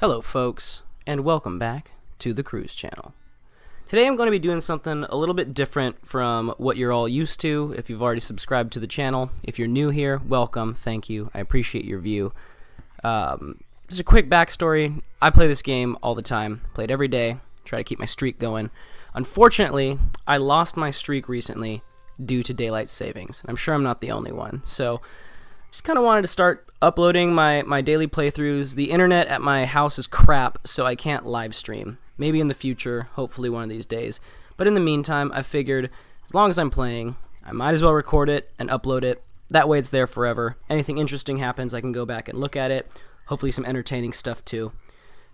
Hello folks, and welcome back to the Cruz channel. Today I'm going to be doing something a little bit different from what you're all used to if you've already subscribed to the channel. If you're new here, welcome, thank you, I appreciate your view. Just a quick backstory, I play this game all the time, play it every day, try to keep my streak going. Unfortunately, I lost my streak recently due to daylight savings, and I'm sure I'm not the only one, so just kind of wanted to start uploading my daily playthroughs. The internet at my house is crap, so I can't live stream. Maybe in the future, hopefully one of these days. But in the meantime, I figured as long as I'm playing, I might as well record it and upload it. That way it's there forever. Anything interesting happens, I can go back and look at it. Hopefully some entertaining stuff too.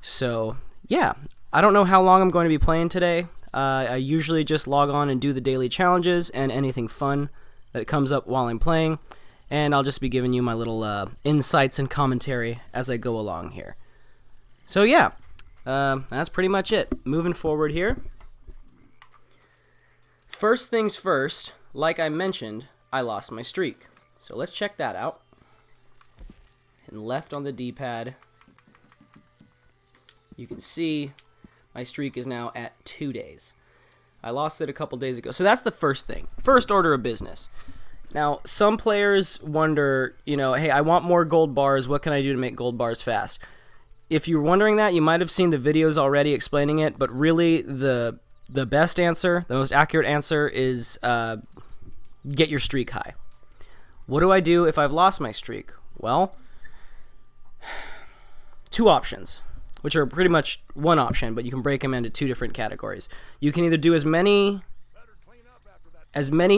So yeah, I don't know how long I'm going to be playing today. I usually just log on and do the daily challenges and anything fun that comes up while I'm playing. And I'll just be giving you my little insights and commentary as I go along here. So yeah, that's pretty much it. Moving forward here. First things first, like I mentioned, I lost my streak. So let's check that out. And left on the D-pad, you can see my streak is now at 2 days. I lost it a couple days ago. So that's the first thing. First order of business. Now, some players wonder, hey, I want more gold bars. What can I do to make gold bars fast? If you're wondering that, you might have seen the videos already explaining it, but really the best answer, the most accurate answer is get your streak high. What do I do if I've lost my streak? Well, two options, which are pretty much one option, but you can break them into two different categories. You can either do as many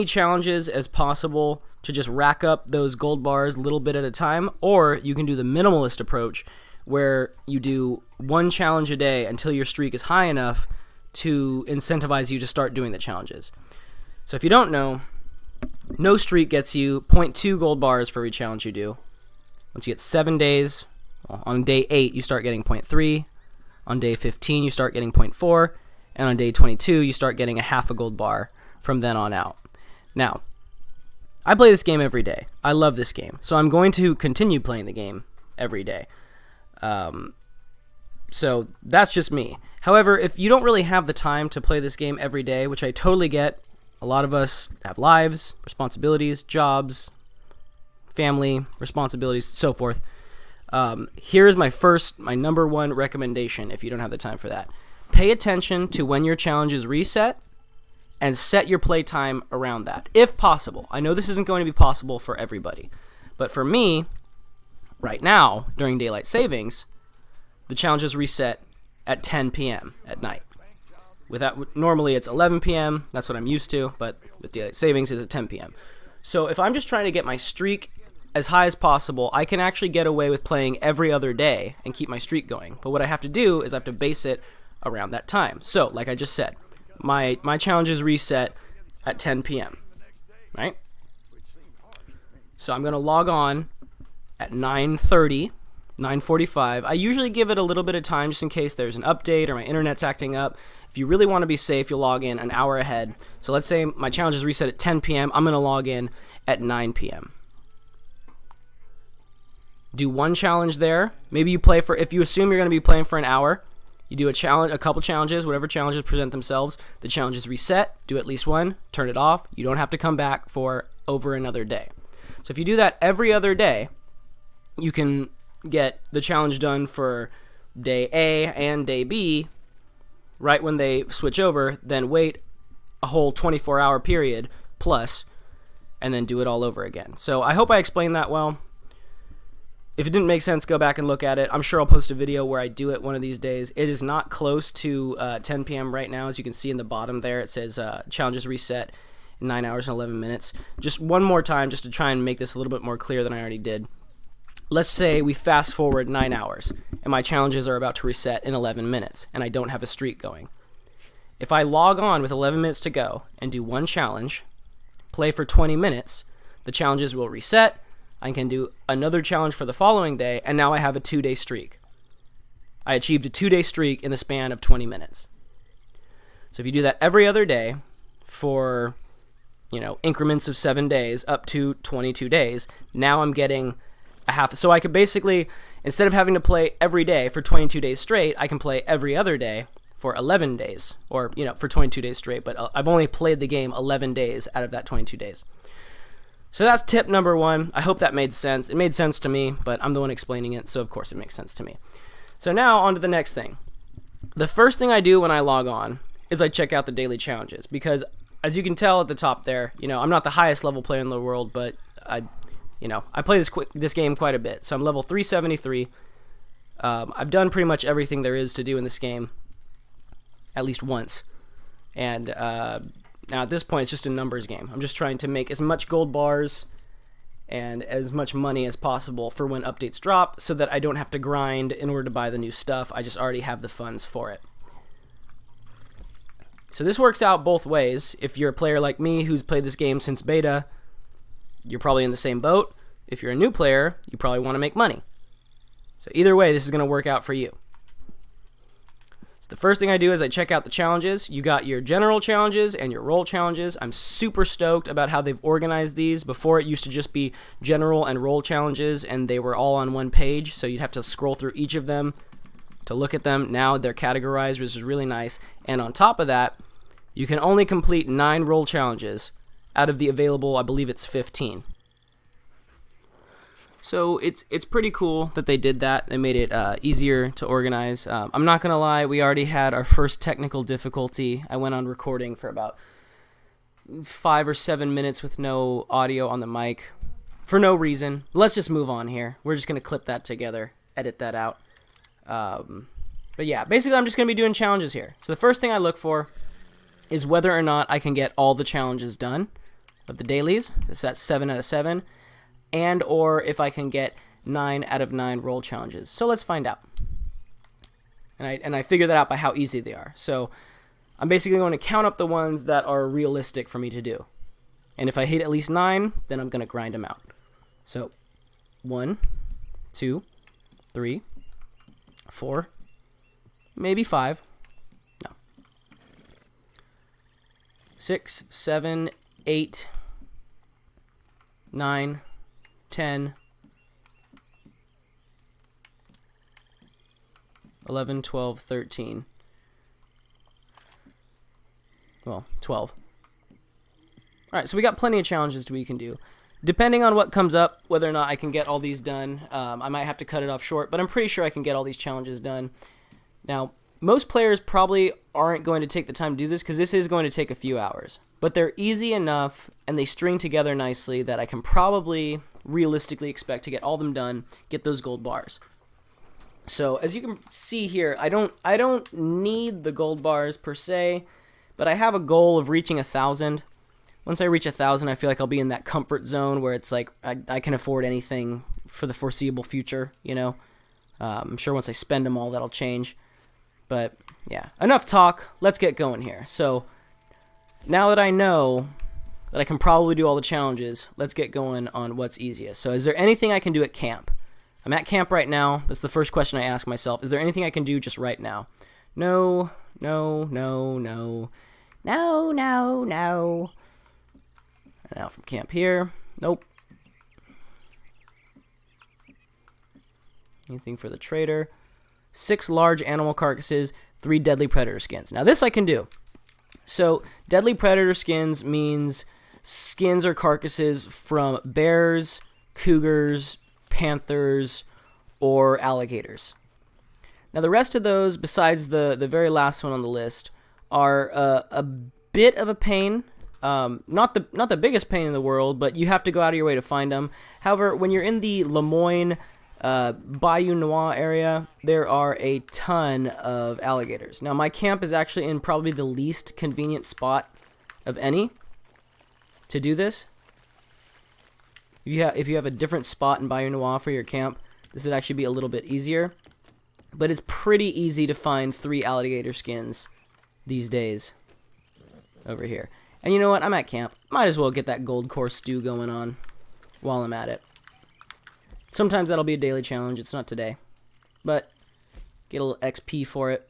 challenges as possible to just rack up those gold bars a little bit at a time, or you can do the minimalist approach where you do one challenge a day until your streak is high enough to incentivize you to start doing the challenges. So if you don't know, no streak gets you 0.2 gold bars for every challenge you do. Once you get 7 days, on day 8 you start getting 0.3, on day 15 you start getting 0.4, and on day 22 you start getting a half a gold bar from then on out. Now, I play this game every day. I love this game, so I'm going to continue playing the game every day. So that's just me. However, if you don't really have the time to play this game every day, which I totally get, a lot of us have lives, responsibilities, jobs, family, responsibilities, so forth. Here's my number one recommendation if you don't have the time for that. Pay attention to when your challenges reset and set your playtime around that, if possible. I know this isn't going to be possible for everybody, but for me, right now, during daylight savings, the challenges reset at 10 p.m. at night. Normally it's 11 p.m., that's what I'm used to, but with daylight savings it's at 10 p.m. So if I'm just trying to get my streak as high as possible, I can actually get away with playing every other day and keep my streak going. But what I have to do is I have to base it around that time. So, like I just said, my challenges reset at 10 p.m., right? So I'm going to log on at 9:30, 9:45. I usually give it a little bit of time just in case there's an update or my internet's acting up. If you really want to be safe, you'll log in an hour ahead. So let's say my challenges reset at 10 p.m. I'm going to log in at 9 p.m. Do one challenge there. Maybe you play for, if you assume you're going to be playing for an hour, you do a couple challenges, whatever challenges present themselves. The challenges reset, do at least one, turn it off. You don't have to come back for over another day. So if you do that every other day, you can get the challenge done for day A and day B right when they switch over, then wait a whole 24-hour period plus, and then do it all over again. So I hope I explained that well. If it didn't make sense, go back and look at it. I'm sure I'll post a video where I do it one of these days. It is not close to 10 p.m. right now. As you can see in the bottom there, it says challenges reset in 9 hours and 11 minutes. Just one more time, just to try and make this a little bit more clear than I already did. Let's say we fast forward 9 hours, and my challenges are about to reset in 11 minutes, and I don't have a streak going. If I log on with 11 minutes to go and do one challenge, play for 20 minutes, the challenges will reset. I can do another challenge for the following day, and now I have a 2-day streak. I achieved a 2-day streak in the span of 20 minutes. So if you do that every other day for, increments of 7 days up to 22 days, now I'm getting a half. So I could basically, Instead of having to play every day for 22 days straight, I can play every other day for 11 days, or, you know, for 22 days straight, but I've only played the game 11 days out of that 22 days. So that's tip number 1. I hope that made sense. It made sense to me, but I'm the one explaining it, so of course it makes sense to me. So now on to the next thing. The first thing I do when I log on is I check out the daily challenges, because as you can tell at the top there, you know, I'm not the highest level player in the world, but I play this game quite a bit. So I'm level 373. I've done pretty much everything there is to do in this game, at least once. And now at this point, it's just a numbers game. I'm just trying to make as much gold bars and as much money as possible for when updates drop, so that I don't have to grind in order to buy the new stuff. I just already have the funds for it. So this works out both ways. If you're a player like me who's played this game since beta, you're probably in the same boat. If you're a new player, you probably want to make money. So either way, this is going to work out for you. So the first thing I do is I check out the challenges. You got your general challenges and your role challenges. I'm super stoked about how they've organized these. Before, it used to just be general and role challenges, and they were all on one page, so you'd have to scroll through each of them to look at them. Now they're categorized, which is really nice. And on top of that, you can only complete 9 role challenges out of the available, I believe it's 15. So it's pretty cool that they did that. They made it easier to organize. I'm not going to lie, we already had our first technical difficulty. I went on recording for about 5 or 7 minutes with no audio on the mic for no reason. Let's just move on here. We're just going to clip that together, edit that out. But yeah, basically I'm just going to be doing challenges here. So the first thing I look for is whether or not I can get all the challenges done of the dailies. So that's 7 out of 7. And or if I can get 9 out of 9 role challenges. So let's find out. And I figure that out by how easy they are. So I'm basically going to count up the ones that are realistic for me to do. And if I hit at least 9, then I'm going to grind them out. So 1, 2, 3, 4, maybe 5. No. 6, 7, 8, 9, 10, 11, 12, 13. Well, 12. Alright, so we got plenty of challenges we can do. Depending on what comes up, whether or not I can get all these done, I might have to cut it off short, but I'm pretty sure I can get all these challenges done. Now, most players probably aren't going to take the time to do this, because this is going to take a few hours. But they're easy enough, and they string together nicely, that I can probably realistically expect to get all them done, get those gold bars. So, as you can see here, I don't need the gold bars per se, but I have a goal of reaching 1,000. Once I reach 1,000, I feel like I'll be in that comfort zone where it's like I can afford anything for the foreseeable future, you know. I'm sure once I spend them all, that'll change. But, yeah, enough talk. Let's get going here. So, now that I know that I can probably do all the challenges, let's get going on what's easiest. So, is there anything I can do at camp? I'm at camp right now. That's the first question I ask myself. Is there anything I can do just right now? No, no, no, no. No, no, no. Now from camp here. Nope. Anything for the trader? 6 large animal carcasses, 3 deadly predator skins. Now this I can do. So deadly predator skins means skins or carcasses from bears, cougars, panthers, or alligators. Now the rest of those, besides the very last one on the list, are a bit of a pain. Not the biggest pain in the world, but you have to go out of your way to find them. However, when you're in the Lemoyne Bayou Noir area, there are a ton of alligators. Now, my camp is actually in probably the least convenient spot of any to do this. If you have a different spot in Bayou Noir for your camp, this would actually be a little bit easier. But it's pretty easy to find 3 alligator skins these days over here. And you know what? I'm at camp. Might as well get that gold core stew going on while I'm at it. Sometimes that'll be a daily challenge. It's not today. But get a little XP for it.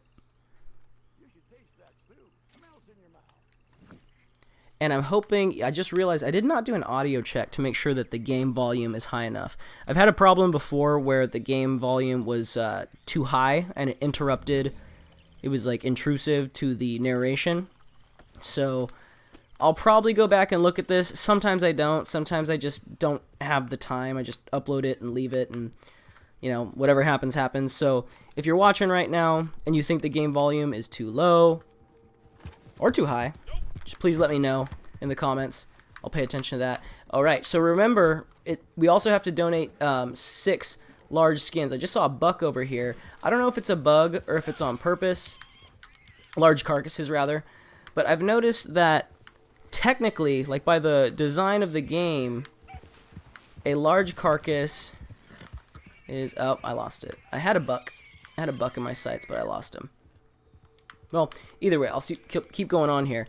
And I'm hoping, I just realized I did not do an audio check to make sure that the game volume is high enough. I've had a problem before where the game volume was too high and it interrupted. It was like intrusive to the narration. So I'll probably go back and look at this. Sometimes I don't. Sometimes I just don't have the time. I just upload it and leave it, and you know, whatever happens, happens. So if you're watching right now and you think the game volume is too low or too high, just please let me know in the comments. I'll pay attention to that. All right, so remember, we also have to donate 6 large skins. I just saw a buck over here. I don't know if it's a bug or if it's on purpose. Large carcasses, rather. But I've noticed that technically, like by the design of the game, a large carcass is... Oh, I lost it. I had a buck. I had a buck in my sights, but I lost him. Well, either way, I'll keep going on here.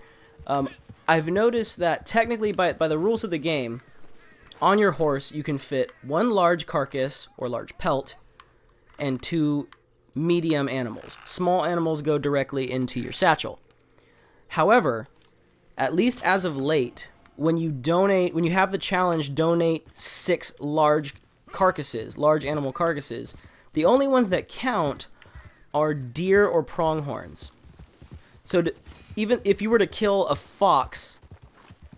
I've noticed that technically by the rules of the game, on your horse you can fit 1 large carcass or large pelt and 2 medium animals. Small animals go directly into your satchel. However, at least as of late, when you have the challenge donate 6 large carcasses, large animal carcasses, the only ones that count are deer or pronghorns. So even if you were to kill a fox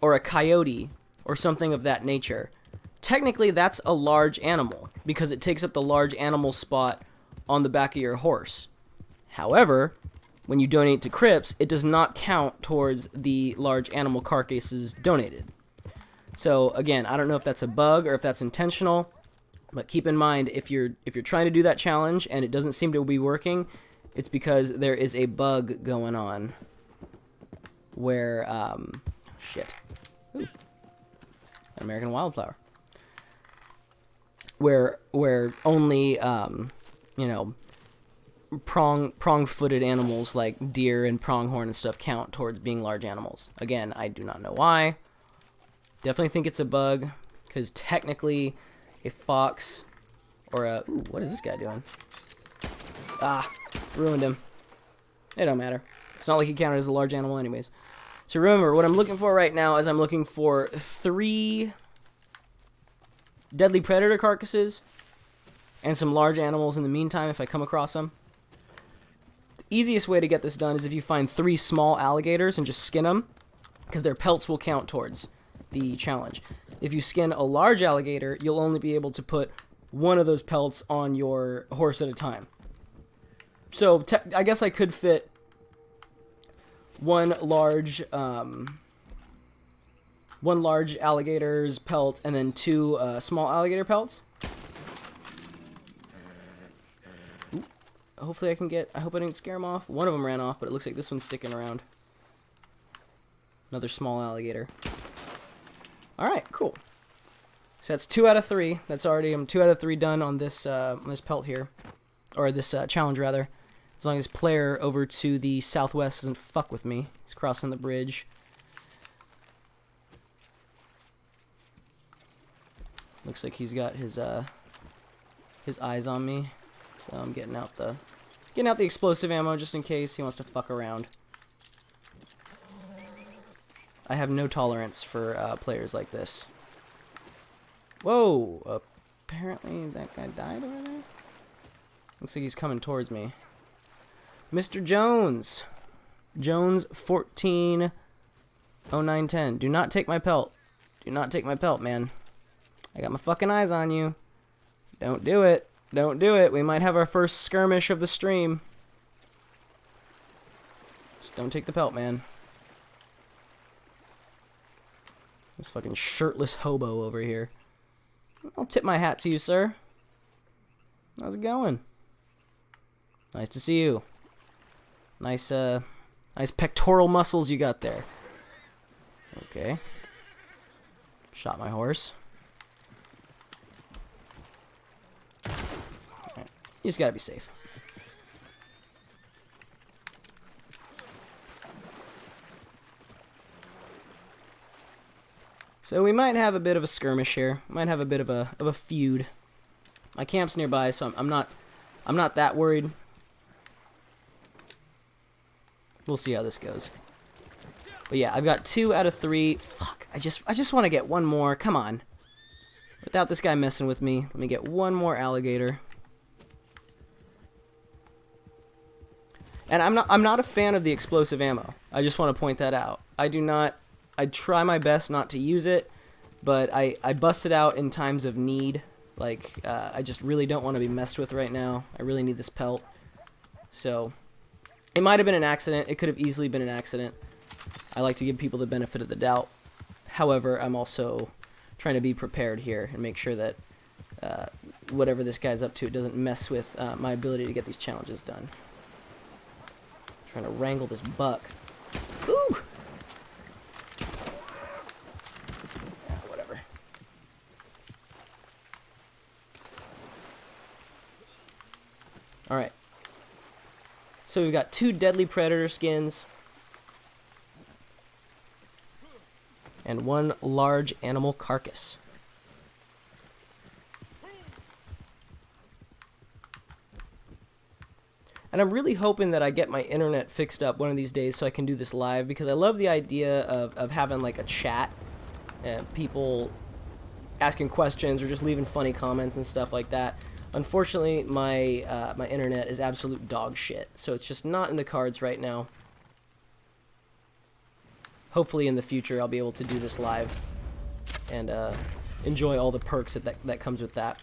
or a coyote or something of that nature, technically that's a large animal because it takes up the large animal spot on the back of your horse. However, when you donate to crypts, it does not count towards the large animal carcasses donated. So again, I don't know if that's a bug or if that's intentional, but keep in mind if you're trying to do that challenge and it doesn't seem to be working, it's because there is a bug going on where shit. Ooh. American wildflower. Where only you know, prong-footed animals like deer and pronghorn and stuff count towards being large animals. Again, I do not know why. Definitely think it's a bug, because technically a fox or a... Ooh, what is this guy doing? Ah, ruined him. It don't matter. It's not like he counted as a large animal anyways. So remember, what I'm looking for right now is I'm looking for 3 deadly predator carcasses and some large animals in the meantime if I come across them. The easiest way to get this done is if you find 3 small alligators and just skin them, because their pelts will count towards the challenge. If you skin a large alligator, you'll only be able to put 1 of those pelts on your horse at a time. So I guess I could fit 1 large alligator's pelt and then 2 small alligator pelts. Ooh, hopefully I can get... I hope I didn't scare him off. One of them ran off, but it looks like this one's sticking around. Another small alligator. Alright, cool. So that's 2 out of 3. That's already... I'm 2 out of 3 done on this pelt here. Or this challenge, rather. As long as player over to the southwest doesn't fuck with me. He's crossing the bridge. Looks like he's got his eyes on me. So I'm getting out the explosive ammo just in case he wants to fuck around. I have no tolerance for players like this. Whoa! Apparently that guy died over there? Looks like he's coming towards me. Mr. Jones! Jones 140910. Do not take my pelt. Do not take my pelt, man. I got my fucking eyes on you. Don't do it. Don't do it. We might have our first skirmish of the stream. Just don't take the pelt, man. This fucking shirtless hobo over here. I'll tip my hat to you, sir. How's it going? Nice to see you. Nice pectoral muscles you got there. Okay. Shot my horse. Alright. You just gotta be safe. So we might have a bit of a skirmish here. Might have a bit of a feud. My camp's nearby, so I'm not that worried. We'll see how this goes. But yeah, I've got 2 out of 3. Fuck, I just want to get one more. Come on. Without this guy messing with me, let me get one more alligator. And I'm not a fan of the explosive ammo. I just want to point that out. I try my best not to use it, but I bust it out in times of need. Like, I just really don't want to be messed with right now. I really need this pelt. So, it might have been an accident. It could have easily been an accident. I like to give people the benefit of the doubt. However, I'm also trying to be prepared here and make sure that whatever this guy's up to doesn't mess with my ability to get these challenges done. Trying to wrangle this buck. Ooh! Yeah, whatever. Alright. So we've got 2 deadly predator skins. And 1 large animal carcass. And I'm really hoping that I get my internet fixed up one of these days so I can do this live, because I love the idea of having like a chat and people asking questions or just leaving funny comments and stuff like that. Unfortunately, my my internet is absolute dog shit, so it's just not in the cards right now. Hopefully in the future I'll be able to do this live and enjoy all the perks that comes with that.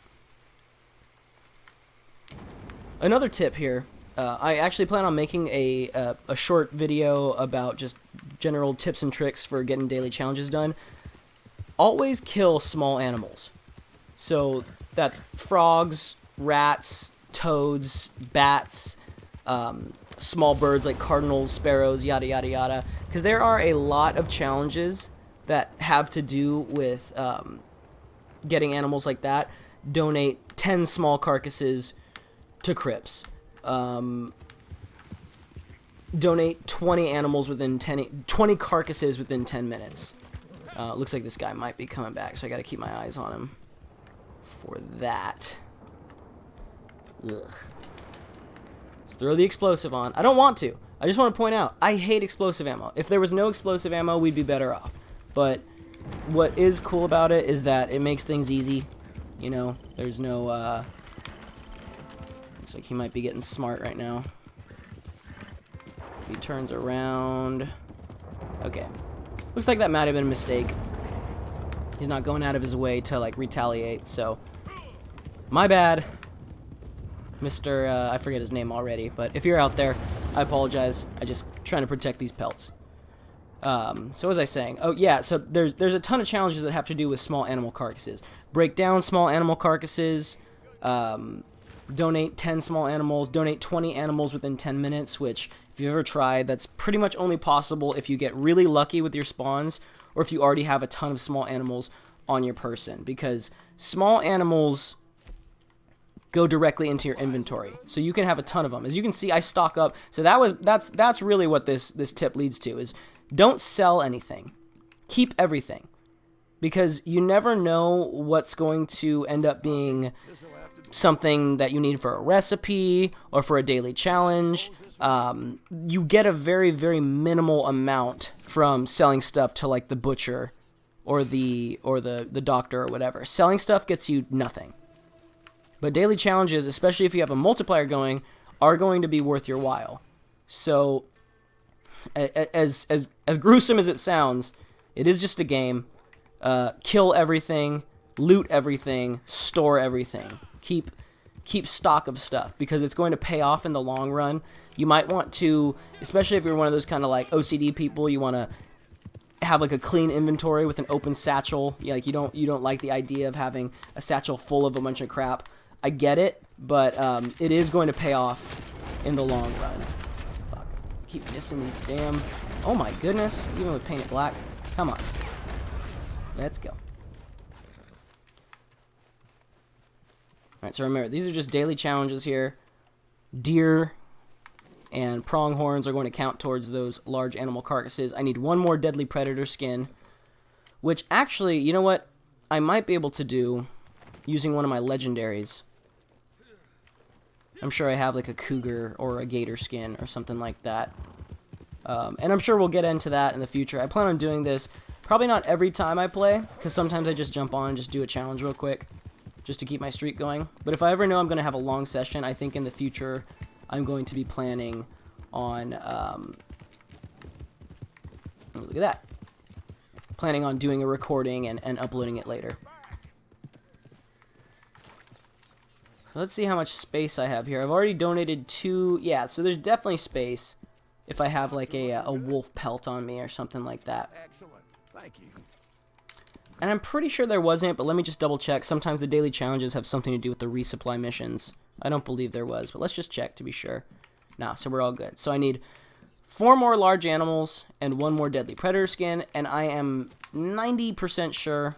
Another tip here. I actually plan on making a short video about just general tips and tricks for getting daily challenges done. Always kill small animals. So that's frogs, rats, toads, bats, small birds like cardinals, sparrows, yada yada yada. Because there are a lot of challenges that have to do with getting animals like that. Donate 10 small carcasses to crypts. Donate 20 animals within 20 carcasses within 10 minutes. Looks like this guy might be coming back, so I gotta keep my eyes on him for that. Ugh. Let's throw the explosive on. I don't want to. I just want to point out, I hate explosive ammo. If there was no explosive ammo, we'd be better off. But what is cool about it is that it makes things easy. You know, there's no, looks like he might be getting smart right now. He turns around. Okay. Looks like that might have been a mistake. He's not going out of his way to, like, retaliate, so... My bad. Mr. I forget his name already, but if you're out there, I apologize. I just trying to protect these pelts. So what was I saying? Oh yeah, so there's a ton of challenges that have to do with small animal carcasses. Break down small animal carcasses. Donate 10 small animals. Donate 20 animals within 10 minutes, which if you've ever tried, that's pretty much only possible if you get really lucky with your spawns or if you already have a ton of small animals on your person, because small animals go directly into your inventory, so you can have a ton of them. As you can see, I stock up. So that's really what this tip leads to, is don't sell anything. Keep everything, because you never know what's going to end up being something that you need for a recipe or for a daily challenge. You get a very, very minimal amount from selling stuff to like the butcher or the doctor or whatever. Selling stuff gets you nothing. But daily challenges, especially if you have a multiplier going, are going to be worth your while. So, as gruesome as it sounds, it is just a game. Kill everything, loot everything, store everything. Keep stock of stuff, because it's going to pay off in the long run. You might want to, especially if you're one of those kind of like OCD people, you want to have like a clean inventory with an open satchel. Like you don't like the idea of having a satchel full of a bunch of crap. I get it, but it is going to pay off in the long run. Fuck. Keep missing these damn... Oh my goodness. Even with painted black. Come on. Let's go. Alright, so remember, these are just daily challenges here. Deer and pronghorns are going to count towards those large animal carcasses. I need one more deadly predator skin, which actually, you know what? I might be able to do using one of my legendaries. I'm sure I have like a cougar or a gator skin or something like that. And I'm sure we'll get into that in the future. I plan on doing this probably not every time I play, because sometimes I just jump on and just do a challenge real quick, just to keep my streak going. But if I ever know I'm going to have a long session, I think in the future I'm going to be planning on, look at that, planning on doing a recording and uploading it later. Let's see how much space I have here. I've already donated 2, yeah, so there's definitely space if I have like a wolf pelt on me or something like that. Excellent. Thank you. And I'm pretty sure there wasn't, but let me just double check. Sometimes the daily challenges have something to do with the resupply missions. I don't believe there was, but let's just check to be sure. No, so we're all good. So I need 4 more large animals and 1 more deadly predator skin, and I am 90% sure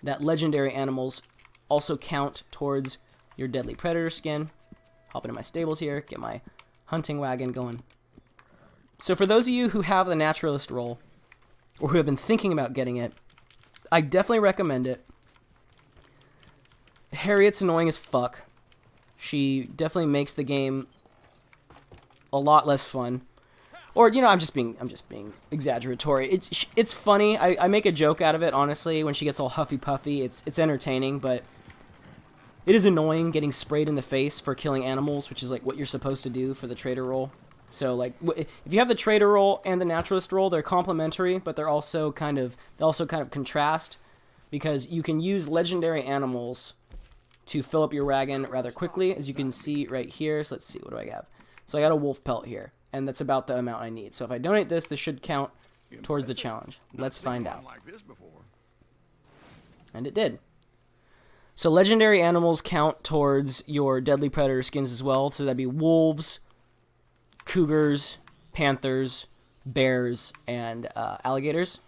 that legendary animals also count towards your deadly predator skin. Hop into my stables here, get my hunting wagon going. So for those of you who have the Naturalist role, or who have been thinking about getting it, I definitely recommend it. Harriet's annoying as fuck. She definitely makes the game a lot less fun. Or, you know, I'm just being exaggeratory. It's funny. I make a joke out of it, honestly, when she gets all huffy puffy. It's entertaining, but it is annoying getting sprayed in the face for killing animals, which is like what you're supposed to do for the trader role. So, like, if you have the trader role and the naturalist role, they're complementary, but they also kind of contrast, because you can use legendary animals to fill up your wagon rather quickly, as you can see right here. So let's see, what do I have? So I got a wolf pelt here, and that's about the amount I need. So if I donate this, this should count towards the challenge. Let's find out. And it did. So legendary animals count towards your deadly predator skins as well. So that'd be wolves, cougars, panthers, bears, and alligators.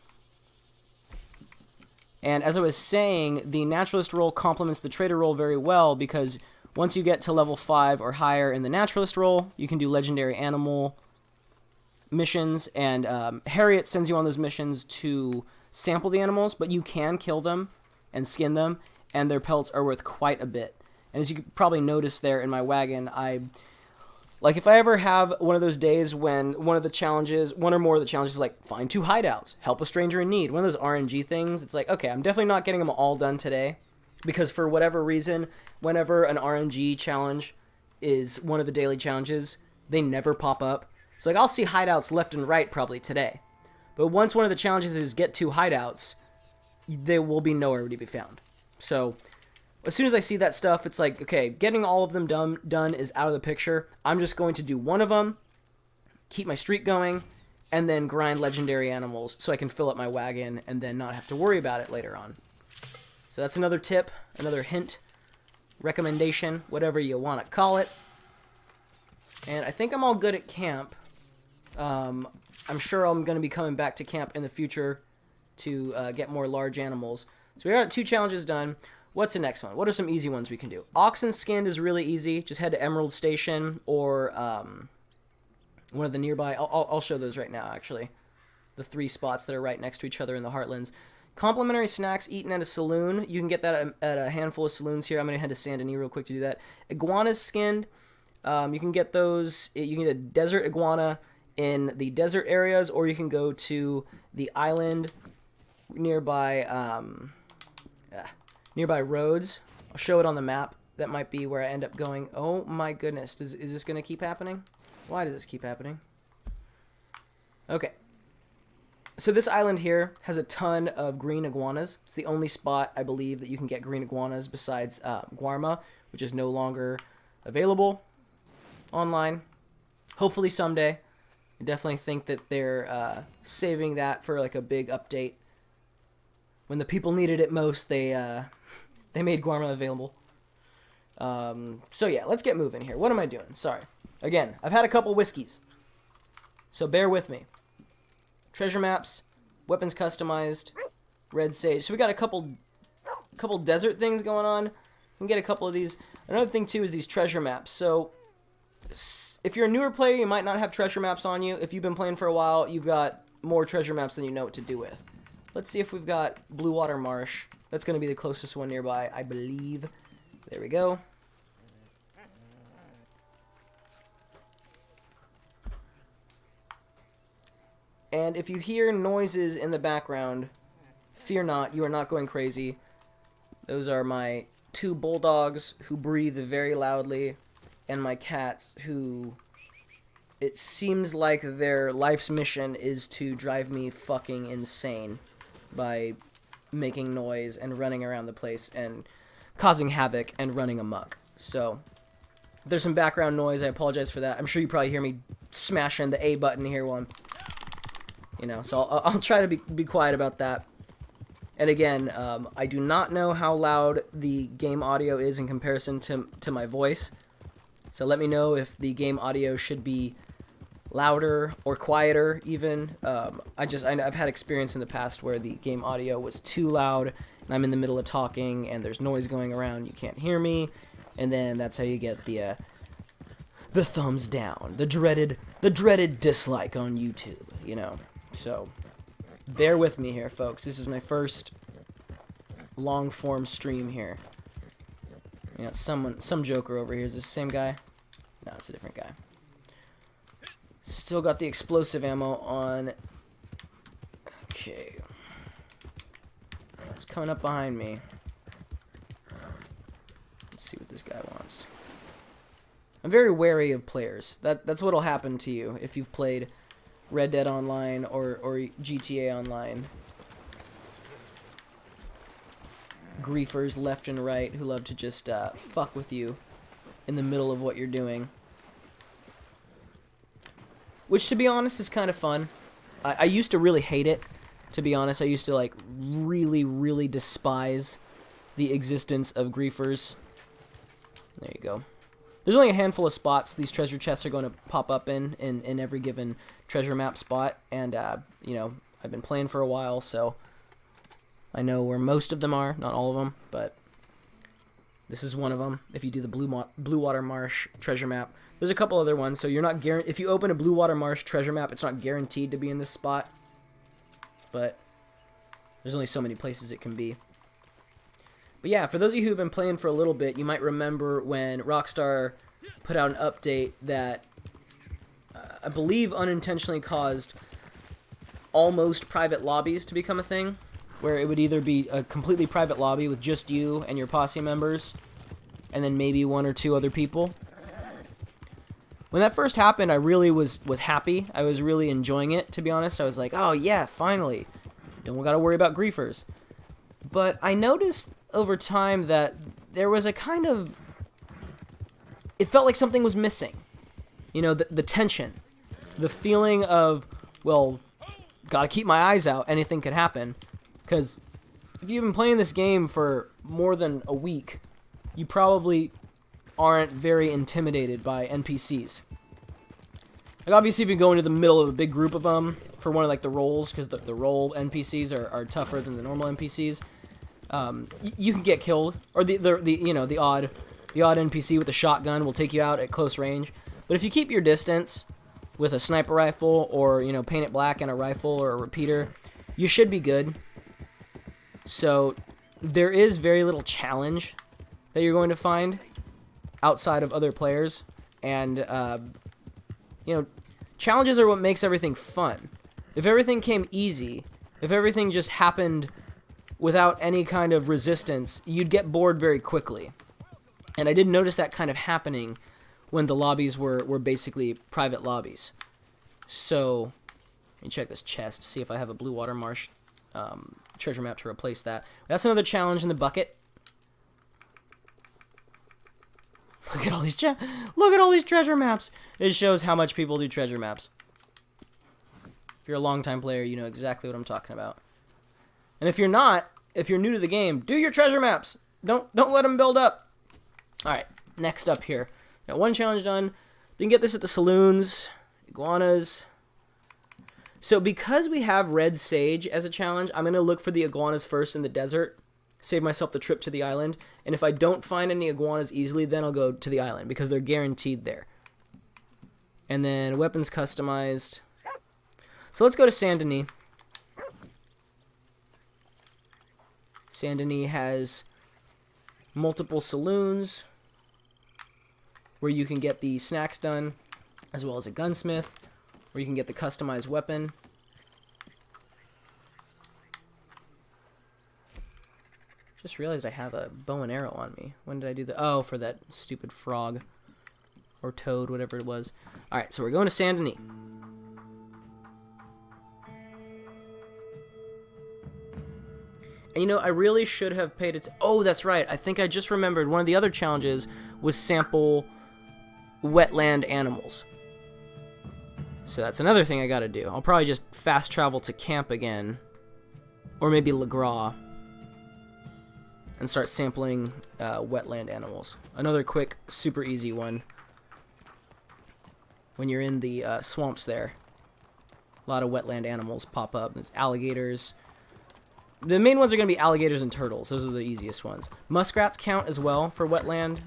And as I was saying, the naturalist role complements the trader role very well, because once you get to level 5 or higher in the naturalist role, you can do legendary animal missions, and Harriet sends you on those missions to sample the animals, but you can kill them and skin them, and their pelts are worth quite a bit. And as you could probably notice there in my wagon, like, if I ever have one of those days when one or more of the challenges is like, find 2 hideouts, help a stranger in need, one of those RNG things, it's like, okay, I'm definitely not getting them all done today, because for whatever reason, whenever an RNG challenge is one of the daily challenges, they never pop up. So, like, I'll see hideouts left and right probably today. But once one of the challenges is get 2 hideouts, they will be nowhere to be found. So, as soon as I see that stuff, it's like, okay, getting all of them done is out of the picture. I'm just going to do one of them, keep my streak going, and then grind legendary animals so I can fill up my wagon and then not have to worry about it later on. So that's another tip, another hint, recommendation, whatever you want to call it. And I think I'm all good at camp. I'm sure I'm going to be coming back to camp in the future to get more large animals. So we got 2 challenges done. What's the next one? What are some easy ones we can do? Oxen skinned is really easy. Just head to Emerald Station or one of the nearby. I'll show those right now, actually. The 3 spots that are right next to each other in the Heartlands. Complimentary snacks eaten at a saloon. You can get that at a handful of saloons here. I'm going to head to Saint Denis real quick to do that. Iguanas skinned. You can get those. You can get a desert iguana in the desert areas, or you can go to the island nearby roads. I'll show it on the map. That might be where I end up going. Oh my goodness. Is this going to keep happening? Why does this keep happening? Okay. So this island here has a ton of green iguanas. It's the only spot, I believe, that you can get green iguanas besides Guarma, which is no longer available online. Hopefully someday. I definitely think that they're saving that for like a big update. When the people needed it most, they made Guarma available. So yeah, let's get moving here. What am I doing? Sorry. Again, I've had a couple whiskeys, so bear with me. Treasure maps, weapons customized, red sage. So we got a couple desert things going on. We can get a couple of these. Another thing too is these treasure maps. So if you're a newer player, you might not have treasure maps on you. If you've been playing for a while, you've got more treasure maps than you know what to do with. Let's see if we've got Bluewater Marsh. That's going to be the closest one nearby, I believe. There we go. And if you hear noises in the background, fear not, you are not going crazy. Those are my 2 bulldogs who breathe very loudly, and my cats who, it seems like their life's mission is to drive me fucking insane by making noise and running around the place and causing havoc and running amok. So if there's some background noise, I apologize for that. I'm sure you probably hear me smashing the A button here while I'm, you know, so I'll try to be quiet about that. And again, I do not know how loud the game audio is in comparison to my voice. So let me know if the game audio should be louder or quieter even. I've had experience in the past where the game audio was too loud and I'm in the middle of talking and there's noise going around, you can't hear me, and then that's how you get the thumbs down, the dreaded dislike on YouTube, you know. So bear with me here, folks. This is my first long form stream here. We got some joker over here. Is this the same guy? No, it's a different guy. Still got the explosive ammo on. Okay. It's coming up behind me. Let's see what this guy wants. I'm very wary of players. That's what'll happen to you if you've played Red Dead Online or GTA Online. Griefers left and right who love to just fuck with you in the middle of what you're doing. Which, to be honest, is kind of fun. I used to really hate it, to be honest. I used to, like, really, really despise the existence of griefers. There you go. There's only a handful of spots these treasure chests are going to pop up in every given treasure map spot. And, you know, I've been playing for a while, so I know where most of them are. Not all of them, but this is one of them. If you do the Bluewater Marsh treasure map. There's a couple other ones, so you're not if you open a Bluewater Marsh treasure map, it's not guaranteed to be in this spot. But there's only so many places it can be. But yeah, for those of you who've been playing for a little bit, you might remember when Rockstar put out an update that I believe unintentionally caused almost private lobbies to become a thing, where it would either be a completely private lobby with just you and your posse members, and then maybe 1 or 2 other people. When that first happened, I really was happy. I was really enjoying it, to be honest. I was like, oh yeah, finally. Don't gotta worry about griefers. But I noticed over time that there was a kind of... It felt like something was missing. You know, the tension. The feeling of, well, gotta keep my eyes out. Anything could happen. Because if you've been playing this game for more than a week, you probably aren't very intimidated by NPCs. Like, obviously, if you go into the middle of a big group of them for one of, like, the roles, because the role NPCs are tougher than the normal NPCs, you can get killed, or the odd NPC with a shotgun will take you out at close range. But if you keep your distance with a sniper rifle, or, you know, paint it black and a rifle or a repeater, you should be good. So there is very little challenge that you're going to find outside of other players, and you know, challenges are what makes everything fun. If everything came easy, if everything just happened without any kind of resistance, you'd get bored very quickly. And I did notice that kind of happening when the lobbies were basically private lobbies. So let me check this chest, see if I have a Bluewater Marsh treasure map to replace that. That's another challenge in the bucket. Look at all these treasure maps. It shows how much people do treasure maps. If you're a longtime player, you know exactly what I'm talking about. And if you're not, if you're new to the game, do your treasure maps. Don't let them build up. All right, next up here. Got one challenge done. You can get this at the saloons, iguanas. So because we have red sage as a challenge, I'm going to look for the iguanas first in the desert. Save myself the trip to the island, and if I don't find any iguanas easily, then I'll go to the island, because they're guaranteed there. And then weapons customized. So let's go to Saint Denis. Saint Denis has multiple saloons where you can get the snacks done, as well as a gunsmith, where you can get the customized weapon. Just realized I have a bow and arrow on me. When did I do that? Oh, for that stupid frog. Or toad, whatever it was. Alright, so we're going to Saint Denis. And you know, I really should have paid it. Oh, that's right. I think I just remembered one of the other challenges was sample wetland animals. So that's another thing I gotta do. I'll probably just fast travel to camp again. Or maybe Le Gras. And start sampling wetland animals. Another quick, super easy one. When you're in the swamps there. A lot of wetland animals pop up. There's alligators. The main ones are going to be alligators and turtles. Those are the easiest ones. Muskrats count as well for wetland.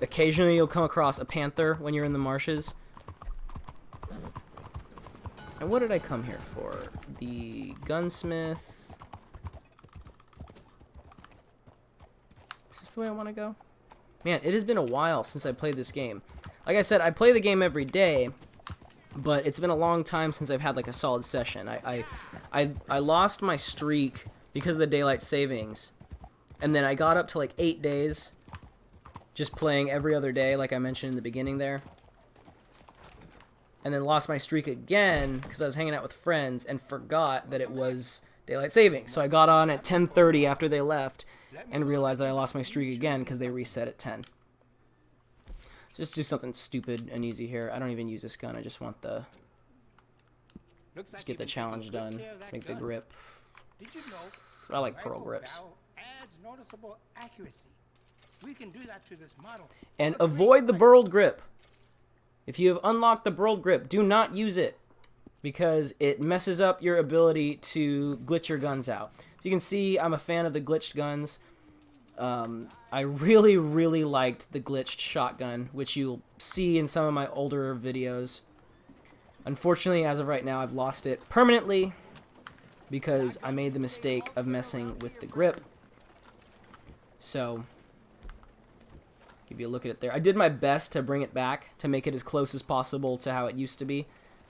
Occasionally you'll come across a panther when you're in the marshes. And what did I come here for? The gunsmith. Is this the way I want to go? Man, it has been a while since I played this game. Like I said, I play the game every day, but it's been a long time since I've had like a solid session. I lost my streak because of the daylight savings, and then I got up to like 8 days just playing every other day, like I mentioned in the beginning there. And then lost my streak again because I was hanging out with friends and forgot that it was daylight savings. So I got on at 10:30 after they left and realized that I lost my streak again because they reset at 10. Just do something stupid and easy here. I don't even use this gun. I just want the... Just get the challenge done. Let's make the grip. I like pearl grips. And avoid the burled grip. If you have unlocked the burled grip, do not use it. Because it messes up your ability to glitch your guns out. So you can see I'm a fan of the glitched guns. I really, really liked the glitched shotgun, which you'll see in some of my older videos. Unfortunately, as of right now, I've lost it permanently because I made the mistake of messing with the grip. So, give you a look at it there. I did my best to bring it back, to make it as close as possible to how it used to be.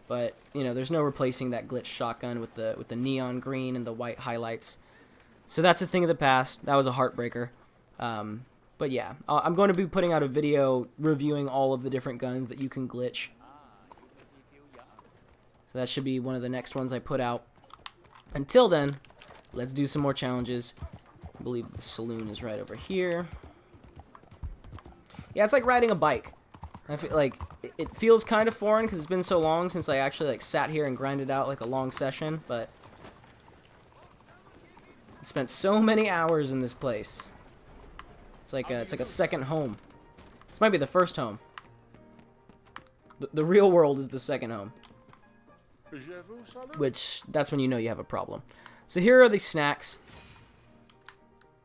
But, you know, there's no replacing that glitched shotgun with the neon green and the white highlights. So that's a thing of the past. That was a heartbreaker. But yeah, I'm going to be putting out a video reviewing all of the different guns that you can glitch. So that should be one of the next ones I put out. Until then, let's do some more challenges. I believe the saloon is right over here. Yeah, it's like riding a bike. I feel like it feels kind of foreign because it's been so long since I actually like sat here and grinded out like a long session, but I spent so many hours in this place. It's like a second home. This might be the first home. The real world is the second home. Which, that's when you know you have a problem. So here are the snacks.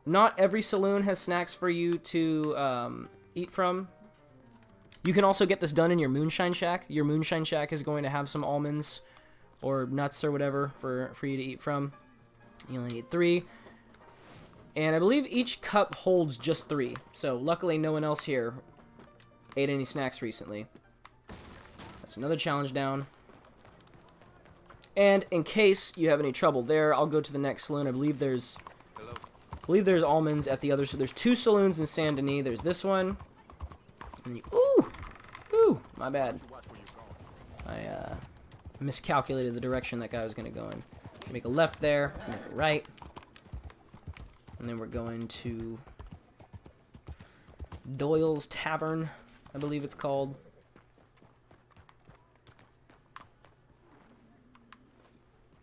Not every saloon has snacks for you to eat from. You can also get this done in your Moonshine Shack. Your Moonshine Shack is going to have some almonds or nuts or whatever for you to eat from. You only need 3. And I believe each cup holds just 3. So luckily no one else here ate any snacks recently. That's another challenge down. And in case you have any trouble there, I'll go to the next saloon. I believe there's almonds at the other. So there's 2 saloons in Saint Denis. There's this one. And ooh, my bad. I miscalculated the direction that guy was going to go in. Make a left there, make a right. And then we're going to Doyle's Tavern, I believe it's called.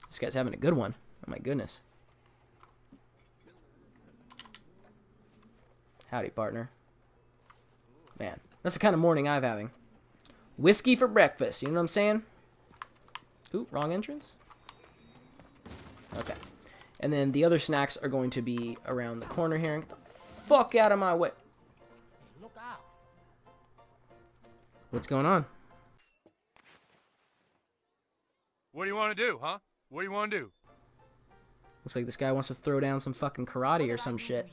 This guy's having a good one. Oh my goodness. Howdy, partner. Man, that's the kind of morning I'm having. Whiskey for breakfast, you know what I'm saying? Ooh, wrong entrance? Okay. And then the other snacks are going to be around the corner here. Get the fuck out of my way. Look out. What's going on? What do you want to do, huh? What do you want to do? Looks like this guy wants to throw down some fucking karate or some shit.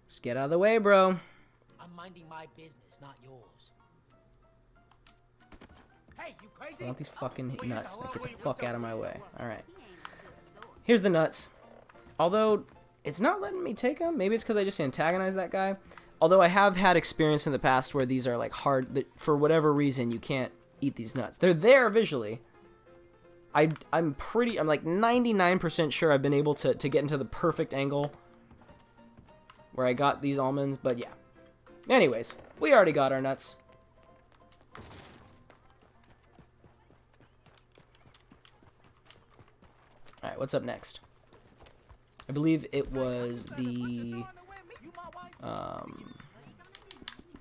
Just get out of the way, bro. I'm minding my business, not yours. Hey, you crazy? I want these fucking nuts. Like, get the fuck out of my way. Alright. Here's the nuts. Although, it's not letting me take them. Maybe it's because I just antagonized that guy. Although I have had experience in the past where these are like hard, that for whatever reason you can't eat these nuts. They're there visually. I'm like 99% sure I've been able to get into the perfect angle where I got these almonds, but yeah. Anyways, we already got our nuts. Alright, what's up next? I believe it was the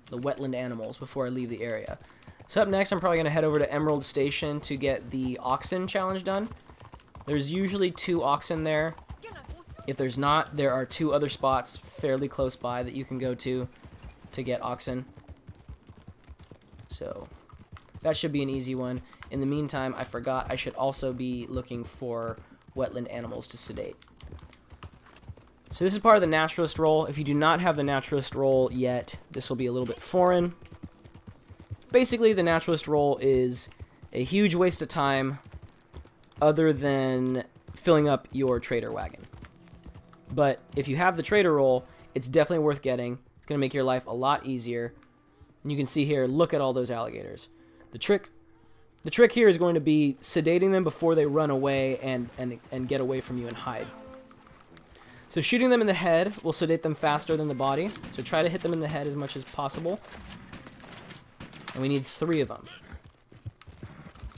wetland animals before I leave the area. So up next, I'm probably going to head over to Emerald Station to get the Oxen challenge done. There's usually 2 Oxen there. If there's not, there are 2 other spots fairly close by that you can go to get Oxen. So that should be an easy one. In the meantime, I forgot I should also be looking for wetland animals to sedate. So this is part of the Naturalist role. If you do not have the Naturalist role yet, this will be a little bit foreign. Basically, the Naturalist role is a huge waste of time other than filling up your trader wagon. But if you have the trader role, it's definitely worth getting. It's going to make your life a lot easier. And you can see here, look at all those alligators. The trick here is going to be sedating them before they run away and get away from you and hide. So shooting them in the head will sedate them faster than the body. So try to hit them in the head as much as possible. And we need 3 of them.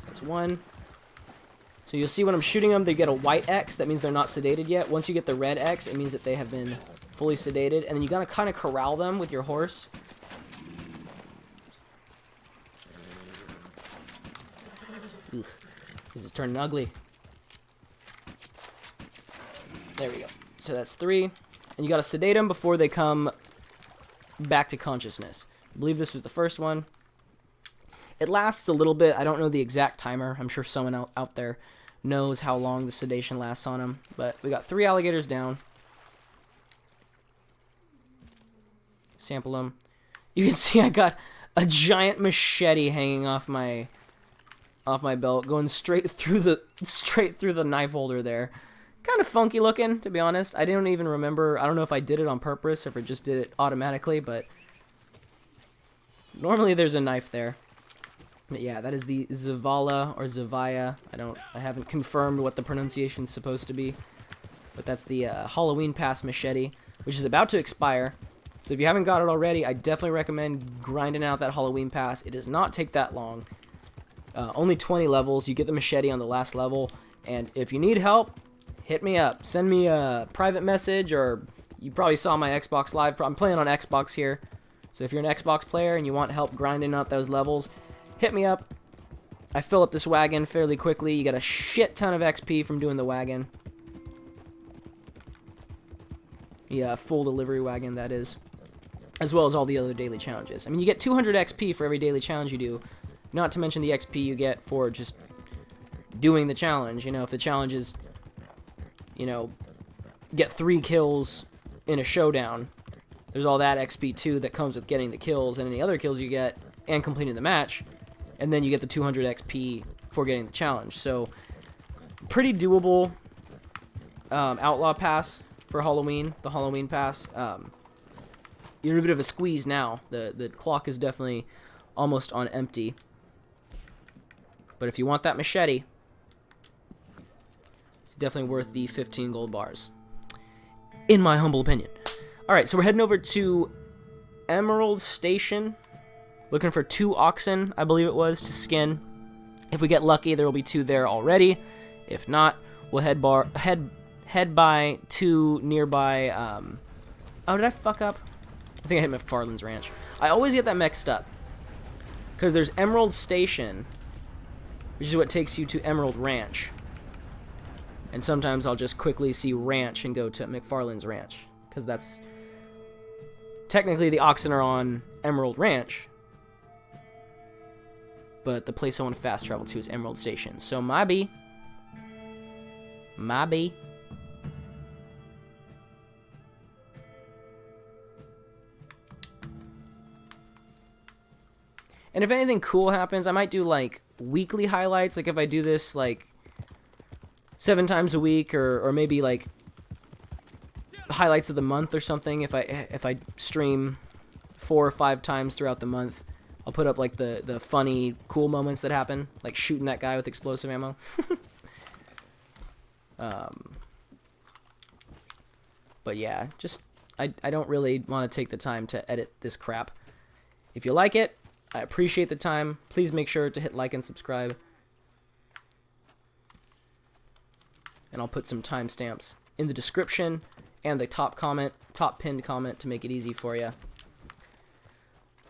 That's 1. So you'll see when I'm shooting them, they get a white X. That means they're not sedated yet. Once you get the red X, it means that they have been fully sedated. And then you gotta kind of corral them with your horse. Ooh, this is turning ugly. There we go. So that's 3. And you gotta sedate them before they come back to consciousness. I believe this was the first one. It lasts a little bit. I don't know the exact timer. I'm sure someone out there knows how long the sedation lasts on them. But we got 3 alligators down. Sample them. You can see I got a giant machete hanging off my belt, going straight through the knife holder there. Kind of funky looking, to be honest. I didn't even remember. I don't know if I did it on purpose or if it just did it automatically, but normally there's a knife there. But yeah, that is the Zavala or Zavaya. I haven't confirmed what the pronunciation's supposed to be. But that's the Halloween Pass machete, which is about to expire. So if you haven't got it already, I definitely recommend grinding out that Halloween Pass. It does not take that long. Only 20 levels. You get the machete on the last level. And if you need help, hit me up. Send me a private message, or you probably saw my Xbox Live. I'm playing on Xbox here. So if you're an Xbox player and you want help grinding out those levels, hit me up. I fill up this wagon fairly quickly. You get a shit ton of XP from doing the wagon. Yeah, full delivery wagon, that is. As well as all the other daily challenges. I mean, you get 200 XP for every daily challenge you do. Not to mention the XP you get for just doing the challenge. You know, if the challenge is, you know, get 3 kills in a showdown, there's all that XP too that comes with getting the kills and any other kills you get and completing the match. And then you get the 200 XP for getting the challenge. So, pretty doable Outlaw Pass for Halloween, the Halloween Pass. You're in a bit of a squeeze now. The clock is definitely almost on empty. But if you want that machete, it's definitely worth the 15 gold bars, in my humble opinion. Alright, so we're heading over to Emerald Station, looking for 2 oxen, I believe it was, to skin. If we get lucky, there will be 2 there already. If not, we'll head by 2 nearby. Oh, did I fuck up? I think I hit Macfarlane's ranch. I always get that mixed up, because there's Emerald Station, which is what takes you to Emerald Ranch. And sometimes I'll just quickly see ranch and go to Macfarlane's ranch, because that's technically the oxen are on Emerald Ranch, but the place I want to fast travel to is Emerald Station. So maybe. And if anything cool happens, I might do like weekly highlights. Like if I do this like 7 times a week, or maybe like highlights of the month or something. If I stream 4 or 5 times throughout the month, I'll put up like the funny, cool moments that happen, like shooting that guy with explosive ammo. But yeah, just I don't really want to take the time to edit this crap. If you like it, I appreciate the time. Please make sure to hit like and subscribe. And I'll put some timestamps in the description and the top pinned comment to make it easy for you.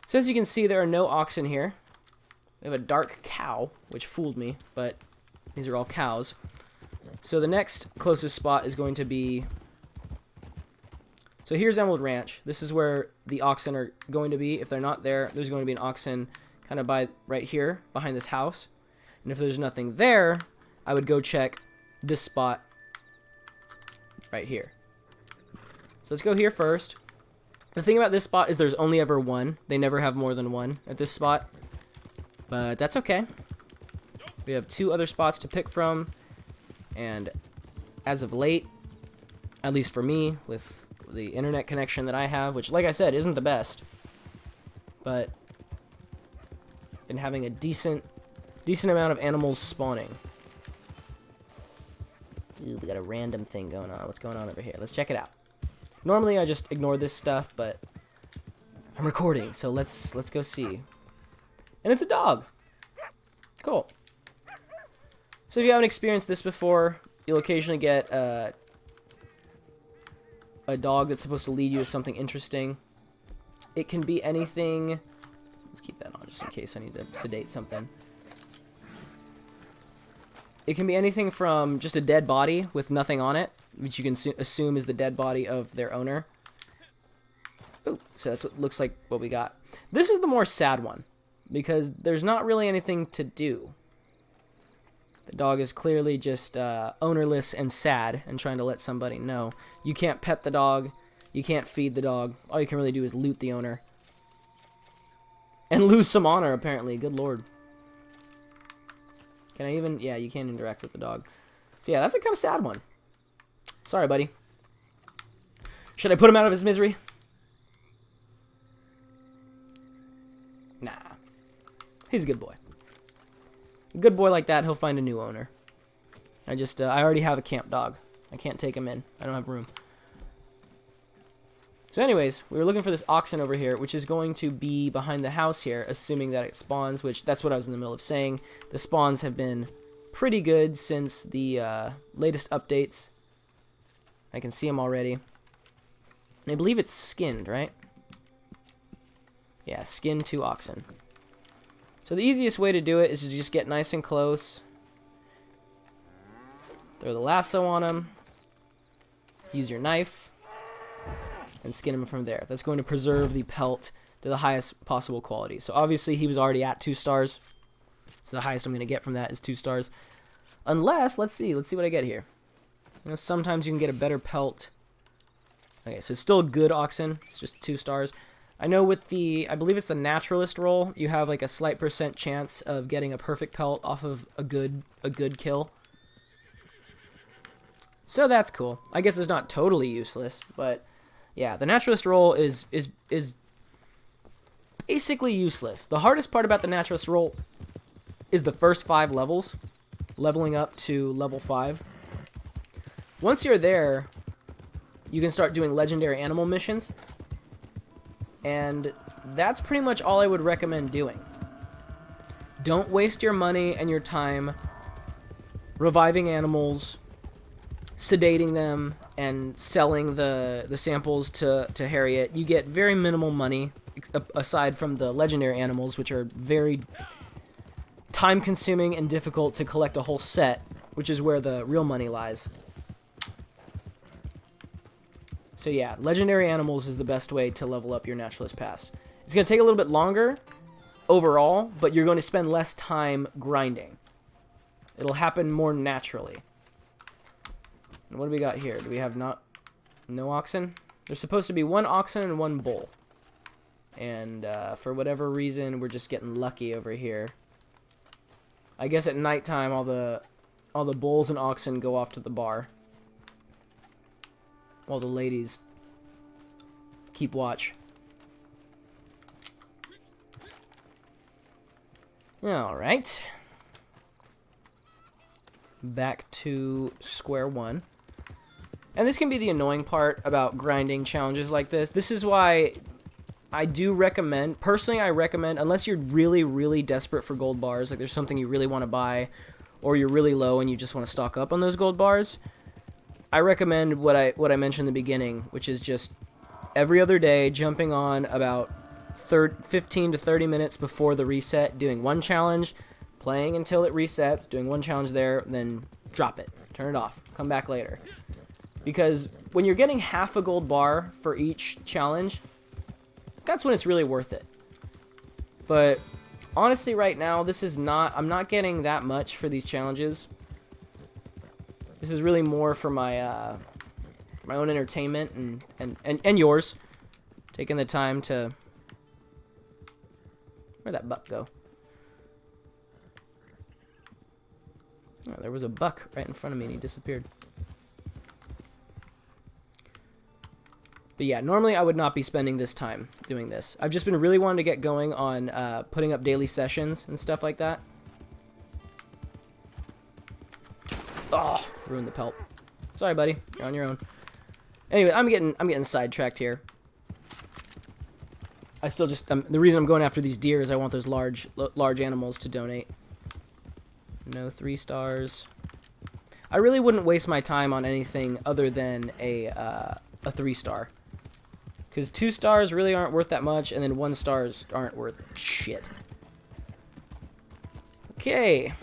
So as you can see, there are no oxen here. We have a dark cow, which fooled me, but these are all cows. So the next closest spot is going to be... So here's Emerald Ranch. This is where the oxen are going to be. If they're not there, there's going to be an oxen kind of by right here, behind this house. And if there's nothing there, I would go check this spot right here. So let's go here first. The thing about this spot is there's only ever one. They never have more than one at this spot. But that's okay. We have 2 other spots to pick from. And as of late, at least for me, with the internet connection that I have, which, like I said, isn't the best, but been having a decent amount of animals spawning. Ooh, we got a random thing going on. What's going on over here? Let's check it out. Normally I just ignore this stuff, but I'm recording, so let's go see. And it's a dog. Cool. So if you haven't experienced this before, you'll occasionally get a dog that's supposed to lead you to something interesting. It can be anything. Let's keep that on just in case I need to sedate something. It can be anything from just a dead body with nothing on it, which you can assume is the dead body of their owner. Ooh, so that's what looks like what we got. This is the more sad one, because there's not really anything to do. The dog is clearly just ownerless and sad and trying to let somebody know. You can't pet the dog. You can't feed the dog. All you can really do is loot the owner. And lose some honor, apparently. Good lord. Can I even... Yeah, you can't interact with the dog. So yeah, that's a kind of sad one. Sorry, buddy. Should I put him out of his misery? Nah. He's a good boy. A good boy like that, he'll find a new owner. I already have a camp dog. I can't take him in. I don't have room. So anyways, we were looking for this oxen over here, which is going to be behind the house here, assuming that it spawns, which that's what I was in the middle of saying. The spawns have been pretty good since the latest updates. I can see them already. And I believe it's skinned, right? Yeah, skinned 2 oxen. So the easiest way to do it is to just get nice and close. Throw the lasso on him. Use your knife. And skin him from there. That's going to preserve the pelt to the highest possible quality. So obviously he was already at 2 stars. So the highest I'm going to get from that is 2 stars. Unless, let's see what I get here. You know, sometimes you can get a better pelt. Okay, so it's still a good oxen. It's just 2 stars. I know with the, I believe it's the Naturalist roll, you have like a slight % chance of getting a perfect pelt off of a good kill. So that's cool. I guess it's not totally useless, but yeah, the Naturalist roll is basically useless. The hardest part about the Naturalist roll is the first 5 levels, leveling up to level 5. Once you're there, you can start doing legendary animal missions. And that's pretty much all I would recommend doing. Don't waste your money and your time reviving animals, sedating them, and selling the samples to Harriet. You get very minimal money, aside from the legendary animals, which are very time-consuming and difficult to collect a whole set, which is where the real money lies. So yeah, legendary animals is the best way to level up your Naturalist Pass. It's going to take a little bit longer overall, but you're going to spend less time grinding. It'll happen more naturally. And what do we got here? Do we have no oxen? There's supposed to be 1 oxen and 1 bull. And for whatever reason, we're just getting lucky over here. I guess at nighttime, all the bulls and oxen go off to the bar. while the ladies keep watch. Alright. Back to square one. And this can be the annoying part about grinding challenges like this. This is why I do recommend, personally I recommend, unless you're really, really desperate for gold bars, like there's something you really want to buy, or you're really low and you just want to stock up on those gold bars, I recommend what I mentioned in the beginning, which is just every other day jumping on about 15 to 30 minutes before the reset, doing one challenge, playing until it resets, doing one challenge there, then drop it, turn it off, come back later. Because when you're getting half a gold bar for each challenge, that's when it's really worth it. But honestly right now, this is not, I'm not getting that much for these challenges. This is really more for my my own entertainment and yours. Taking the time to... Where'd that buck go? Oh, there was a buck right in front of me and he disappeared. But yeah, normally I would not be spending this time doing this. I've just been really wanting to get going on putting up daily sessions and stuff like that. Oh, ruined the pelt. Sorry, buddy. You're on your own. Anyway, I'm getting sidetracked here. I still just the reason I'm going after these deer is I want those large animals to donate. No 3 stars. I really wouldn't waste my time on anything other than a 3-star. Because 2 stars really aren't worth that much, and then 1 stars aren't worth shit. Okay.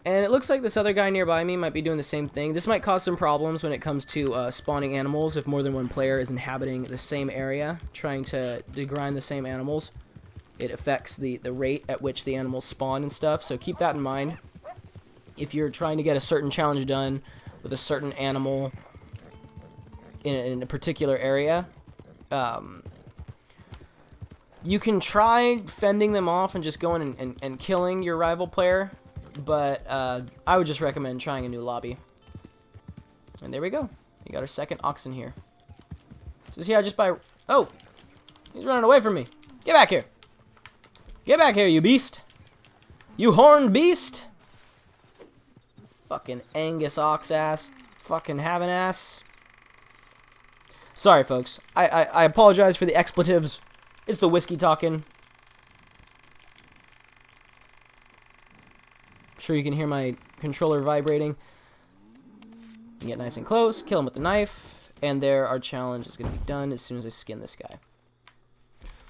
And it looks like this other guy nearby me might be doing the same thing. This might cause some problems when it comes to spawning animals if more than one player is inhabiting the same area, trying to grind the same animals. It affects the rate at which the animals spawn and stuff, so keep that in mind. If you're trying to get a certain challenge done with a certain animal in a particular area, you can try fending them off and just going and killing your rival player, but I would just recommend trying a new lobby. And there we go. You got our second oxen here. So yeah, just by... Oh! He's running away from me. Get back here. Get back here, you beast. You horned beast. Fucking Angus ox ass. Fucking having ass. Sorry, folks. I apologize for the expletives. It's the whiskey talking. I'm sure you can hear my controller vibrating. Get nice and close. Kill him with the knife. And there, our challenge is going to be done as soon as I skin this guy.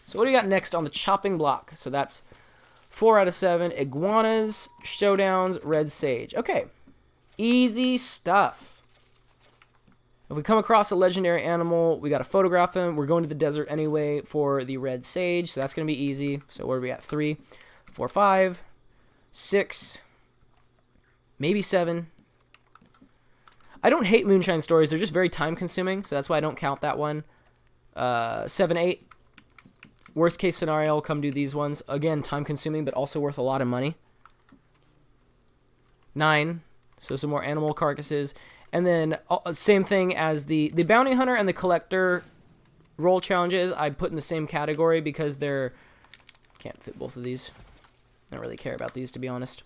So what do we got next on the chopping block? So that's 4 out of 7. Iguanas, showdowns, red sage. Okay. Easy stuff. If we come across a legendary animal, we got to photograph him. We're going to the desert anyway for the red sage, so that's going to be easy. So where are we at? 3, 4, 5, 6, maybe 7. I don't hate Moonshine stories. They're just very time-consuming, so that's why I don't count that one. 7, 8. Worst case scenario, I'll come do these ones. Again, time-consuming, but also worth a lot of money. 9. So some more animal carcasses. And then, same thing as the bounty hunter and the collector role challenges, I put in the same category because they're... Can't fit both of these. I don't really care about these, to be honest.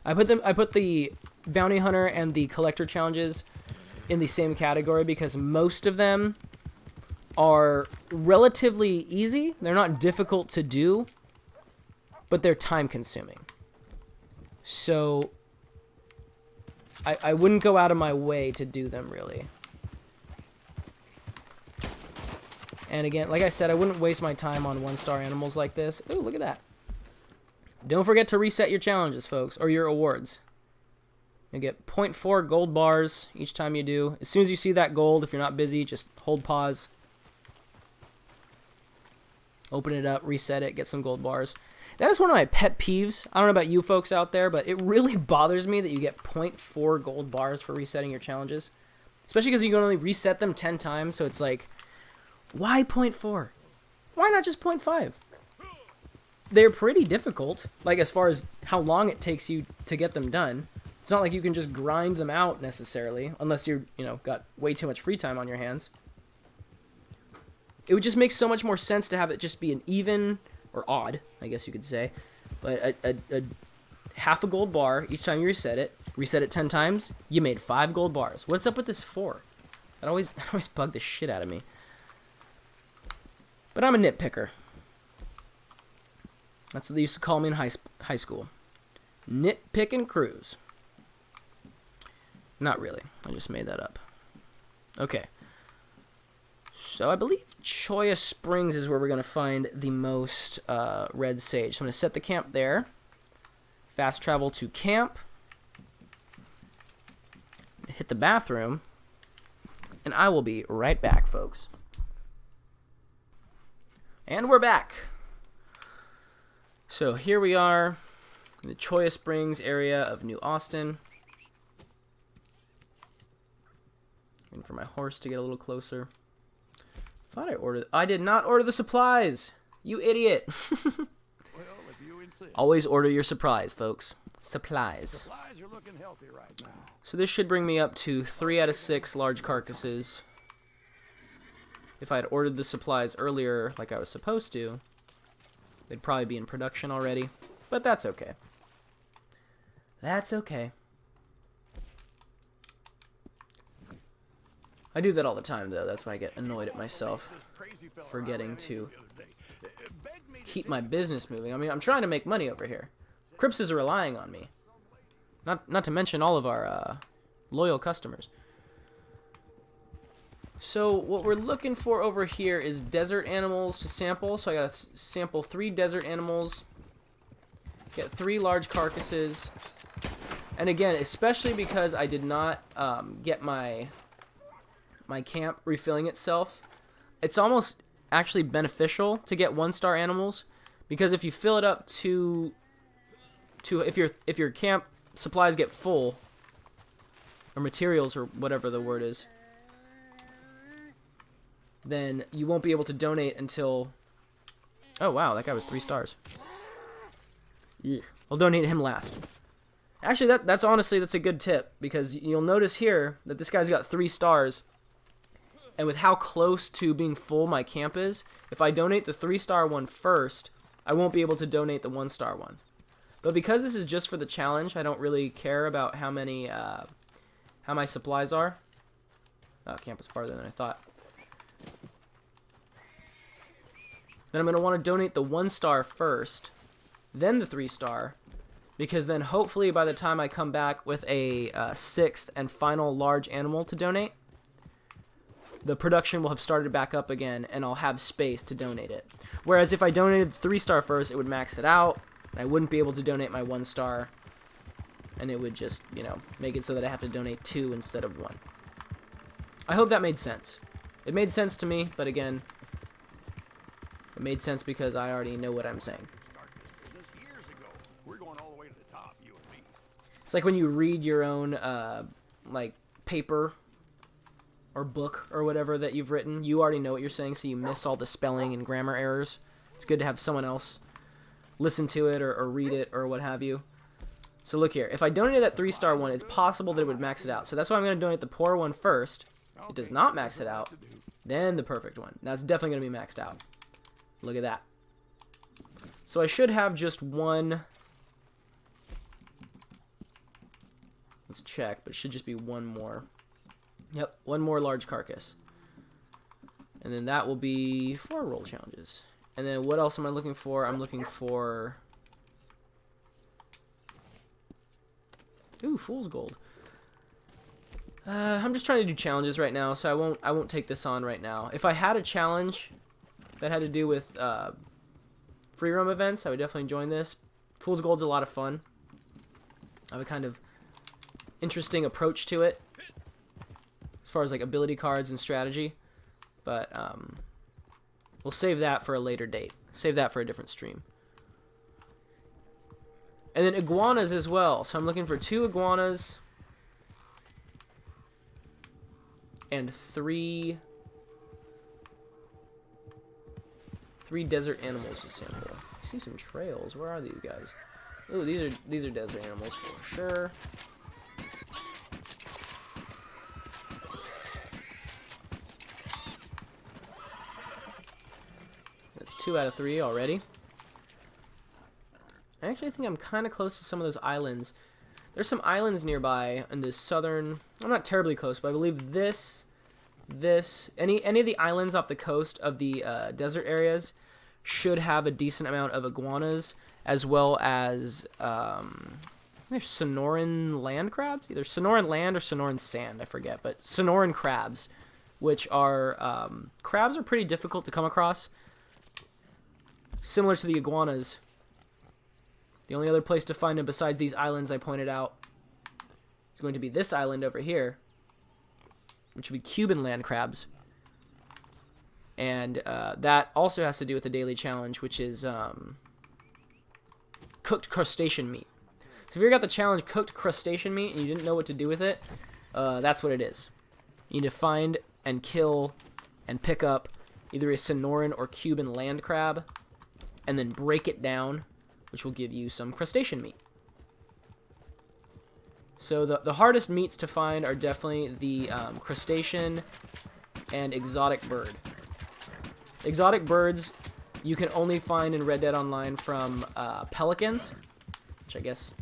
I put the bounty hunter and the collector challenges in the same category because most of them are relatively easy. They're not difficult to do, but they're time-consuming. So... I wouldn't go out of my way to do them, really. And again, like I said, I wouldn't waste my time on 1-star animals like this. Ooh, look at that. Don't forget to reset your challenges, folks, or your awards. You get 0.4 gold bars each time you do. As soon as you see that gold, if you're not busy, just hold pause. Open it up, reset it, get some gold bars. That is one of my pet peeves. I don't know about you folks out there, but it really bothers me that you get 0.4 gold bars for resetting your challenges. Especially because you can only reset them 10 times, so it's like, why 0.4? Why not just 0.5? They're pretty difficult, like as far as how long it takes you to get them done. It's not like you can just grind them out necessarily, unless you're, got way too much free time on your hands. It would just make so much more sense to have it just be an even, or odd, I guess you could say, but a half a gold bar each time you reset it 10 times, you made 5 gold bars. What's up with this 4? That always bugged the shit out of me. But I'm a nitpicker. That's what they used to call me in high school. Nitpicking Cruz. Not really. I just made that up. Okay. So I believe Cholla Springs is where we're going to find the most red sage. So I'm going to set the camp there. Fast travel to camp. Hit the bathroom. And I will be right back, folks. And we're back. So here we are in the Cholla Springs area of New Austin. And for my horse to get a little closer. I did not order the supplies. You idiot. Well, if you insist. Always order your supplies, folks. Supplies. Supplies are looking healthy right now. So this should bring me up to 3 out of 6 large carcasses. If I had ordered the supplies earlier like I was supposed to, they'd probably be in production already. But that's okay. That's okay. I do that all the time, though. That's why I get annoyed at myself, forgetting to keep my business moving. I mean, I'm trying to make money over here. Crips is relying on me. Not to mention all of our loyal customers. So what we're looking for over here is desert animals to sample. So I gotta sample 3 desert animals, get 3 large carcasses, and again, especially because I did not get my camp refilling itself, it's almost actually beneficial to get 1-star animals, because if you fill it up to if your camp supplies get full, or materials, or whatever the word is, then you won't be able to donate until... Oh wow, that guy was 3 stars. Yeah. I'll donate him last. Actually, that's honestly, that's a good tip, because you'll notice here that this guy's got 3 stars. And with how close to being full my camp is, if I donate the 3-star one first, I won't be able to donate the 1-star one. But because this is just for the challenge, I don't really care about how many, how my supplies are. Oh, camp is farther than I thought. Then I'm going to want to donate the 1-star first, then the 3-star, because then hopefully by the time I come back with a 6th and final large animal to donate, the production will have started back up again, and I'll have space to donate it. Whereas if I donated the 3-star first, it would max it out, and I wouldn't be able to donate my 1-star, and it would just, make it so that I have to donate 2 instead of 1. I hope that made sense. It made sense to me, but again, it made sense because I already know what I'm saying. Years ago, we're going all the way to the top, you and me. It's like when you read your own, paper or book or whatever that you've written, you already know what you're saying, so you miss all the spelling and grammar errors. It's good to have someone else listen to it or read it or what have you. So look here, if I donated that 3-star one, it's possible that it would max it out. So that's why I'm going to donate the poor one first. It does not max it out. Then the perfect one. Now it's definitely going to be maxed out. Look at that. So I should have just one. Let's check, but it should just be one more. Yep, one more large carcass. And then that will be 4 roll challenges. And then what else am I looking for? I'm looking for... Ooh, Fool's Gold. I'm just trying to do challenges right now, so I won't take this on right now. If I had a challenge that had to do with free roam events, I would definitely join this. Fool's Gold's a lot of fun. I have a kind of interesting approach to it, as far as like ability cards and strategy, but we'll save that for a later date. Save that for a different stream. And then iguanas as well. So I'm looking for 2 iguanas and 3 desert animals to sample. I see some trails. Where are these guys? Ooh, these are desert animals for sure. 2 out of 3 already. I actually think I'm kind of close to some of those islands. There's some islands nearby in the southern... I'm not terribly close, but I believe this, any of the islands off the coast of the desert areas should have a decent amount of iguanas, as well as there's Sonoran land crabs, either Sonoran land or Sonoran sand, I forget, but Sonoran crabs, which are crabs are pretty difficult to come across, similar to the iguanas. The only other place to find them besides these islands I pointed out is going to be this island over here, which would be Cuban land crabs. And that also has to do with the daily challenge, which is cooked crustacean meat. So if you ever got the challenge cooked crustacean meat and you didn't know what to do with it, that's what it is. You need to find and kill and pick up either a Sonoran or Cuban land crab and then break it down, which will give you some crustacean meat. So the hardest meats to find are definitely the crustacean and exotic bird. Exotic birds you can only find in Red Dead Online from pelicans, which I guess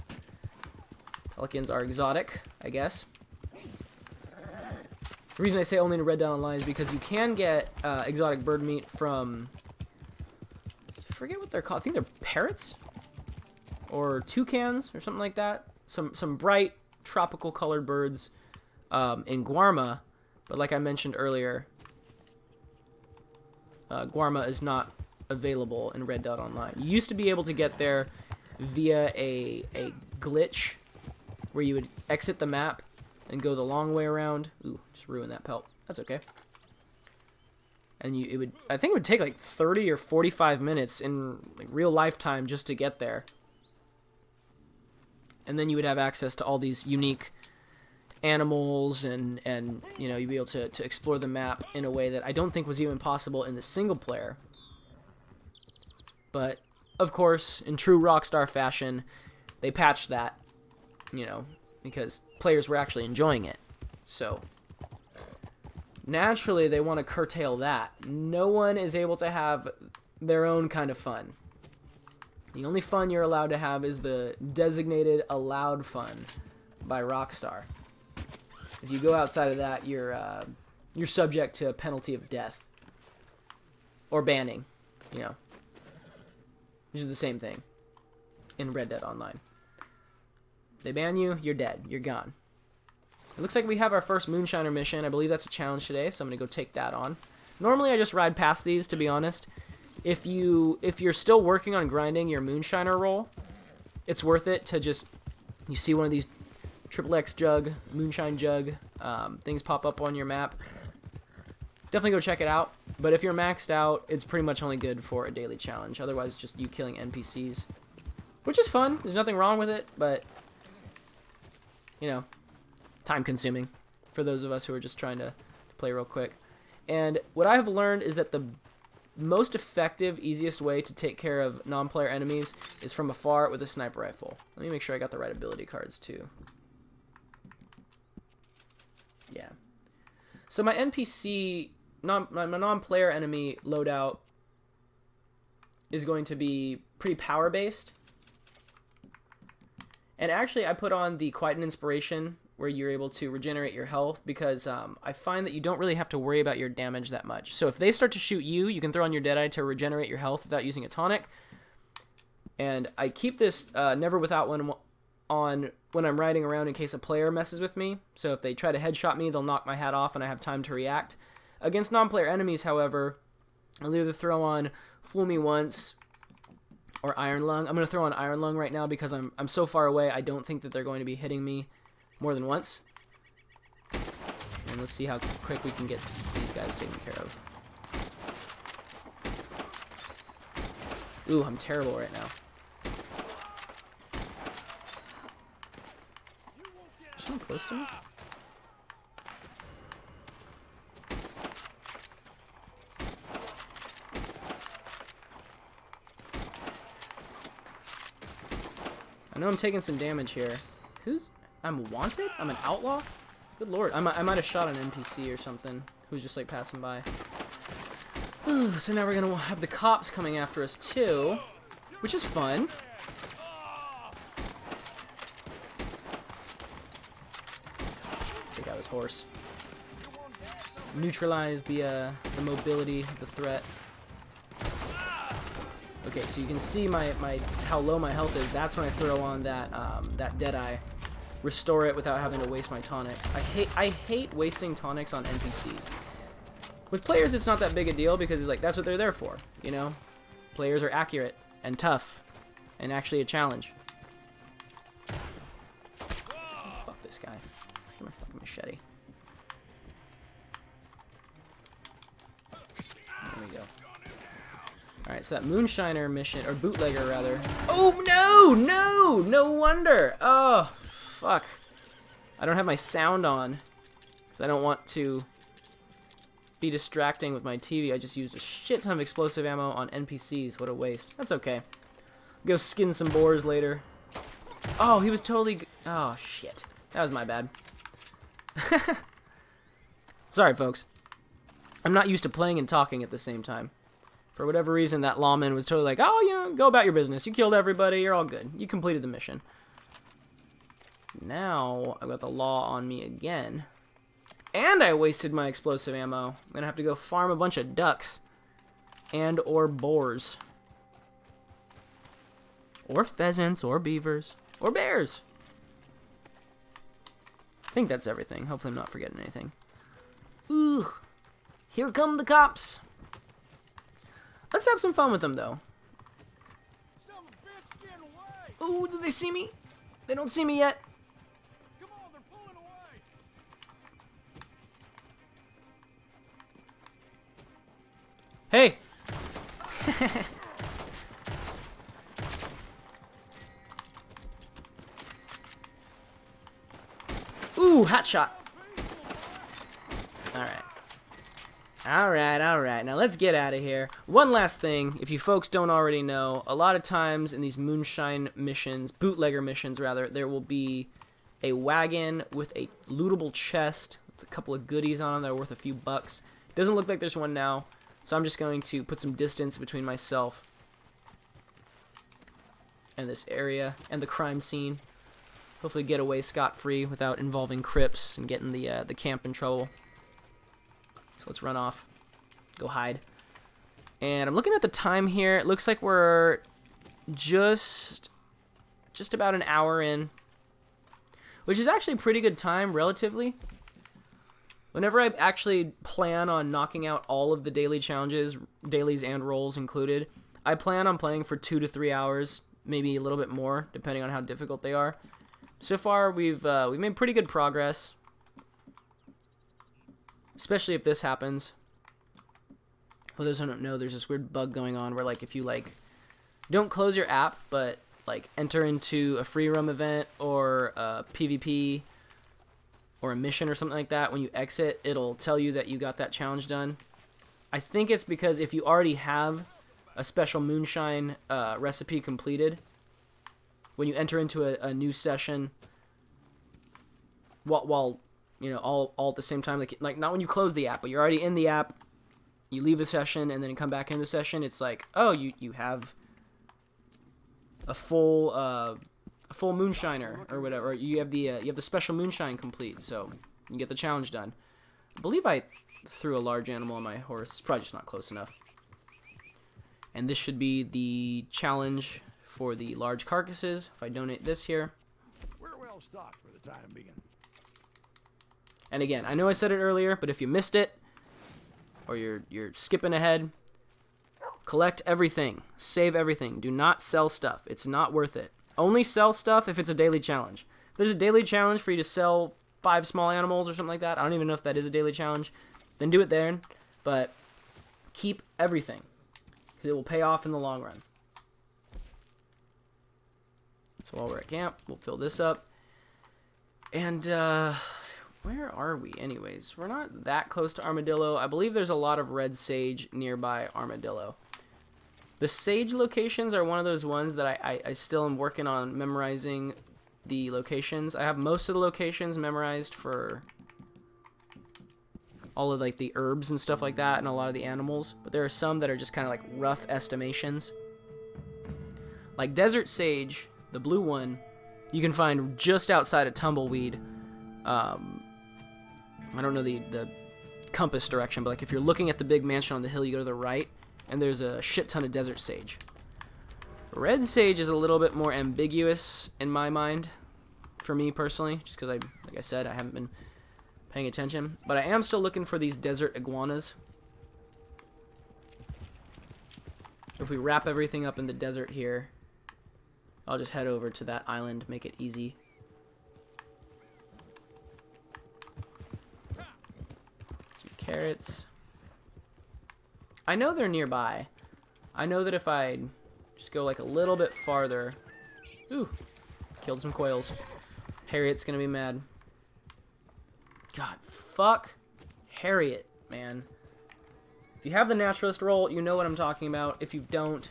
pelicans are exotic, I guess. The reason I say only in Red Dead Online is because you can get exotic bird meat from, I forget what they're called, I think they're parrots? Or toucans or something like that. Some bright tropical colored birds in Guarma, but like I mentioned earlier, Guarma is not available in Red Dead Online. You used to be able to get there via a glitch where you would exit the map and go the long way around. Ooh, just ruined that pelt. That's okay. And I think it would take like 30 or 45 minutes in like real lifetime just to get there. And then you would have access to all these unique animals and you know, you'd be able to explore the map in a way that I don't think was even possible in the single player. But of course, in true Rockstar fashion, they patched that, you know, because players were actually enjoying it. So naturally they want to curtail that. No one is able to have their own kind of fun. The only fun you're allowed to have is the designated allowed fun by Rockstar. If you go outside of that, you're subject to a penalty of death or banning, you know, which is the same thing in Red Dead Online. They ban you, you're dead, you're gone. It looks like we have our first Moonshiner mission. I believe that's a challenge today, so I'm gonna go take that on. Normally I just ride past these, to be honest. If you're still working on grinding your Moonshiner roll, it's worth it to just, you see one of these XXX jug, Moonshine jug things pop up on your map, definitely go check it out. But if you're maxed out, it's pretty much only good for a daily challenge. Otherwise, just you killing NPCs, which is fun. There's nothing wrong with it, but you know, time consuming for those of us who are just trying to play real quick. And what I have learned is that the most effective, easiest way to take care of non-player enemies is from afar with a sniper rifle. Let me make sure I got the right ability cards too. Yeah. So my NPC, my non-player enemy loadout is going to be pretty power-based. And actually I put on the Quiet and Inspiration where you're able to regenerate your health, because I find that you don't really have to worry about your damage that much. So if they start to shoot you, you can throw on your Deadeye to regenerate your health without using a tonic. And I keep this Never Without One on when I'm riding around in case a player messes with me. So if they try to headshot me, they'll knock my hat off and I have time to react. Against non-player enemies, however, I'll either throw on Fool Me Once or Iron Lung. I'm going to throw on Iron Lung right now because I'm so far away, I don't think that they're going to be hitting me more than once. And let's see how quick we can get these guys taken care of. Ooh, I'm terrible right now. Is someone close to me? I know I'm taking some damage here. I'm wanted? I'm an outlaw? Good lord. I might have shot an NPC or something who's just like passing by. Ooh, so now we're gonna have the cops coming after us too, which is fun. Take out his horse. Neutralize the mobility of the threat. Okay, so you can see how low my health is. That's when I throw on that that Deadeye. Restore it without having to waste my tonics. I hate wasting tonics on NPCs. With players, it's not that big a deal because it's like that's what they're there for, you know. Players are accurate and tough, and actually a challenge. Oh, fuck this guy. Where's my fucking machete? There we go. Alright, so that Moonshiner mission, or Bootlegger rather. Oh no! No wonder! Oh, fuck. I don't have my sound on, because I don't want to be distracting with my TV. I just used a shit ton of explosive ammo on NPCs. What a waste. That's okay. Go skin some boars later. Oh, he was totally... Oh, shit. That was my bad. Sorry, folks. I'm not used to playing and talking at the same time. For whatever reason, that lawman was totally like, oh, you know, go about your business. You killed everybody. You're all good. You completed the mission. Now, I've got the law on me again. And I wasted my explosive ammo. I'm going to have to go farm a bunch of ducks. And or boars. Or pheasants, or beavers, or bears. I think that's everything. Hopefully I'm not forgetting anything. Ooh. Here come the cops. Let's have some fun with them, though. Ooh, do they see me? They don't see me yet. Come on, they're pulling away. Hey! Ooh, hot shot. Alright. Alright. Now let's get out of here. One last thing, if you folks don't already know, a lot of times in these Moonshine missions, Bootlegger missions rather, there will be a wagon with a lootable chest with a couple of goodies on them that are worth a few bucks. Doesn't look like there's one now. So I'm just going to put some distance between myself and this area and the crime scene. Hopefully get away scot-free without involving Crips and getting the camp in trouble. So let's run off. Go hide. And I'm looking at the time here. It looks like we're just about an hour in. Which is actually a pretty good time, relatively. Whenever I actually plan on knocking out all of the daily challenges, dailies and rolls included, I plan on playing for 2 to 3 hours, maybe a little bit more, depending on how difficult they are. So far, we've made pretty good progress, especially if this happens. For those who don't know, there's this weird bug going on where, like, if you don't close your app, but enter into a free roam event or a PvP. Or a mission or something like that, when you exit, it'll tell you that you got that challenge done. I think it's because if you already have a special Moonshine recipe completed, when you enter into a new session, while you know, all at the same time, like not when you close the app, but you're already in the app, you leave the session and then come back in the session, it's like, oh, you have a full Moonshiner or whatever. You have the special Moonshine complete, so you get the challenge done. I believe I threw a large animal on my horse. It's probably just not close enough. And this should be the challenge for the large carcasses. If I donate this here. We're well stocked for the time being. And again, I know I said it earlier, but if you missed it or you're skipping ahead, collect everything. Save everything. Do not sell stuff. It's not worth it. Only sell stuff if it's a daily challenge. If there's a daily challenge for you to sell 5 small animals or something like that, I don't even know if that is a daily challenge, then do it there. But keep everything, because it will pay off in the long run. So while we're at camp, we'll fill this up. And where are we anyways? We're not that close to Armadillo. I believe there's a lot of red sage nearby Armadillo. The sage locations are one of those ones that I still am working on memorizing the locations. I have most of the locations memorized for all of like the herbs and stuff like that and a lot of the animals, but there are some that are just kind of like rough estimations. Like desert sage, the blue one, you can find just outside of Tumbleweed. I don't know the compass direction, but like if you're looking at the big mansion on the hill, you go to the right, and there's a shit ton of desert sage. Red sage is a little bit more ambiguous in my mind, for me personally, just because like I said, I haven't been paying attention. But I am still looking for these desert iguanas. If we wrap everything up in the desert here, I'll just head over to that island, make it easy. Some carrots. I know they're nearby. I know that if I just go like a little bit farther... Ooh, killed some quails. Harriet's gonna be mad. God, fuck Harriet, man. If you have the Naturalist roll, you know what I'm talking about. If you don't...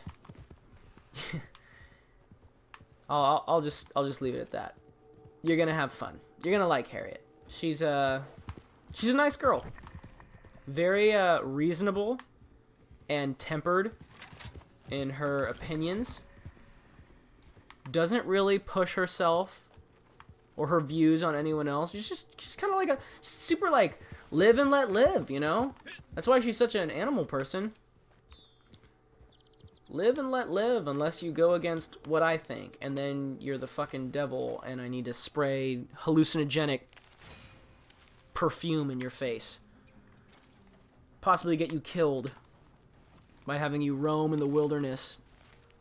I'll just leave it at that. You're gonna have fun. You're gonna like Harriet. She's a nice girl. Very reasonable and tempered in her opinions. Doesn't really push herself or her views on anyone else. She's kind of like a super like live and let live, you know? That's why she's such an animal person. Live and let live unless you go against what I think, and then you're the fucking devil and I need to spray hallucinogenic perfume in your face. Possibly get you killed by having you roam in the wilderness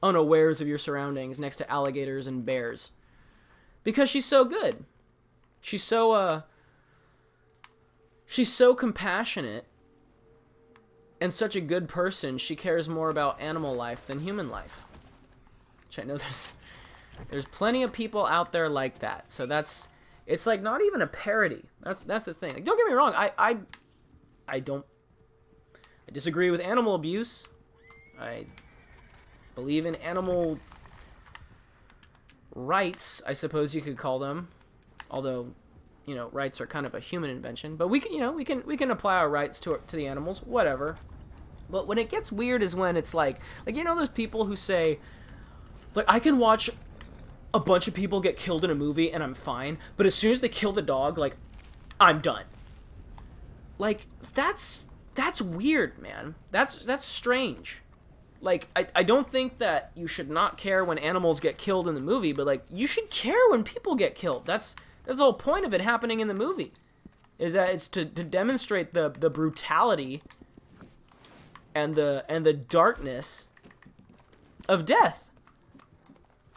unawares of your surroundings next to alligators and bears. Because she's so good. She's so compassionate and such a good person. She cares more about animal life than human life. Which I know there's plenty of people out there like that. So it's like not even a parody. That's the thing. Like, don't get me wrong. I disagree with animal abuse. I believe in animal rights, I suppose you could call them. Although, you know, rights are kind of a human invention. But we can apply our rights to the animals, whatever. But when it gets weird is when it's like you know those people who say, like, I can watch a bunch of people get killed in a movie and I'm fine, but as soon as they kill the dog, like, I'm done. Like, that's weird, man. That's strange. Like, I don't think that you should not care when animals get killed in the movie, but, like, you should care when people get killed. That's the whole point of it happening in the movie. Is that it's to demonstrate the brutality and the darkness of death.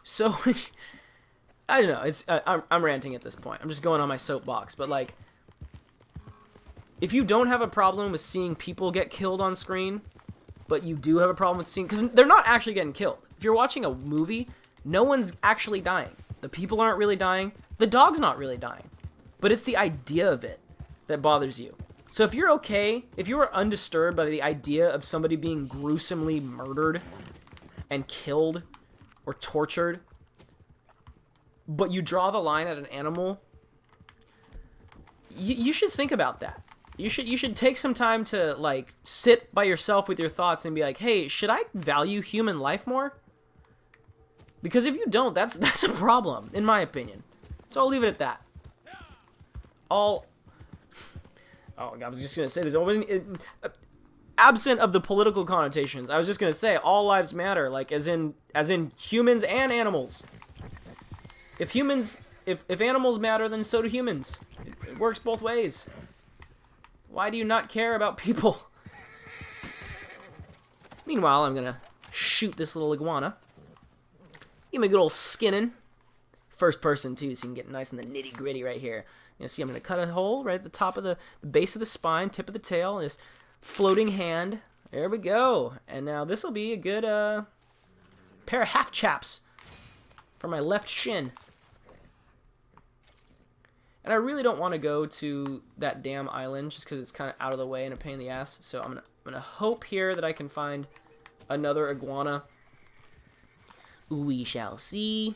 So, I don't know. I'm ranting at this point. I'm just going on my soapbox. But, like, if you don't have a problem with seeing people get killed on screen, but you do have a problem with seeing... Because they're not actually getting killed. If you're watching a movie, no one's actually dying. The people aren't really dying. The dog's not really dying. But it's the idea of it that bothers you. So if you're okay, if you are undisturbed by the idea of somebody being gruesomely murdered and killed or tortured, but you draw the line at an animal, you should think about that. You should take some time to, like, sit by yourself with your thoughts and be like, hey, should I value human life more? Because if you don't, that's a problem, in my opinion. So I'll leave it at that. Oh, I was just going to say this. Absent of the political connotations, I was just going to say all lives matter, like, as in humans and animals. If animals matter, then so do humans. It works both ways. Why do you not care about people? Meanwhile, I'm gonna shoot this little iguana. Give me a good old skinning. First person, too, so you can get nice in the nitty-gritty right here. You see, I'm gonna cut a hole right at the top of the base of the spine, tip of the tail, and this floating hand. There we go. And now this will be a good pair of half chaps for my left shin. And I really don't want to go to that damn island just because it's kind of out of the way and a pain in the ass. So I'm gonna hope here that I can find another iguana. We shall see.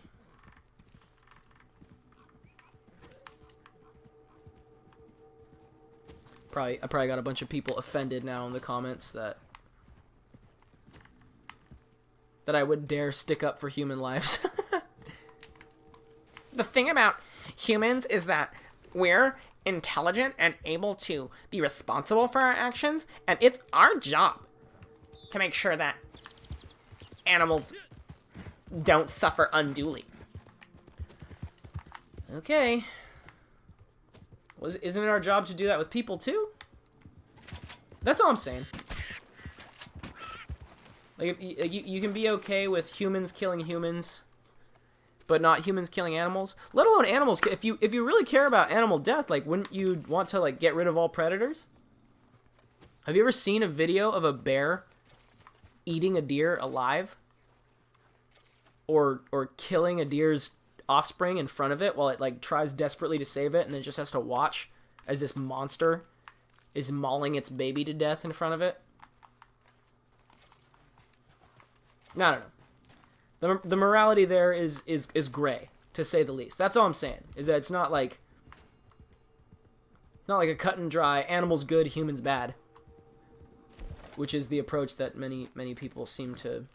I probably got a bunch of people offended now in the comments that I would dare stick up for human lives. The thing about humans is that we're intelligent and able to be responsible for our actions, and it's our job to make sure that animals don't suffer unduly. Okay. Isn't it our job to do that with people too? That's all I'm saying. Like, you can be okay with humans killing humans, but not humans killing animals. Let alone animals. If you really care about animal death, like, wouldn't you want to, like, get rid of all predators? Have you ever seen a video of a bear eating a deer alive? Or killing a deer's offspring in front of it while it, like, tries desperately to save it and then just has to watch as this monster is mauling its baby to death in front of it? I don't know. The morality there is gray, to say the least. That's all I'm saying. Is that it's not like a cut and dry animals good, humans bad, which is the approach that many people seem to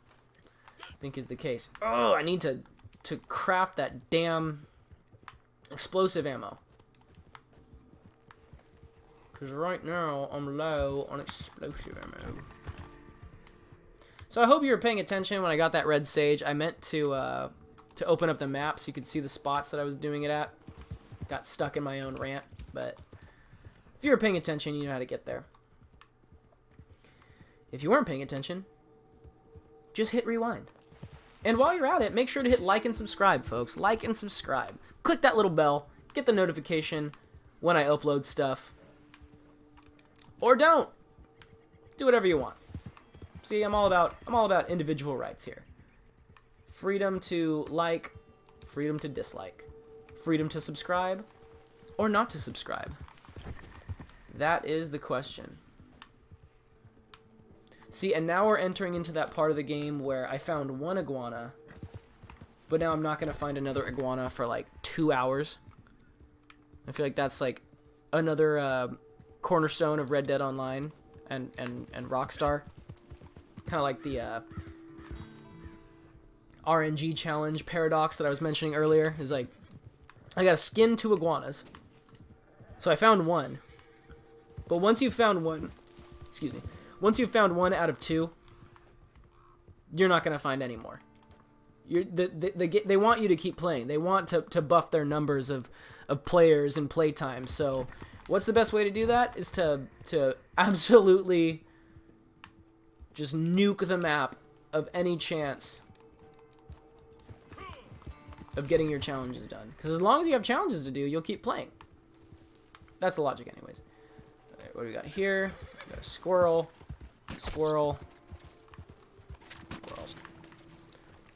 think is the case. Oh, I need to craft that damn explosive ammo. Because right now I'm low on explosive ammo. So I hope you were paying attention when I got that red sage. I meant to open up the map so you could see the spots that I was doing it at. Got stuck in my own rant, but if you were paying attention, you know how to get there. If you weren't paying attention, just hit rewind. And while you're at it, make sure to hit like and subscribe, folks. Like and subscribe. Click that little bell. Get the notification when I upload stuff. Or don't. Do whatever you want. See, I'm all about individual rights here. Freedom to like, freedom to dislike, freedom to subscribe, or not to subscribe. That is the question. See, and now we're entering into that part of the game where I found one iguana, but now I'm not going to find another iguana for like 2 hours. I feel like that's like another cornerstone of Red Dead Online and Rockstar. Kind of like the RNG challenge paradox that I was mentioning earlier. Is like, I got to skin 2 iguanas. So I found one. But once you've found one, once you've found 1 out of 2, you're not going to find any more. They want you to keep playing. They want to buff their numbers of players and playtime. So what's the best way to do that? Is to absolutely just nuke the map of any chance of getting your challenges done. Because as long as you have challenges to do, you'll keep playing. That's the logic anyways. All right, what do we got here? We got a squirrel. Squirrel. Squirrel.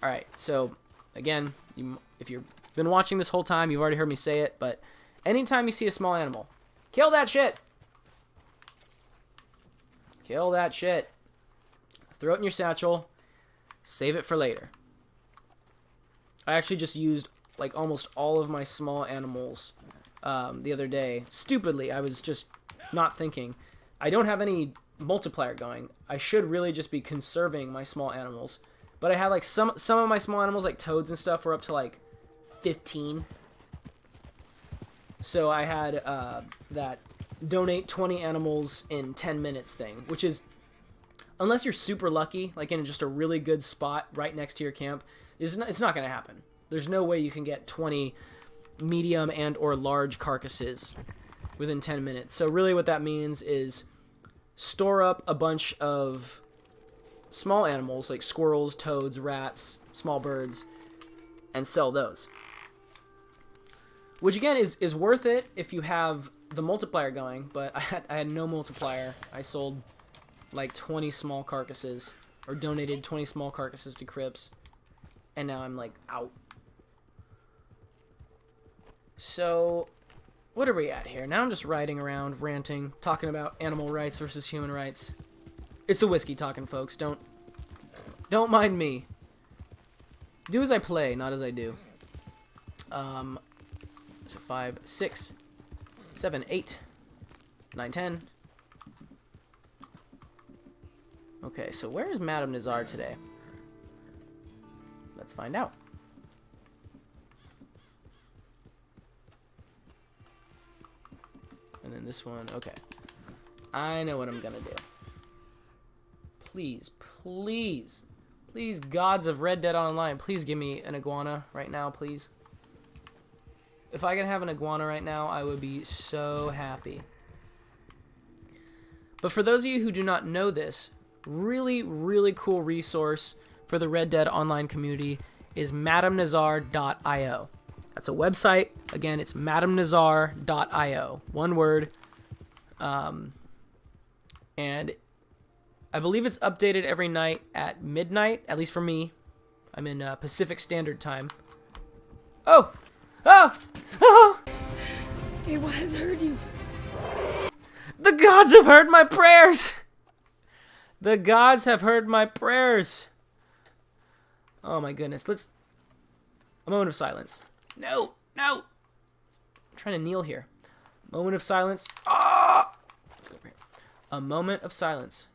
Alright, so, again, if you've been watching this whole time, you've already heard me say it, but anytime you see a small animal, kill that shit! Kill that shit. Throw it in your satchel. Save it for later. I actually just used, like, almost all of my small animals the other day. Stupidly, I was just not thinking. I don't have any multiplier going. I should really just be conserving my small animals. But I had, like, some of my small animals, like toads and stuff, were up to, like, 15. So I had that donate 20 animals in 10 minutes thing, which is, unless you're super lucky, like in just a really good spot right next to your camp, it's not going to happen. There's no way you can get 20 medium and or large carcasses within 10 minutes. So really what that means is store up a bunch of small animals like squirrels, toads, rats, small birds, and sell those. Which again is worth it if you have the multiplier going, but I had no multiplier. I sold like 20 small carcasses, or donated 20 small carcasses to Crips, and now I'm like out. So what are we at here? Now I'm just riding around, ranting, talking about animal rights versus human rights. It's the whiskey talking, folks. Don't mind me. Do as I play, not as I do. So 5, 6, 7, 8. 910. Okay, so where is Madame Nazar today? Let's find out. And then this one, okay. I know what I'm gonna do. Please, please, please, gods of Red Dead Online, please give me an iguana right now, please. If I could have an iguana right now, I would be so happy. But for those of you who do not know this, really, really cool resource for the Red Dead Online community is madamnazar.io. That's a website. Again, it's madamnazar.io. One word. And I believe it's updated every night at midnight, at least for me. I'm in Pacific Standard Time. Oh! Oh! Oh! It has heard you. The gods have heard my prayers! The gods have heard my prayers. Oh my goodness. Let's... A moment of silence. No! No! I'm trying to kneel here. Moment of silence. Ah! Let's go over here. A moment of silence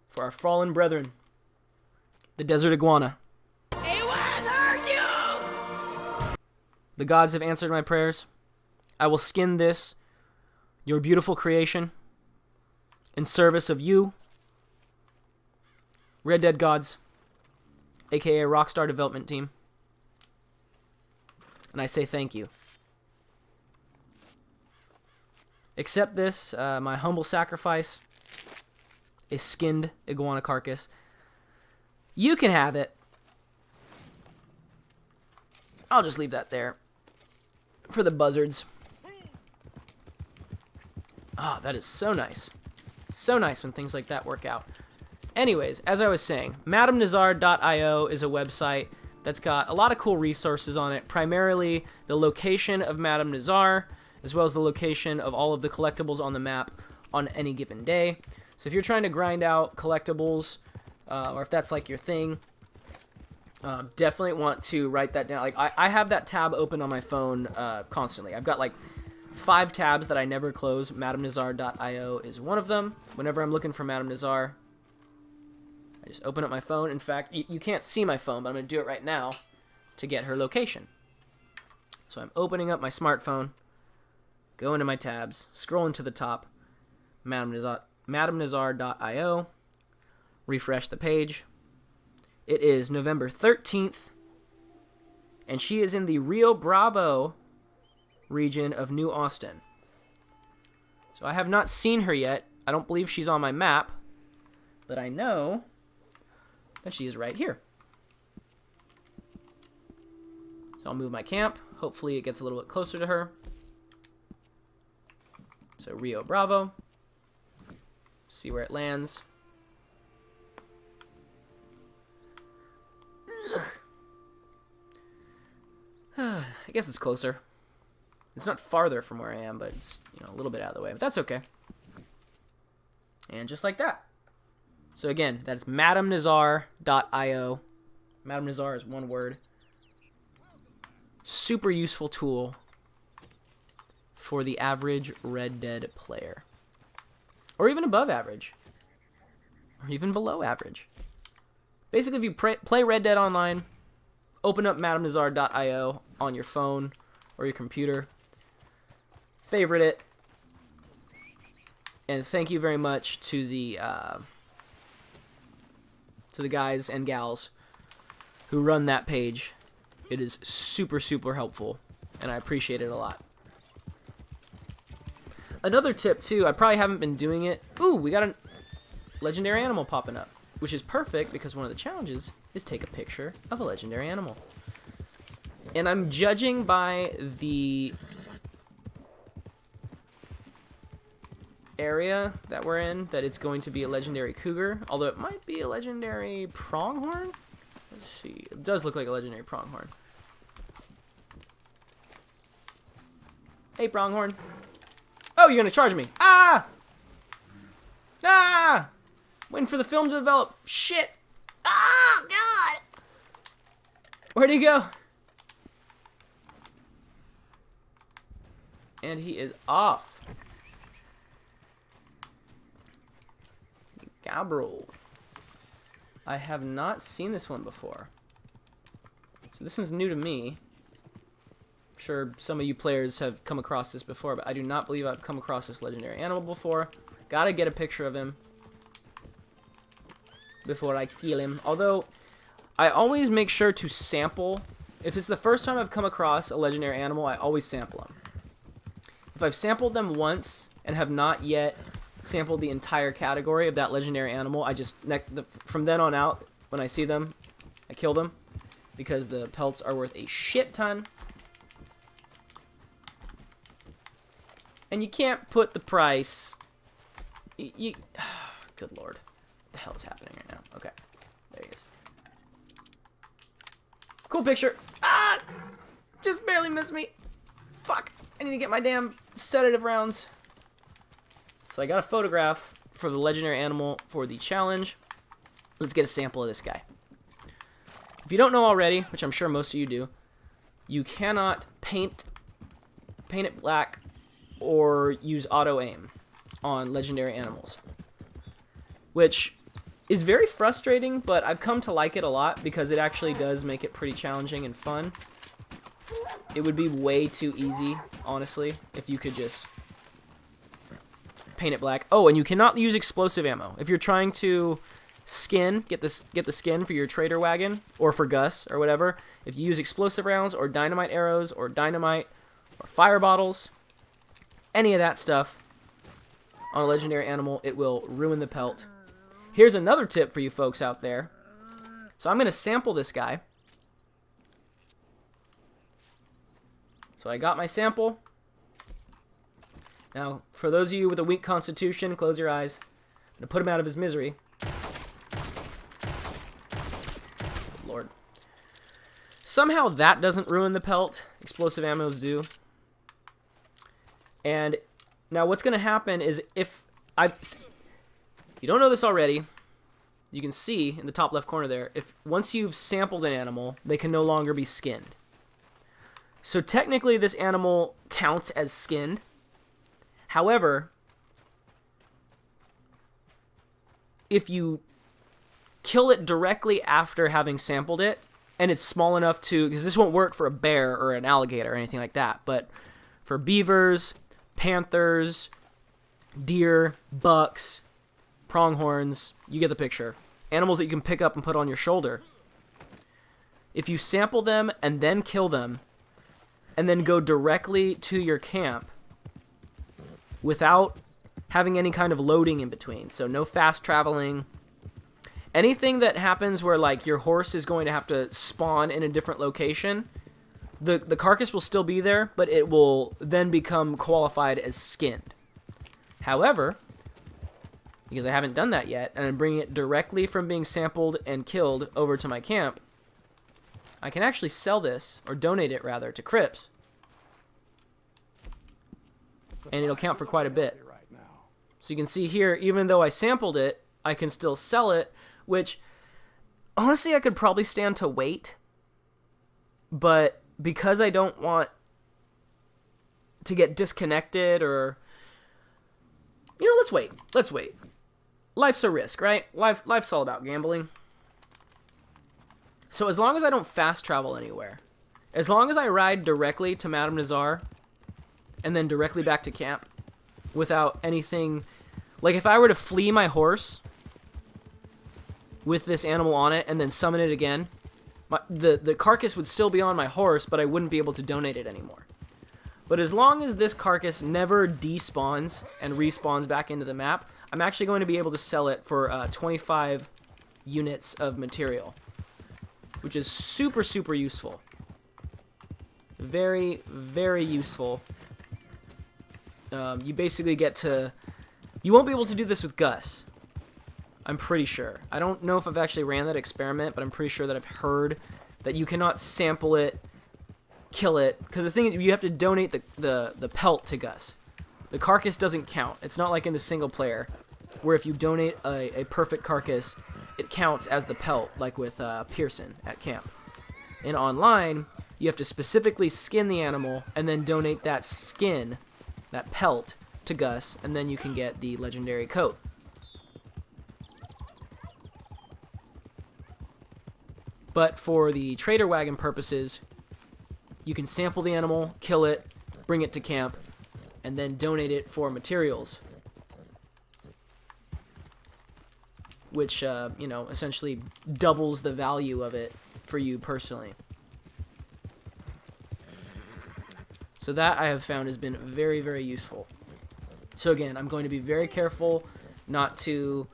for our fallen brethren, the desert iguana. It has heard you! The gods have answered my prayers. I will skin this, your beautiful creation, in service of you, Red Dead Gods, aka Rockstar Development Team. And I say thank you. Accept this, my humble sacrifice, a skinned iguana carcass. You can have it. I'll just leave that there for the buzzards. Ah, that is so nice. So nice when things like that work out. Anyways, as I was saying, madamnazar.io is a website that's got a lot of cool resources on it, primarily the location of Madame Nazar, as well as the location of all of the collectibles on the map on any given day. So if you're trying to grind out collectibles, or if that's like your thing, definitely want to write that down. Like I have that tab open on my phone constantly. I've got like 5 tabs that I never close. madamnazar.io is one of them. Whenever I'm looking for Madame Nazar, I just open up my phone. In fact, you can't see my phone, but I'm going to do it right now to get her location. So I'm opening up my smartphone, go into my tabs, scrolling to the top, madamnazar.io, refresh the page. It is November 13th, and she is in the Rio Bravo region of New Austin. So I have not seen her yet. I don't believe she's on my map, but I know that she is right here. So I'll move my camp. Hopefully it gets a little bit closer to her. So Rio Bravo. See where it lands. I guess it's closer. It's not farther from where I am, but it's, you know, a little bit out of the way. But that's okay. And just like that. So again, that's madamnazar.io. Madame Nazar is one word. Super useful tool for the average Red Dead player. Or even above average. Or even below average. Basically, if you play Red Dead Online, open up madamnazar.io on your phone or your computer. Favorite it. And thank you very much to the guys and gals who run that page. It is super, super helpful, and I appreciate it a lot. Another tip, too, I probably haven't been doing it. Ooh, we got a legendary animal popping up, which is perfect because one of the challenges is take a picture of a legendary animal. And I'm judging by the area that we're in that it's going to be a legendary cougar, although it might be a legendary pronghorn. Let's see. It does look like a legendary pronghorn. Hey, pronghorn. Oh, you're gonna charge me. Ah! Ah! Waiting for the film to develop. Shit! Oh, God! Where'd he go? And he is off. Gabbro. I have not seen this one before. So this one's new to me. I'm sure some of you players have come across this before, but I do not believe I've come across this legendary animal before. Gotta get a picture of him before I kill him. Although, I always make sure to sample. If it's the first time I've come across a legendary animal, I always sample them. If I've sampled them once and have not yet sampled the entire category of that legendary animal, I just, from then on out, when I see them, I kill them. Because the pelts are worth a shit ton. And you can't put the price... good lord. What the hell is happening right now? Okay. There he is. Cool picture. Ah! Just barely missed me. Fuck. I need to get my damn sedative rounds. So I got a photograph for the legendary animal for the challenge. Let's get a sample of this guy. If you don't know already, which I'm sure most of you do, you cannot paint it black or use auto aim on legendary animals, which is very frustrating, but I've come to like it a lot because it actually does make it pretty challenging and fun. It would be way too easy, honestly, if you could just paint it black. Oh, and you cannot use explosive ammo. If you're trying to get the skin for your trader wagon or for Gus or whatever, if you use explosive rounds or dynamite arrows or dynamite or fire bottles, any of that stuff on a legendary animal, it will ruin the pelt. Here's another tip for you folks out there. So I'm going to sample this guy. So I got my sample. Now, for those of you with a weak constitution, close your eyes. I'm going to put him out of his misery. Lord. Somehow that doesn't ruin the pelt. Explosive ammos do. And now what's going to happen is if you don't know this already, you can see in the top left corner there, once you've sampled an animal, they can no longer be skinned. So technically this animal counts as skinned. However, if you kill it directly after having sampled it, and it's small enough to, because this won't work for a bear or an alligator or anything like that, but for beavers, panthers, deer, bucks, pronghorns, you get the picture. Animals that you can pick up and put on your shoulder. If you sample them and then kill them, and then go directly to your camp without having any kind of loading in between, so no fast traveling, anything that happens where like your horse is going to have to spawn in a different location, the carcass will still be there, but it will then become qualified as skinned. However, because I haven't done that yet, and I'm bringing it directly from being sampled and killed over to my camp, I can actually sell this, or donate it rather, to Crips. And it'll count for quite a bit. So you can see here, even though I sampled it, I can still sell it, which, honestly, I could probably stand to wait. But because I don't want to get disconnected or... You know, let's wait. Let's wait. Life's a risk, right? Life's all about gambling. So as long as I don't fast travel anywhere, as long as I ride directly to Madame Nazar and then directly back to camp without anything... Like, if I were to flee my horse with this animal on it and then summon it again, the carcass would still be on my horse, but I wouldn't be able to donate it anymore. But as long as this carcass never despawns and respawns back into the map, I'm actually going to be able to sell it for 25 units of material, which is super, super useful. Very, very useful. You basically get to... You won't be able to do this with Gus. I'm pretty sure. I don't know if I've actually ran that experiment, but I'm pretty sure that I've heard that you cannot sample it, kill it, because the thing is, you have to donate the pelt to Gus. The carcass doesn't count. It's not like in the single player, where if you donate a perfect carcass, it counts as the pelt, like with Pearson at camp. In online, you have to specifically skin the animal and then donate that skin, that pelt, to Gus, and then you can get the legendary coat. But for the trader wagon purposes, you can sample the animal, kill it, bring it to camp, and then donate it for materials. Which, you know, essentially doubles the value of it for you personally. So that I have found has been very, very useful. So again, I'm going to be very careful not to,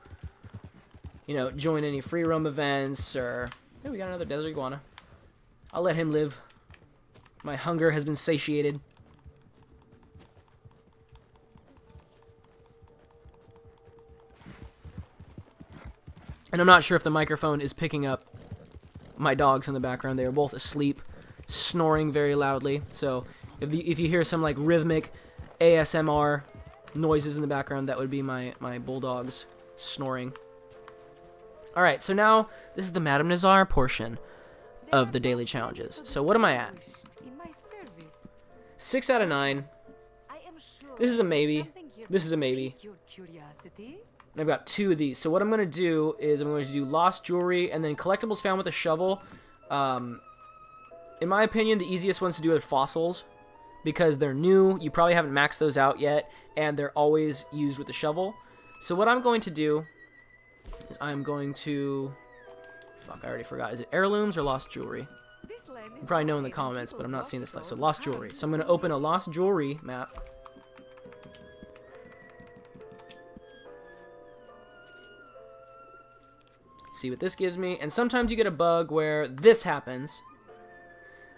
you know, join any free roam events or... Hey, we got another desert iguana. I'll let him live. My hunger has been satiated. And I'm not sure if the microphone is picking up my dogs in the background. They are both asleep, snoring very loudly. So if you hear some like rhythmic ASMR noises in the background, that would be my bulldogs snoring. Alright, so now this is the Madame Nazar portion of the daily challenges. So what am I at? 6 out of 9. This is a maybe. This is a maybe. And I've got 2 of these. So what I'm going to do is I'm going to do lost jewelry and then collectibles found with a shovel. In my opinion, the easiest ones to do are fossils because they're new. You probably haven't maxed those out yet, and they're always used with the shovel. So what I'm going to do is I'm going to... Fuck, I already forgot. Is it heirlooms or lost jewelry? You probably know in the comments, but I'm not seeing this stuff. So lost jewelry. So I'm going to open a lost jewelry map. See what this gives me. And sometimes you get a bug where this happens.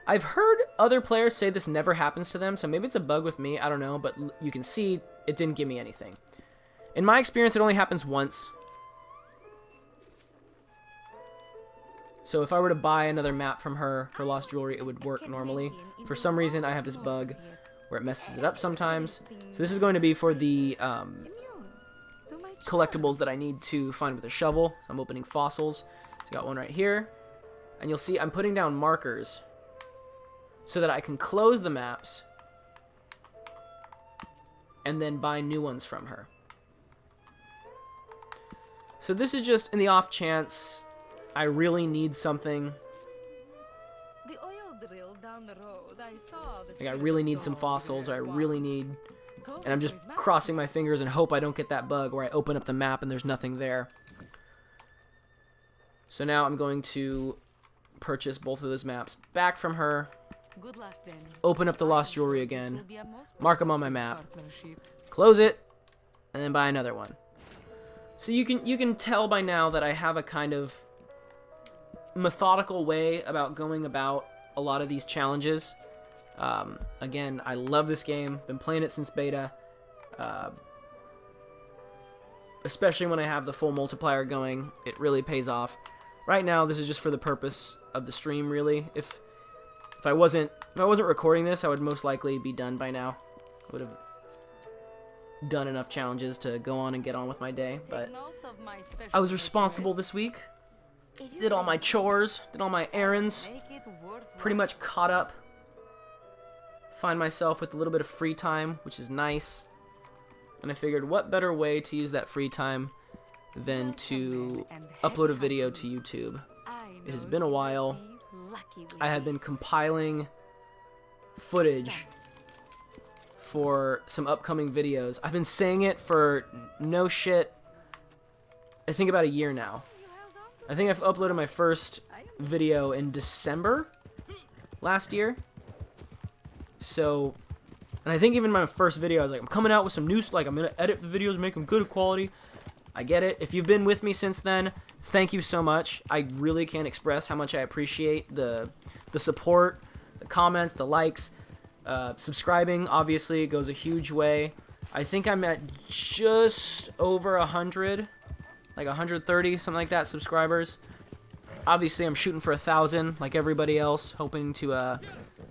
I've heard other players say this never happens to them, so maybe it's a bug with me. I don't know, but you can see it didn't give me anything. In my experience, it only happens once. So if I were to buy another map from her for lost jewelry, it would work normally. For some reason, I have this bug where it messes it up sometimes. So this is going to be for the collectibles that I need to find with a shovel. So I'm opening fossils. So I got one right here. And you'll see I'm putting down markers so that I can close the maps and then buy new ones from her. So this is just in the off chance I really need something. The oil drill down the road. I saw the Like I really need some fossils, or I really need... And I'm just crossing my fingers and hope I don't get that bug where I open up the map and there's nothing there. So now I'm going to purchase both of those maps back from her. Good luck then. Open up the lost jewelry again. Mark them on my map. Close it. And then buy another one. So you can tell by now that I have a kind of methodical way about going about a lot of these challenges. Again, I love this game. Been playing it since beta. Especially when I have the full multiplier going, it really pays off. Right now, this is just for the purpose of the stream, really. If I wasn't recording this, I would most likely be done by now. I would have done enough challenges to go on and get on with my day, but I was responsible this week. Did all my chores, did all my errands, pretty much caught up. Find myself with a little bit of free time, which is nice. And I figured what better way to use that free time than to upload a video to YouTube. It has been a while. I have been compiling footage for some upcoming videos. I've been saying it for no shit, I think about a year now. I think I've uploaded my first video in December last year. So, and I think even my first video, I was like, I'm coming out with some new, like, I'm going to edit the videos, make them good quality. I get it. If you've been with me since then, thank you so much. I really can't express how much I appreciate the support, the comments, the likes. Subscribing, obviously, goes a huge way. I think I'm at just over 100, like 130, something like that, subscribers. Obviously, I'm shooting for 1,000, like everybody else, hoping to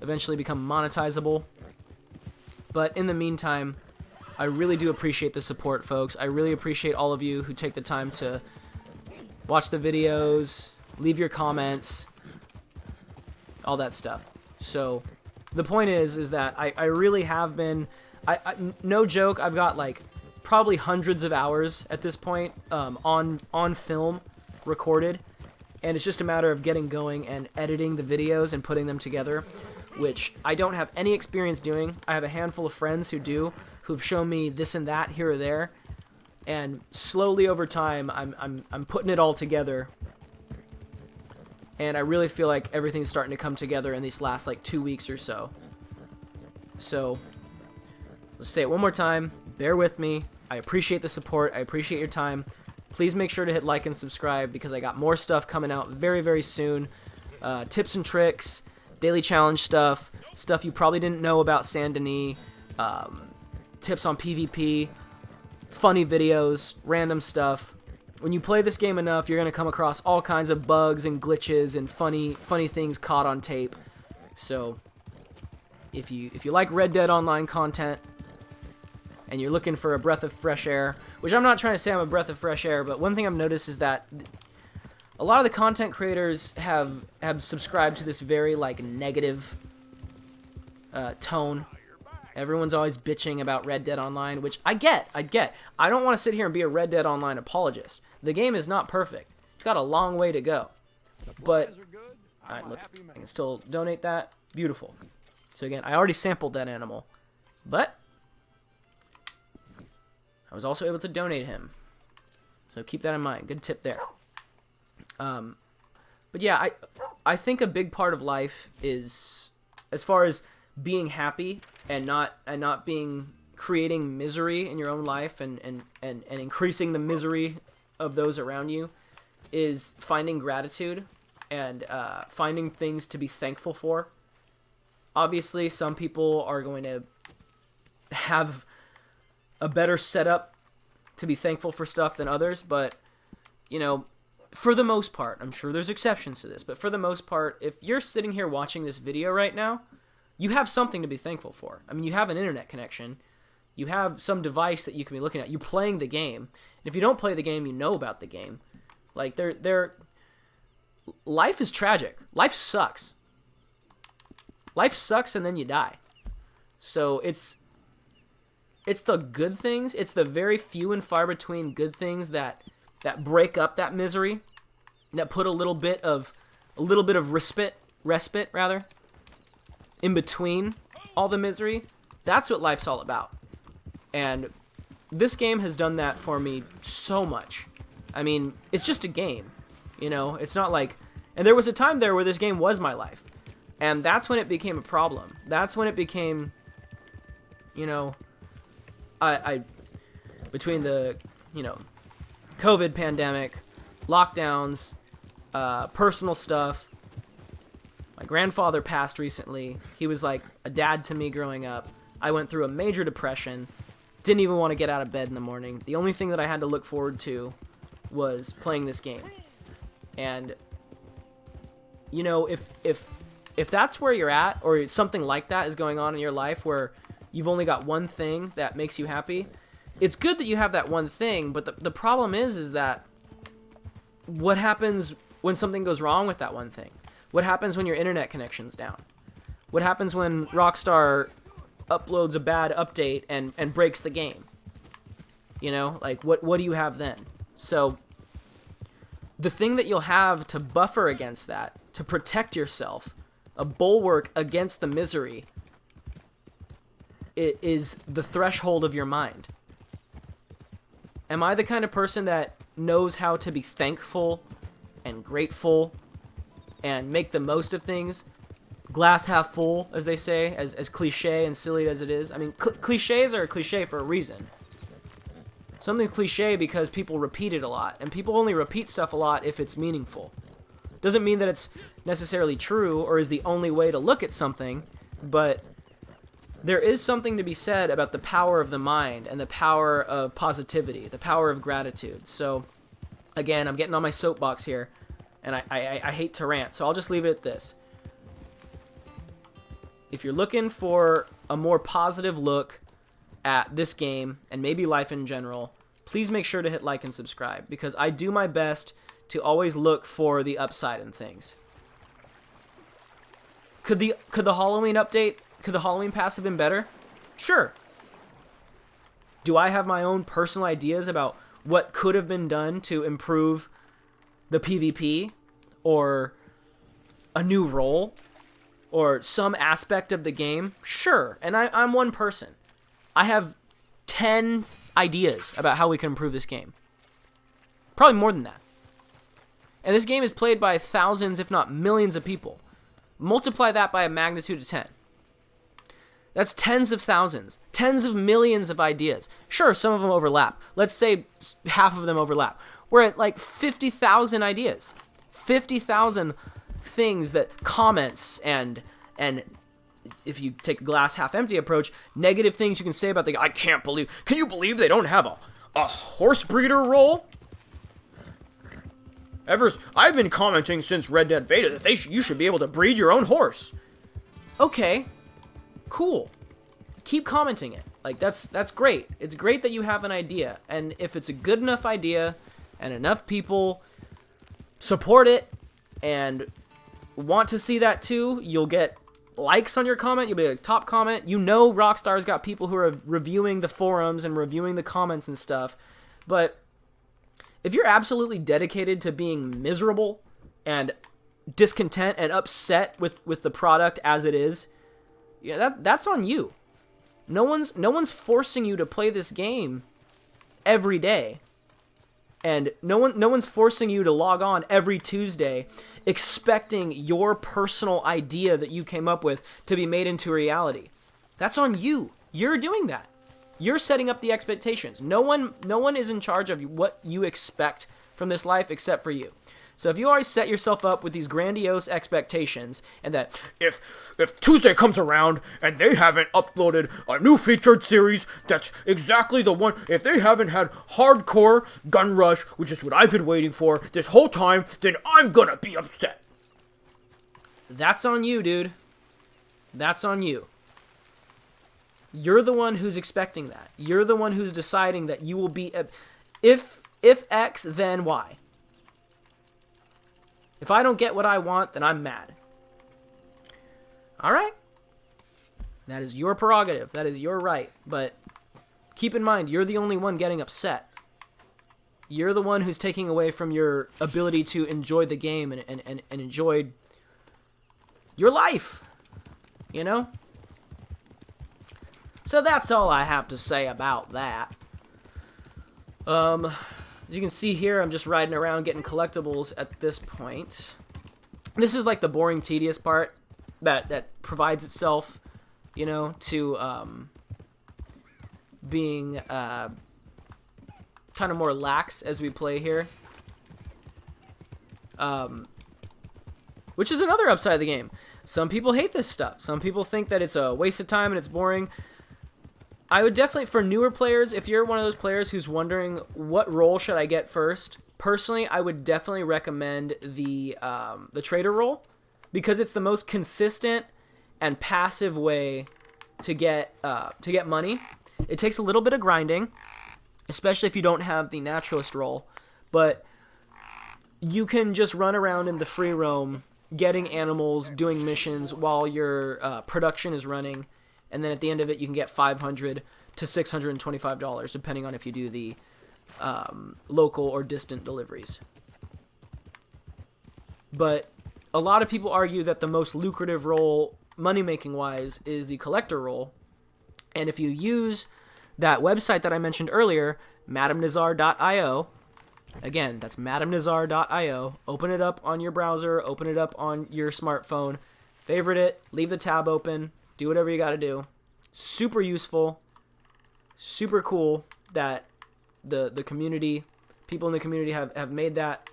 eventually become monetizable. But in the meantime, I really do appreciate the support, folks. I really appreciate all of you who take the time to watch the videos, leave your comments, all that stuff. So the point is that I really have been, no joke, I've got like probably hundreds of hours at this point on film recorded. and it's just a matter of getting going and editing the videos and putting them together, which I don't have any experience doing. I have a handful of friends who do, who've shown me this and that here or there, and slowly over time I'm putting it all together, and I really feel like everything's starting to come together in these last like 2 weeks or so. So let's say it one more time. Bear with me. I appreciate the support. I appreciate your time. Please make sure to hit like and subscribe because I got more stuff coming out very, very soon. Tips and tricks, daily challenge stuff, stuff you probably didn't know about Saint Denis, tips on PvP, funny videos, random stuff. When you play this game enough, you're going to come across all kinds of bugs and glitches and funny things caught on tape. So if you like Red Dead Online content, and you're looking for a breath of fresh air, which I'm not trying to say I'm a breath of fresh air, but one thing I've noticed is that a lot of the content creators have subscribed to this very like negative tone. Everyone's always bitching about Red Dead Online, which I get. I don't want to sit here and be a Red Dead Online apologist. The game is not perfect. It's got a long way to go. But, alright, look, I can still donate that. Beautiful. So again, I already sampled that animal, but I was also able to donate him. So keep that in mind. Good tip there. But yeah, I think a big part of life is, as far as being happy and not being creating misery in your own life and increasing the misery of those around you, is finding gratitude and finding things to be thankful for. Obviously, some people are going to have a better setup to be thankful for stuff than others, but, you know, for the most part, I'm sure there's exceptions to this, but for the most part, if you're sitting here watching this video right now, you have something to be thankful for. I mean, you have an internet connection, you have some device that you can be looking at, you're playing the game, and if you don't play the game, you know about the game. Like, life is tragic. Life sucks. Life sucks and then you die. So it's the good things, it's the very few and far between good things that break up that misery, that put a little bit of respite in between all the misery. That's what life's all about. And this game has done that for me so much. I mean, it's just a game, you know, it's not like, and there was a time there where this game was my life. And that's when it became a problem. That's when it became, you know, I between the, you know, COVID pandemic, lockdowns, personal stuff. My grandfather passed recently. He was like a dad to me growing up. I went through a major depression. Didn't even want to get out of bed in the morning. The only thing that I had to look forward to was playing this game. And, you know, if that's where you're at, or something like that is going on in your life where you've only got one thing that makes you happy, it's good that you have that one thing, but the problem is that what happens when something goes wrong with that one thing? What happens when your internet connection's down? What happens when Rockstar uploads a bad update and breaks the game? You know, like, what do you have then? So the thing that you'll have to buffer against that, to protect yourself, a bulwark against the misery, it is the threshold of your mind. Am I the kind of person that knows how to be thankful and grateful and make the most of things? Glass half full, as they say, as cliche and silly as it is. I mean, cliches are a cliche for a reason. Something's cliche because people repeat it a lot, and people only repeat stuff a lot if it's meaningful. Doesn't mean that it's necessarily true or is the only way to look at something, but there is something to be said about the power of the mind and the power of positivity, the power of gratitude. So, again, I'm getting on my soapbox here, and I hate to rant, so I'll just leave it at this. If you're looking for a more positive look at this game, and maybe life in general, please make sure to hit like and subscribe, because I do my best to always look for the upside in things. Could the Halloween update, could the Halloween pass have been better? Sure. Do I have my own personal ideas about what could have been done to improve the PvP or a new role or some aspect of the game, sure. And I'm one person. I have 10 ideas about how we can improve this game. Probably more than that. And this game is played by thousands, if not millions of people. Multiply that by a magnitude of 10. That's tens of thousands, tens of millions of ideas. Sure, some of them overlap. Let's say half of them overlap. We're at like 50,000 ideas. 50,000 things that comments and if you take a glass half empty approach, negative things you can say about the I can't believe. Can you believe they don't have a horse breeder role? I've been commenting since Red Dead Beta that you should be able to breed your own horse. Okay. Cool. Keep commenting it. Like that's great. It's great that you have an idea, and if it's a good enough idea and enough people support it and want to see that too, you'll get likes on your comment. You'll be a top comment. You know Rockstar's got people who are reviewing the forums and reviewing the comments and stuff. But if you're absolutely dedicated to being miserable and discontent and upset with the product as it is, yeah, that's on you. No one's forcing you to play this game every day. And no one's forcing you to log on every Tuesday expecting your personal idea that you came up with to be made into reality. That's on you. You're doing that. You're setting up the expectations. No one is in charge of what you expect from this life except for you. So if you always set yourself up with these grandiose expectations, and that if Tuesday comes around and they haven't uploaded a new featured series that's exactly the one, if they haven't had hardcore gun rush, which is what I've been waiting for this whole time, then I'm gonna be upset. That's on you, dude. That's on you. You're the one who's expecting that. You're the one who's deciding that you will be, if X, then Y. If I don't get what I want, then I'm mad. All right? That is your prerogative. That is your right. But keep in mind, you're the only one getting upset. You're the one who's taking away from your ability to enjoy the game and enjoy your life. You know? So that's all I have to say about that. As you can see here, I'm just riding around getting collectibles at this point. This is like the boring, tedious part that provides itself, you know, to being kind of more lax as we play here. Which is another upside of the game. Some people hate this stuff. Some people think that it's a waste of time and it's boring. I would definitely, for newer players, if you're one of those players who's wondering what role should I get first, personally, I would definitely recommend the trader role, because it's the most consistent and passive way to get money. It takes a little bit of grinding, especially if you don't have the naturalist role, but you can just run around in the free roam, getting animals, doing missions while your production is running. And then at the end of it, you can get $500 to $625, depending on if you do the local or distant deliveries. But a lot of people argue that the most lucrative role, money-making wise, is the collector role. And if you use that website that I mentioned earlier, madamnazar.io, again, that's madamnazar.io, open it up on your browser, open it up on your smartphone, favorite it, leave the tab open, do whatever you got to do. Super useful, super cool that the community, people in the community have made that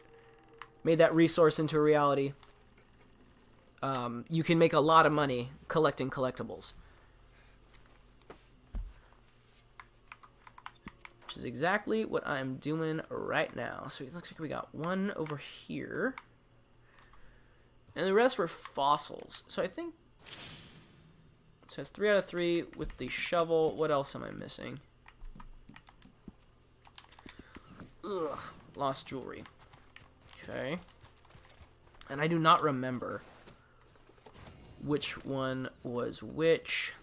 resource into a reality. You can make a lot of money collecting collectibles, which is exactly what I'm doing right now. So it looks like we got one over here, and the rest were fossils. So I think. So it's 3 out of 3 with the shovel. What else am I missing? Ugh, lost jewelry. Okay. And I do not remember which one was which.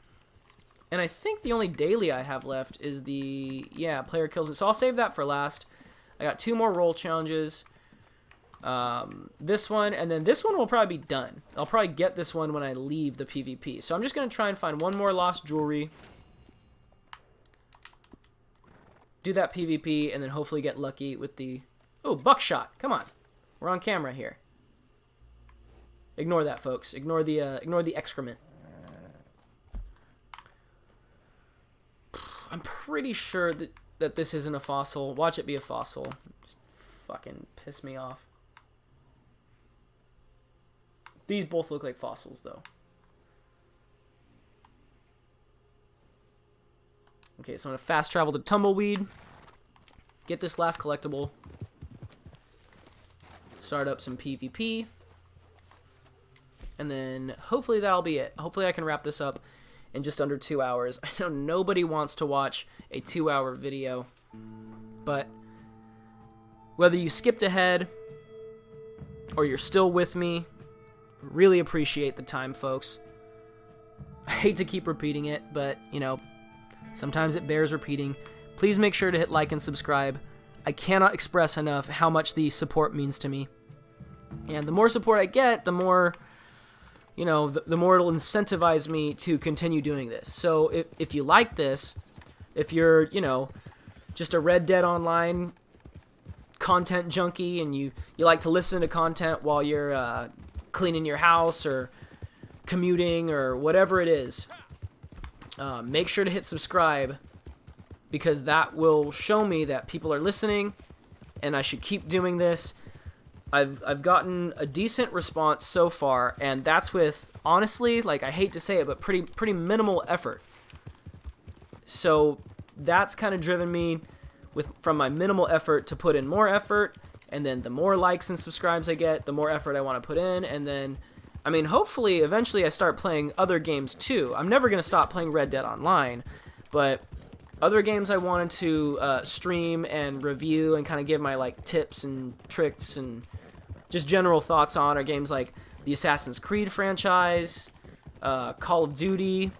And I think the only daily I have left is the, player kills it. So I'll save that for last. I got 2 more roll challenges. This one, and then this one will probably be done. I'll probably get this one when I leave the PvP. So I'm just going to try and find one more lost jewelry. Do that PvP, and then hopefully get lucky with the... Oh, buckshot. Come on. We're on camera here. Ignore that, folks. Ignore the excrement. I'm pretty sure that this isn't a fossil. Watch it be a fossil. Just fucking piss me off. These both look like fossils, though. Okay, so I'm going to fast travel to Tumbleweed. Get this last collectible. Start up some PvP. And then hopefully that'll be it. Hopefully I can wrap this up in just under 2 hours. I know nobody wants to watch a 2-hour video. But whether you skipped ahead or you're still with me, really appreciate the time, folks. I hate to keep repeating it, but, you know, sometimes it bears repeating. Please make sure to hit like and subscribe. I cannot express enough how much the support means to me. And the more support I get, the more, you know, the more it'll incentivize me to continue doing this. So if you like this, if you're, you know, just a Red Dead Online content junkie and you like to listen to content while you're cleaning your house or commuting or whatever it is, make sure to hit subscribe, because that will show me that people are listening and I should keep doing this. I've gotten a decent response so far, and that's with, honestly, like, I hate to say it, but pretty minimal effort. So that's kind of driven me from my minimal effort to put in more effort, and then the more likes and subscribes I get, the more effort I want to put in, and then, I mean, hopefully, eventually I start playing other games too. I'm never going to stop playing Red Dead Online, but other games I wanted to stream and review and kind of give my, like, tips and tricks and just general thoughts on are games like the Assassin's Creed franchise, Call of Duty,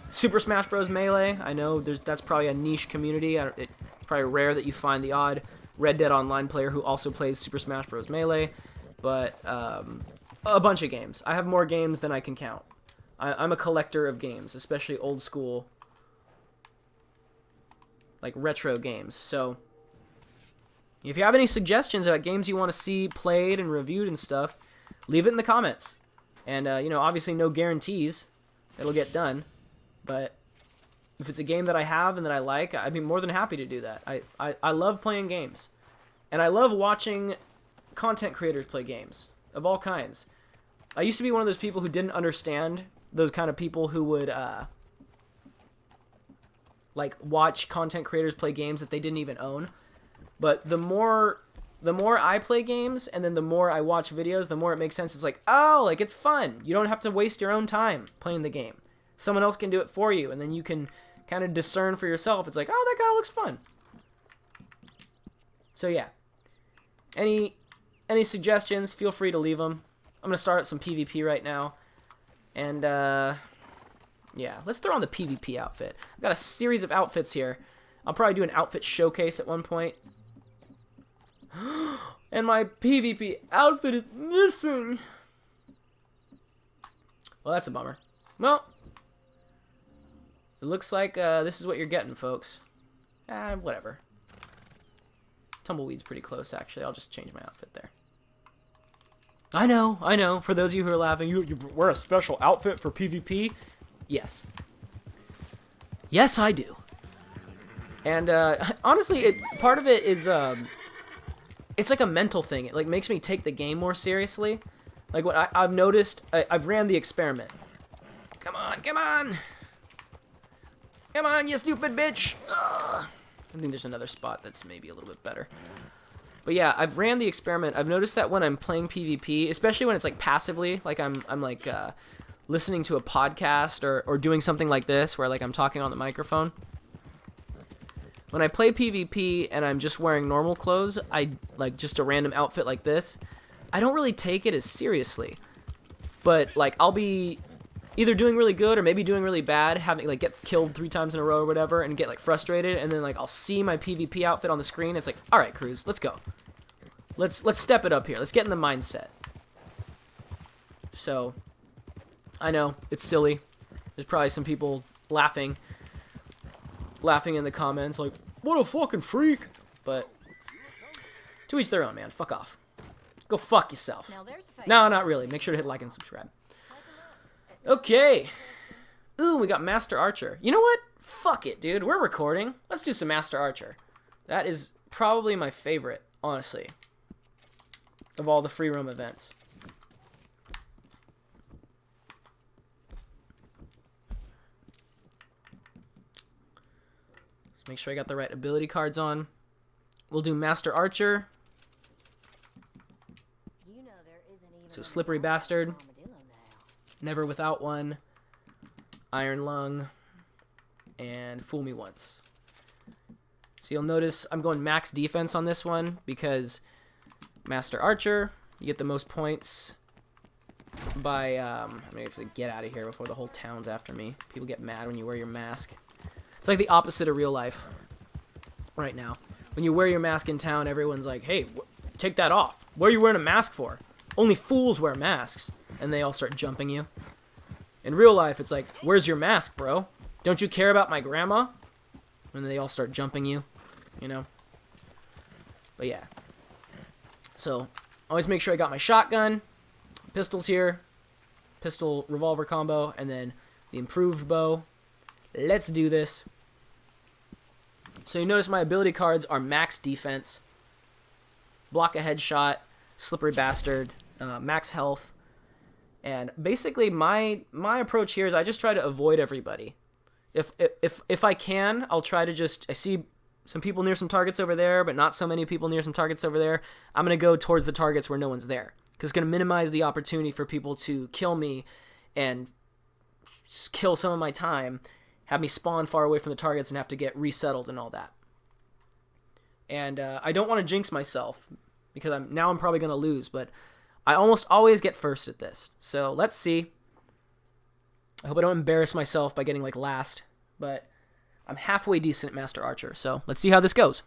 Super Smash Bros. Melee. I know that's probably a niche community. It's probably rare that you find the odd Red Dead Online player who also plays Super Smash Bros. Melee, but a bunch of games. I have more games than I can count. I'm a collector of games, especially old school, like retro games. So if you have any suggestions about games you want to see played and reviewed and stuff, leave it in the comments. And, you know, obviously no guarantees it'll get done, but if it's a game that I have and that I like, I'd be more than happy to do that. I love playing games, and I love watching content creators play games of all kinds. I used to be one of those people who didn't understand those kind of people who would, like, watch content creators play games that they didn't even own. But the more I play games, and then the more I watch videos, the more it makes sense. It's like, oh, like, it's fun. You don't have to waste your own time playing the game. Someone else can do it for you, and then you can kind of discern for yourself. It's like, oh, that guy looks fun. So, yeah. Any suggestions, feel free to leave them. I'm going to start some PvP right now. And, yeah, let's throw on the PvP outfit. I've got a series of outfits here. I'll probably do an outfit showcase at one point. And my PvP outfit is missing. Well, that's a bummer. Well, it looks like this is what you're getting, folks. Whatever. Tumbleweed's pretty close, actually. I'll just change my outfit there. I know. For those of you who are laughing, you wear a special outfit for PvP? Yes. Yes, I do. And honestly, part of it is it's like a mental thing. It like makes me take the game more seriously. Like what I've noticed, I've ran the experiment. Come on, you stupid bitch! Ugh. I think there's another spot that's maybe a little bit better. But yeah, I've ran the experiment. I've noticed that when I'm playing PvP, especially when it's like passively, like I'm like listening to a podcast or doing something like this, where like I'm talking on the microphone. When I play PvP and I'm just wearing normal clothes, I like just a random outfit like this, I don't really take it as seriously. But like I'll be, either doing really good or maybe doing really bad, having like get killed 3 times in a row or whatever, and get like frustrated, and then like I'll see my PvP outfit on the screen. It's like, all right, Cruz, let's go. Let's step it up here. Let's get in the mindset. So, I know it's silly. There's probably some people laughing in the comments, like, what a fucking freak. But to each their own, man. Fuck off. Go fuck yourself. Now there's a fight. No, not really. Make sure to hit like and subscribe. Okay. Ooh, we got Master Archer. You know what? Fuck it, dude. We're recording. Let's do some Master Archer. That is probably my favorite, honestly, of all the free roam events. Let's make sure I got the right ability cards on. We'll do Master Archer. So Slippery Bastard, Never Without One, Iron Lung, and Fool Me Once. So you'll notice I'm going max defense on this one because Master Archer, you get the most points by, I'm going to have to get out of here before the whole town's after me. People get mad when you wear your mask. It's like the opposite of real life right now. When you wear your mask in town, everyone's like, hey, take that off. What are you wearing a mask for? Only fools wear masks. And they all start jumping you. In real life, it's like, where's your mask, bro? Don't you care about my grandma? And they all start jumping you, you know? But yeah. So, always make sure I got my shotgun. Pistols here. Pistol revolver combo. And then the improved bow. Let's do this. So you notice my ability cards are max defense. Block a headshot. Slippery Bastard. Max health. And basically my approach here is I just try to avoid everybody. If I can, I'll try to just, I see some people near some targets over there, but not so many people near some targets over there. I'm going to go towards the targets where no one's there. Because it's going to minimize the opportunity for people to kill me and kill some of my time, have me spawn far away from the targets and have to get resettled and all that. And I don't want to jinx myself because I'm probably going to lose, but I almost always get first at this. So let's see. I hope I don't embarrass myself by getting like last, but I'm halfway decent at Master Archer. So let's see how this goes.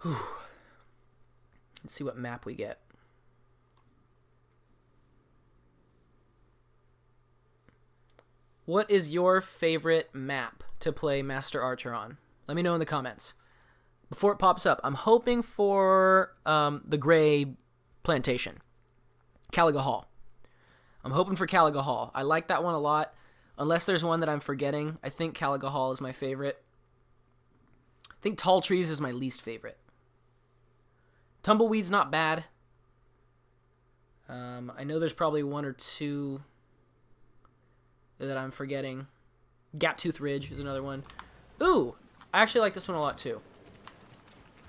Whew. Let's see what map we get. What is your favorite map to play Master Archer on? Let me know in the comments. Before it pops up, I'm hoping for the Gray Plantation. Caliga Hall. I'm hoping for Caliga Hall. I like that one a lot. Unless there's one that I'm forgetting, I think Caliga Hall is my favorite. I think Tall Trees is my least favorite. Tumbleweed's not bad. I know there's probably one or two that I'm forgetting. Gaptooth Ridge is another one. Ooh, I actually like this one a lot too.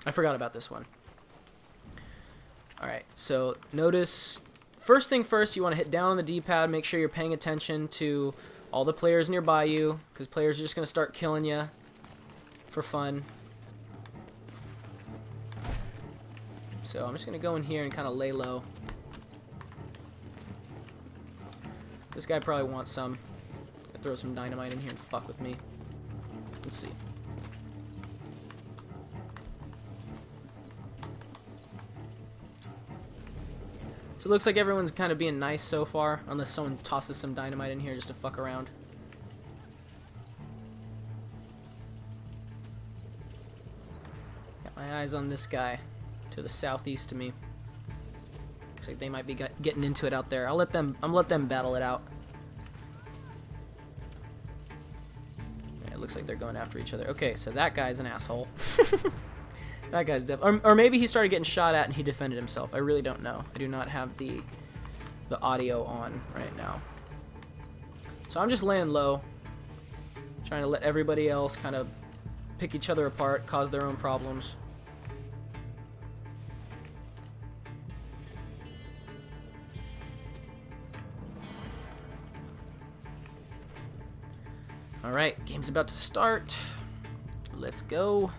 I forgot about this one. Alright, so notice, first thing first, you want to hit down on the D-pad, make sure you're paying attention to all the players nearby you, because players are just going to start killing you for fun. So I'm just going to go in here and kind of lay low. This guy probably wants some. Throw some dynamite in here and fuck with me. Let's see. So it looks like everyone's kind of being nice so far, unless someone tosses some dynamite in here just to fuck around. Got my eyes on this guy to the southeast of me. Looks like they might be getting into it out there. I'm gonna let them battle it out. It looks like they're going after each other. Okay, so that guy's an asshole. That guy's or maybe he started getting shot at and he defended himself. I really don't know. I do not have the audio on right now. So I'm just laying low, trying to let everybody else kind of pick each other apart, cause their own problems. Alright, game's about to start. Let's go.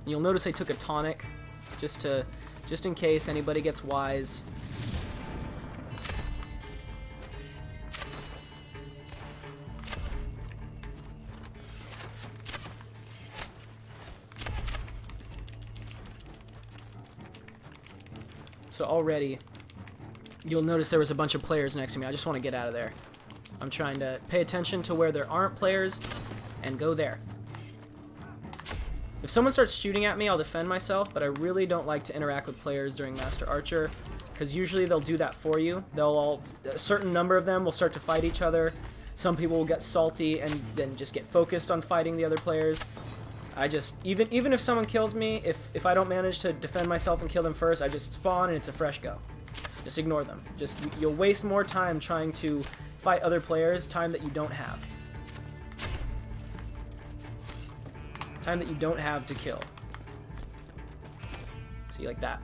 You'll notice I took a tonic just in case anybody gets wise. So already, you'll notice there was a bunch of players next to me. I just want to get out of there. I'm trying to pay attention to where there aren't players and go there. If someone starts shooting at me, I'll defend myself, but I really don't like to interact with players during Master Archer, because usually they'll do that for you. A certain number of them will start to fight each other. Some people will get salty and then just get focused on fighting the other players. I just, even if someone kills me, if I don't manage to defend myself and kill them first, I just spawn and it's a fresh go. Just ignore them. You'll waste more time trying to fight other players, time that you don't have. Time that you don't have to kill. See, like that.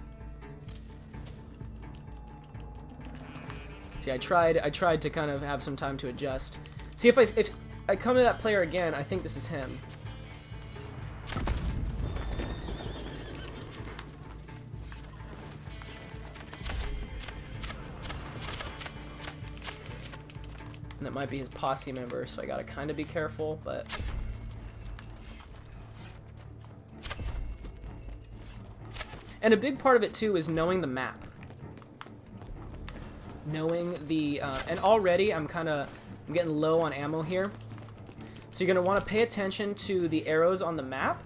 See, I tried to kind of have some time to adjust. See, if I come to that player again, I think this is him. And that might be his posse member, so I gotta kind of be careful, but... And a big part of it, too, is knowing the map. Knowing the... and already, I'm getting low on ammo here. So you're going to want to pay attention to the arrows on the map,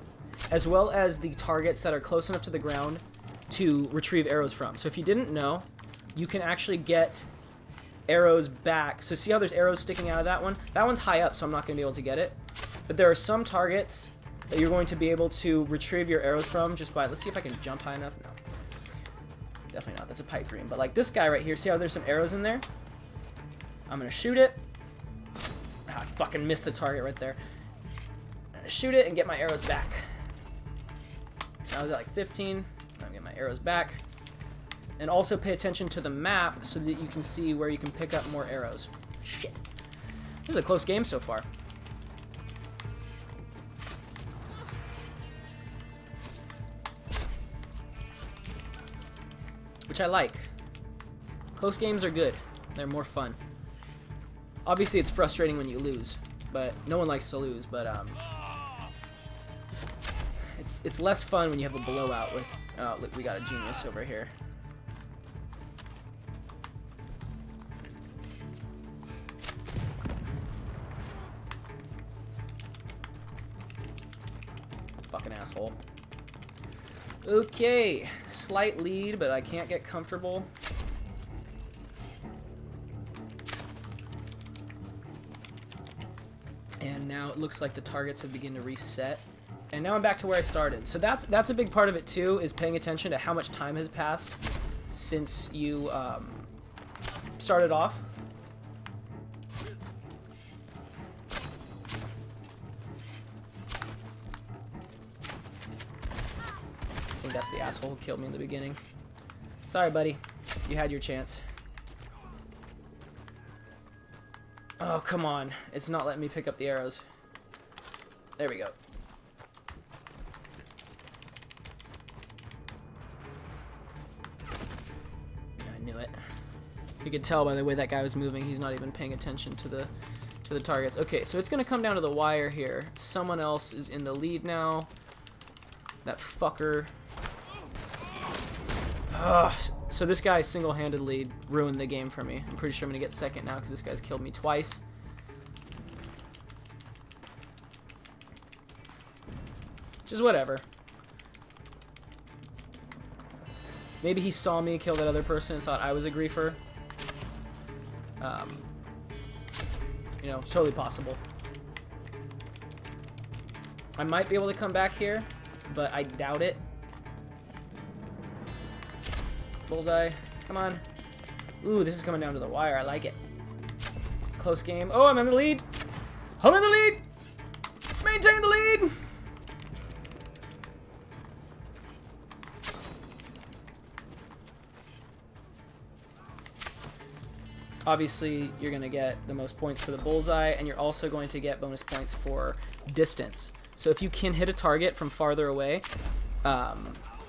as well as the targets that are close enough to the ground to retrieve arrows from. So if you didn't know, you can actually get arrows back. So see how there's arrows sticking out of that one? That one's high up, so I'm not going to be able to get it. But there are some targets that you're going to be able to retrieve your arrows from just by... Let's see if I can jump high enough. No. Definitely not. That's a pipe dream. But like this guy right here, see how there's some arrows in there? I'm going to shoot it. Ah, I fucking missed the target right there. I'm going to shoot it and get my arrows back. So I was at like 15. I'm going to get my arrows back. And also pay attention to the map so that you can see where you can pick up more arrows. Shit. This is a close game so far. Which I like. Close games are good. They're more fun. Obviously it's frustrating when you lose, but no one likes to lose, but it's less fun when you have a blowout with... Oh, look, we got a genius over here. Fucking asshole. Okay, slight lead, but I can't get comfortable. And now it looks like the targets have begun to reset. And now I'm back to where I started. So that's a big part of it too, is paying attention to how much time has passed since you started off. I think that's the asshole who killed me in the beginning. Sorry, buddy. You had your chance. Oh, come on. It's not letting me pick up the arrows. There we go. I knew it. You could tell by the way that guy was moving, he's not even paying attention to the targets. Okay, so it's going to come down to the wire here. Someone else is in the lead now. That fucker. Ugh. So this guy single-handedly ruined the game for me. I'm pretty sure I'm going to get second now because this guy's killed me twice. Which is whatever. Maybe he saw me kill that other person and thought I was a griefer. You know, it's totally possible. I might be able to come back here, but I doubt it. Bullseye. Come on. Ooh, this is coming down to the wire. I like it. Close game. Oh, I'm in the lead. I'm in the lead. Maintain the lead. obviously you're going to get the most points for the bullseye, and you're also going to get bonus points for distance. So if you can hit a target from farther away,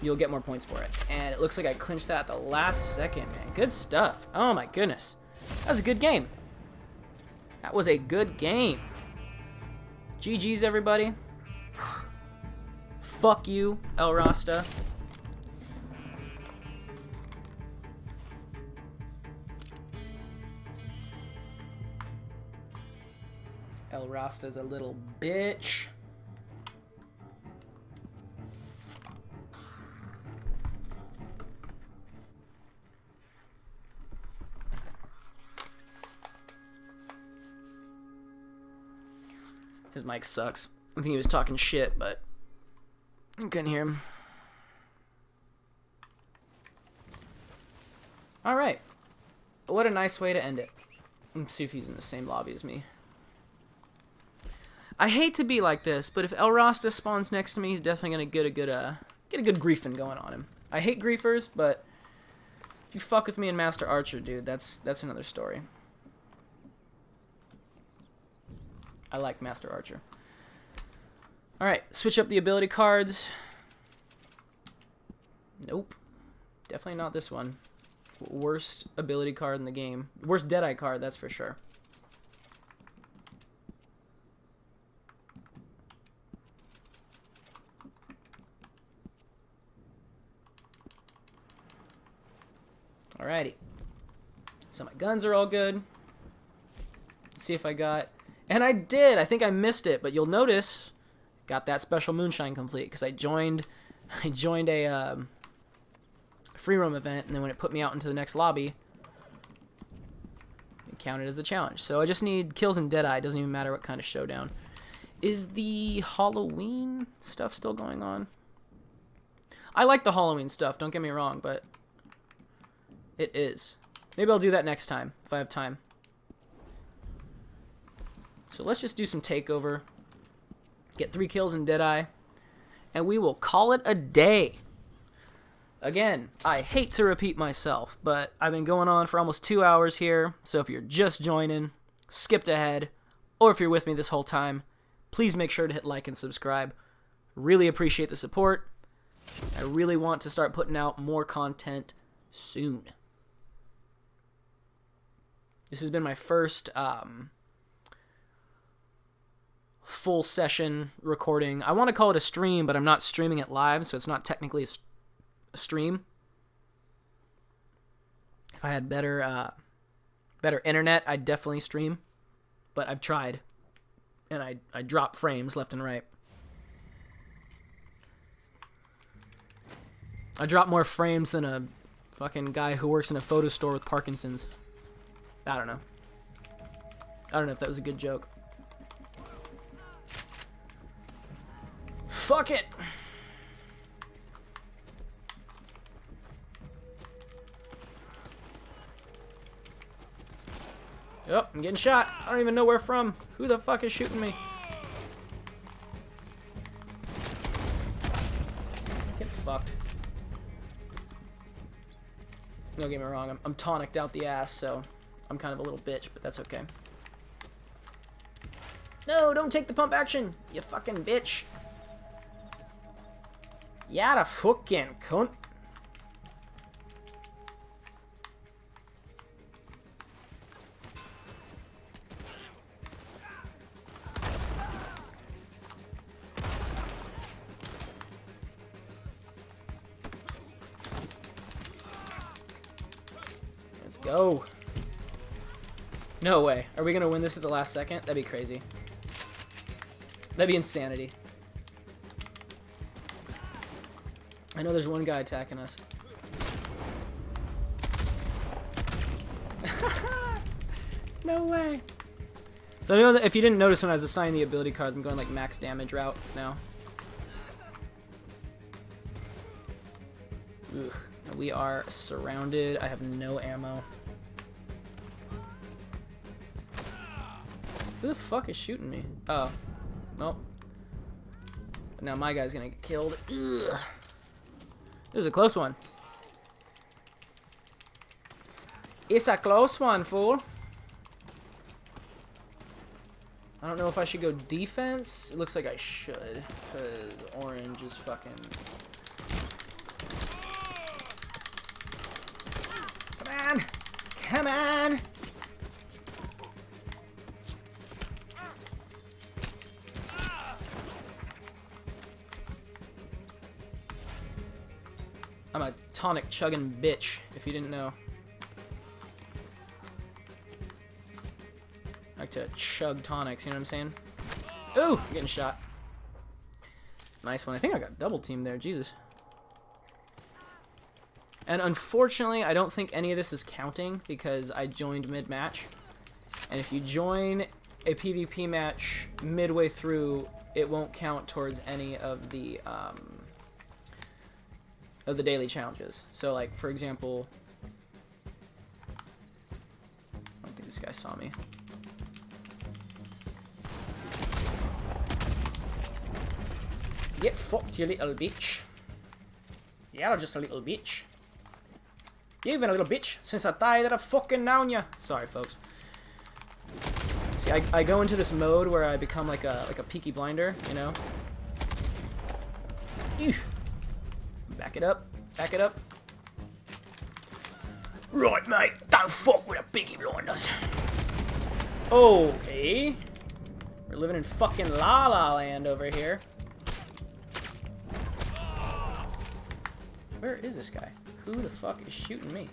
you'll get more points for it. And it looks like I clinched that at the last second, man. Good stuff. Oh my goodness. That was a good game. That was a good game. GG's, everybody. Fuck you, El Rasta. El Rasta's a little bitch. His mic sucks. I think he was talking shit, but I couldn't hear him. Alright. What a nice way to end it. Let's see if he's in the same lobby as me. I hate to be like this, but if El Rasta spawns next to me, he's definitely gonna get a good griefing going on him. I hate griefers, but if you fuck with me in Master Archer, dude, that's another story. I like Master Archer. Alright, switch up the ability cards. Nope. Definitely not this one. Worst ability card in the game. Worst Deadeye card, that's for sure. Alrighty. So my guns are all good. Let's see if I got... And I did! I think I missed it, but you'll notice... Got that special Moonshine complete, because I joined a free roam event, and then when it put me out into the next lobby, it counted as a challenge. So I just need kills and Deadeye. It doesn't even matter what kind of showdown. Is the Halloween stuff still going on? I like the Halloween stuff, don't get me wrong, but it is. Maybe I'll do that next time, if I have time. So let's just do some takeover. Get 3 kills in Deadeye, and we will call it a day. Again, I hate to repeat myself, but I've been going on for almost 2 hours here, so if you're just joining, skipped ahead, or if you're with me this whole time, please make sure to hit like and subscribe. Really appreciate the support. I really want to start putting out more content soon. This has been my first full session recording. I want to call it a stream, but I'm not streaming it live, so it's not technically a stream. If I had better internet, I'd definitely stream, but I've tried, and I drop frames left and right. I drop more frames than a fucking guy who works in a photo store with Parkinson's. I don't know. I don't know if that was a good joke. Fuck it! Yep, I'm getting shot. I don't even know where from. Who the fuck is shooting me? Get fucked. Don't get me wrong, I'm tonicked out the ass, so I'm kind of a little bitch, but that's okay. No, don't take the pump action, you fucking bitch. Yeah, the fucking cunt. Let's go. No way. Are we gonna win this at the last second? That'd be crazy. That'd be insanity. I know there's one guy attacking us. No way. So I know that if you didn't notice when I was assigning the ability cards, I'm going like max damage route now. Ugh. We are surrounded. I have no ammo. Who the fuck is shooting me? Oh. Nope. Now my guy's gonna get killed. Ugh. This is a close one. It's a close one, fool. I don't know if I should go defense. It looks like I should, because orange is fucking... Come on! Come on! I'm a tonic chugging bitch, if you didn't know. I like to chug tonics, you know what I'm saying? Ooh, getting shot. Nice one. I think I got double teamed there, Jesus. And unfortunately, I don't think any of this is counting because I joined mid-match. And if you join a PvP match midway through, it won't count towards any of the daily challenges. So, like, for example... I don't think this guy saw me. Get fucked, you little bitch. You're just a little bitch. You've been a little bitch since I died that I fucking known ya. Sorry, folks. See, I go into this mode where I become like a Peaky Blinder, you know? Ew. Back it up. Back it up. Right, mate. Don't fuck with a Peaky Blinders. Okay. We're living in fucking La La Land over here. Where is this guy? Who the fuck is shooting me?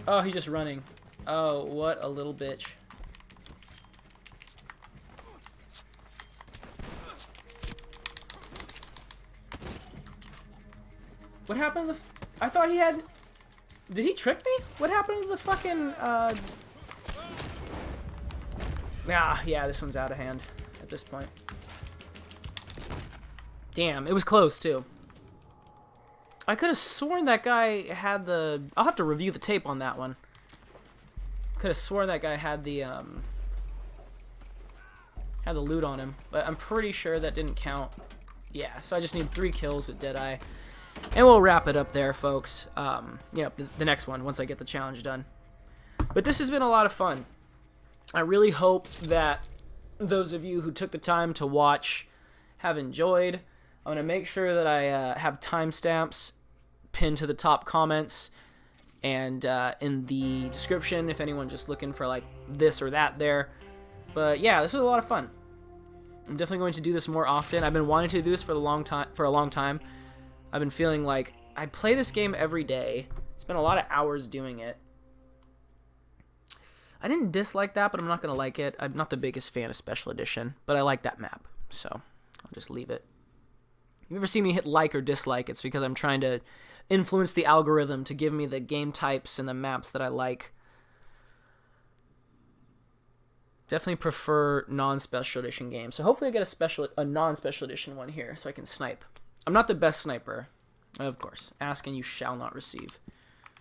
Oh, he's just running. Oh, what a little bitch. What happened to the... I thought he had... Did he trick me? What happened to the fucking... Ah, yeah, this one's out of hand at this point. Damn, it was close, too. I could have sworn that guy had the... I'll have to review the tape on that one. Could have sworn that guy had the loot on him. But I'm pretty sure that didn't count. Yeah, so I just need 3 kills with Deadeye. And we'll wrap it up there, folks. Yeah, the next one, once I get the challenge done. But this has been a lot of fun. I really hope that those of you who took the time to watch have enjoyed. I'm going to make sure that I have timestamps pinned to the top comments and in the description if anyone just looking for like this or that there. But yeah, this was a lot of fun. I'm definitely going to do this more often. I've been wanting to do this for a long time. I've been feeling like I play this game every day. Spent a lot of hours doing it. I didn't dislike that, but I'm not going to like it. I'm not the biggest fan of Special Edition, but I like that map, so I'll just leave it. If you ever see me hit like or dislike, it's because I'm trying to influence the algorithm to give me the game types and the maps that I like. Definitely prefer non-Special Edition games, so hopefully I get a non-Special Edition one here so I can snipe. I'm not the best sniper, of course. Ask and you shall not receive.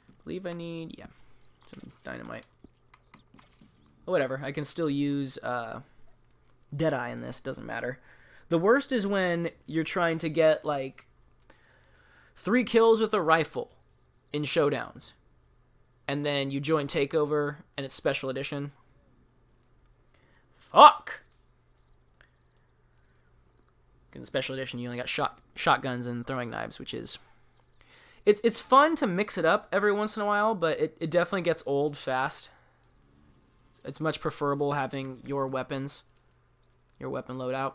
I believe I need, yeah, some dynamite. Whatever, I can still use Deadeye in this, doesn't matter. The worst is when you're trying to get, like, 3 kills with a rifle in showdowns. And then you join Takeover, and it's Special Edition. Fuck! In Special Edition, you only got shotguns and throwing knives, which is... It's fun to mix it up every once in a while, but it definitely gets old fast. It's much preferable having your weapons, your weapon loadout.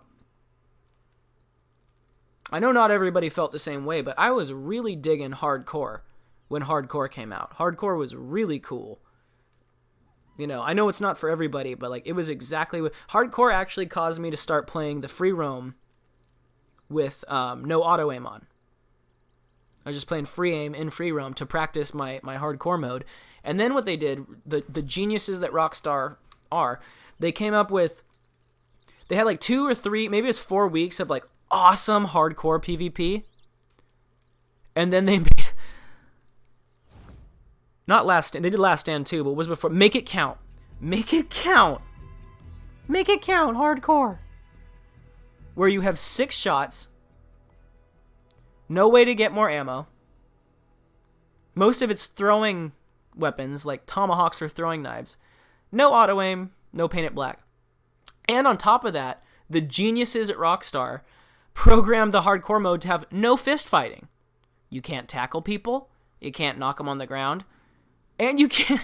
I know not everybody felt the same way, but I was really digging Hardcore when Hardcore came out. Hardcore was really cool. You know, I know it's not for everybody, but like it was exactly what... Hardcore actually caused me to start playing the free roam with no auto aim on. I was just playing free aim in free roam to practice my hardcore mode. And then what they did, the geniuses that Rockstar are, they came up with... They had like 2 or 3, maybe it was 4 weeks of like awesome hardcore PvP. And then they made... Not Last Stand. They did Last Stand too, but it was before... Make It Count. Make It Count. Make It Count hardcore. Where you have 6 shots. No way to get more ammo. Most of it's throwing weapons, like tomahawks or throwing knives. No auto-aim, no paint it black. And on top of that, the geniuses at Rockstar programmed the hardcore mode to have no fist fighting. You can't tackle people, you can't knock them on the ground, and you can't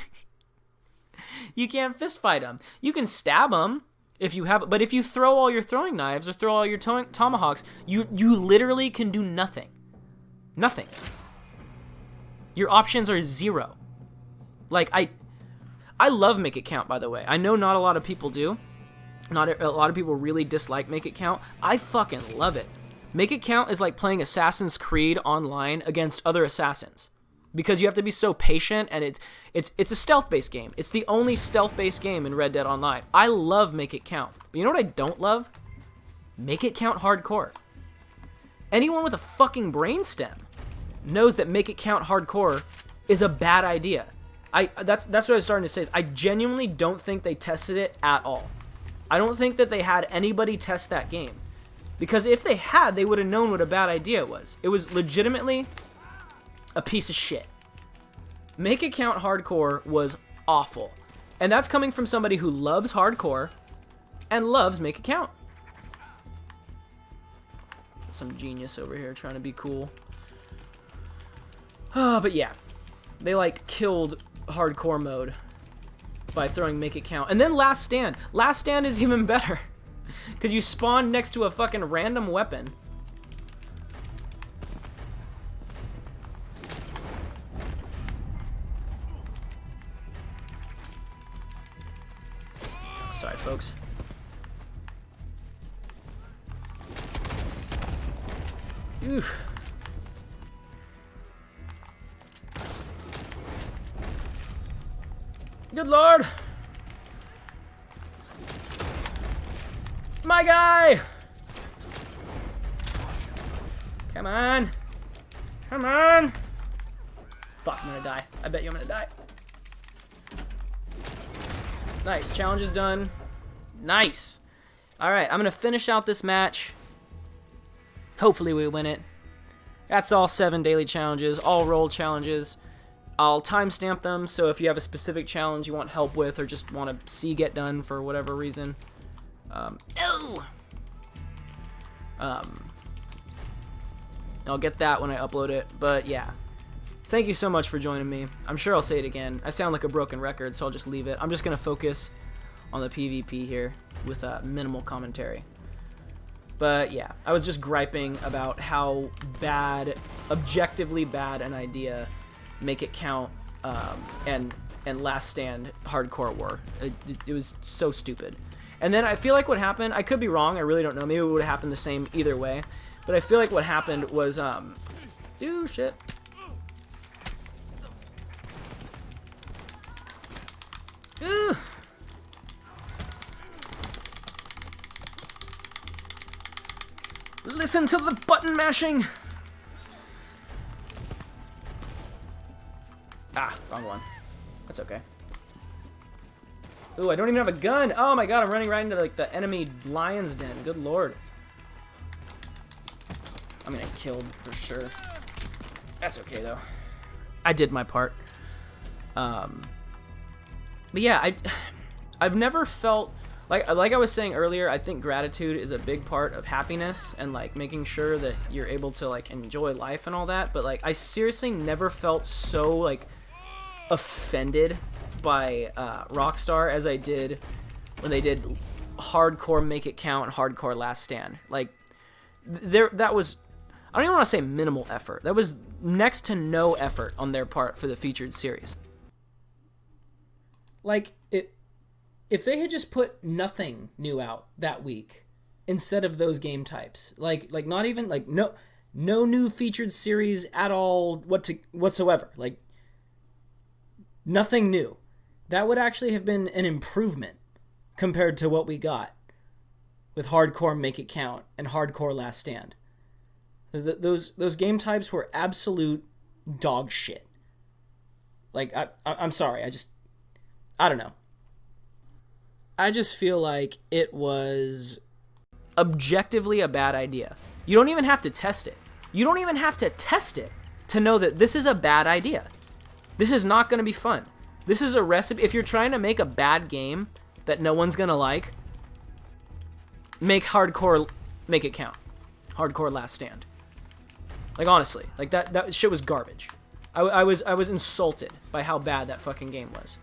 fist fight them. You can stab them if you have, but if you throw all your throwing knives or throw all your tomahawks, you literally can do nothing. Nothing. Your options are zero. Like, I love Make It Count, by the way. I know not a lot of people do. Not a lot of people really dislike Make It Count. I fucking love it. Make It Count is like playing Assassin's Creed online against other assassins. Because you have to be so patient, and it's a stealth-based game. It's the only stealth-based game in Red Dead Online. I love Make It Count. But you know what I don't love? Make It Count Hardcore. Anyone with a fucking brainstem knows that Make It Count Hardcore is a bad idea. That's what I was starting to say. Is I genuinely don't think they tested it at all. I don't think that they had anybody test that game. Because if they had, they would have known what a bad idea it was. It was legitimately a piece of shit. Make It Count Hardcore was awful. And that's coming from somebody who loves hardcore and loves Make It Count. Some genius over here trying to be cool. But yeah, they like killed hardcore mode by throwing Make It Count. And then Last Stand. Last Stand is even better. Because you spawn next to a fucking random weapon. Sorry, folks. Oof. Good lord! My guy! Come on! Come on! Fuck, I'm gonna die. I bet you I'm gonna die. Nice, challenge is done. Nice! Alright, I'm gonna finish out this match. Hopefully we win it. That's all 7 daily challenges, all roll challenges. I'll timestamp them, so if you have a specific challenge you want help with or just want to see get done for whatever reason. I'll get that when I upload it, but yeah. Thank you so much for joining me. I'm sure I'll say it again. I sound like a broken record, so I'll just leave it. I'm just going to focus on the PvP here with minimal commentary. But yeah, I was just griping about how bad, objectively bad an idea Make It Count and Last Stand Hardcore were. It was so stupid. And then I feel like what happened, I could be wrong, I really don't know, maybe it would have happened the same either way, but I feel like what happened was, ooh, shit. Ooh. Listen to the button mashing! Ah, wrong one. That's okay. Ooh, I don't even have a gun! Oh my god, I'm running right into, like, the enemy lion's den. Good lord. I'm gonna get killed for sure. That's okay, though. I did my part. But yeah, I've never felt... Like I was saying earlier, I think gratitude is a big part of happiness and, like, making sure that you're able to, like, enjoy life and all that. But, like, I seriously never felt so, like, offended by Rockstar as I did when they did hardcore Make It Count and hardcore Last Stand. Like, that was... I don't even want to say minimal effort. That was next to no effort on their part for the featured series. Like, if they had just put nothing new out that week instead of those game types, like not even, like, no new featured series at all whatsoever, like nothing new, that would actually have been an improvement compared to what we got with hardcore Make It Count and hardcore Last Stand. Those game types were absolute dog shit. Like, I'm sorry, I don't know. I just feel like it was objectively a bad idea. You don't even have to test it. You don't even have to test it to know that this is a bad idea. This is not going to be fun. This is a recipe. If you're trying to make a bad game that no one's going to like, make hardcore, make it count. Hardcore Last Stand. Like, honestly, like that shit was garbage. I was insulted by how bad that fucking game was.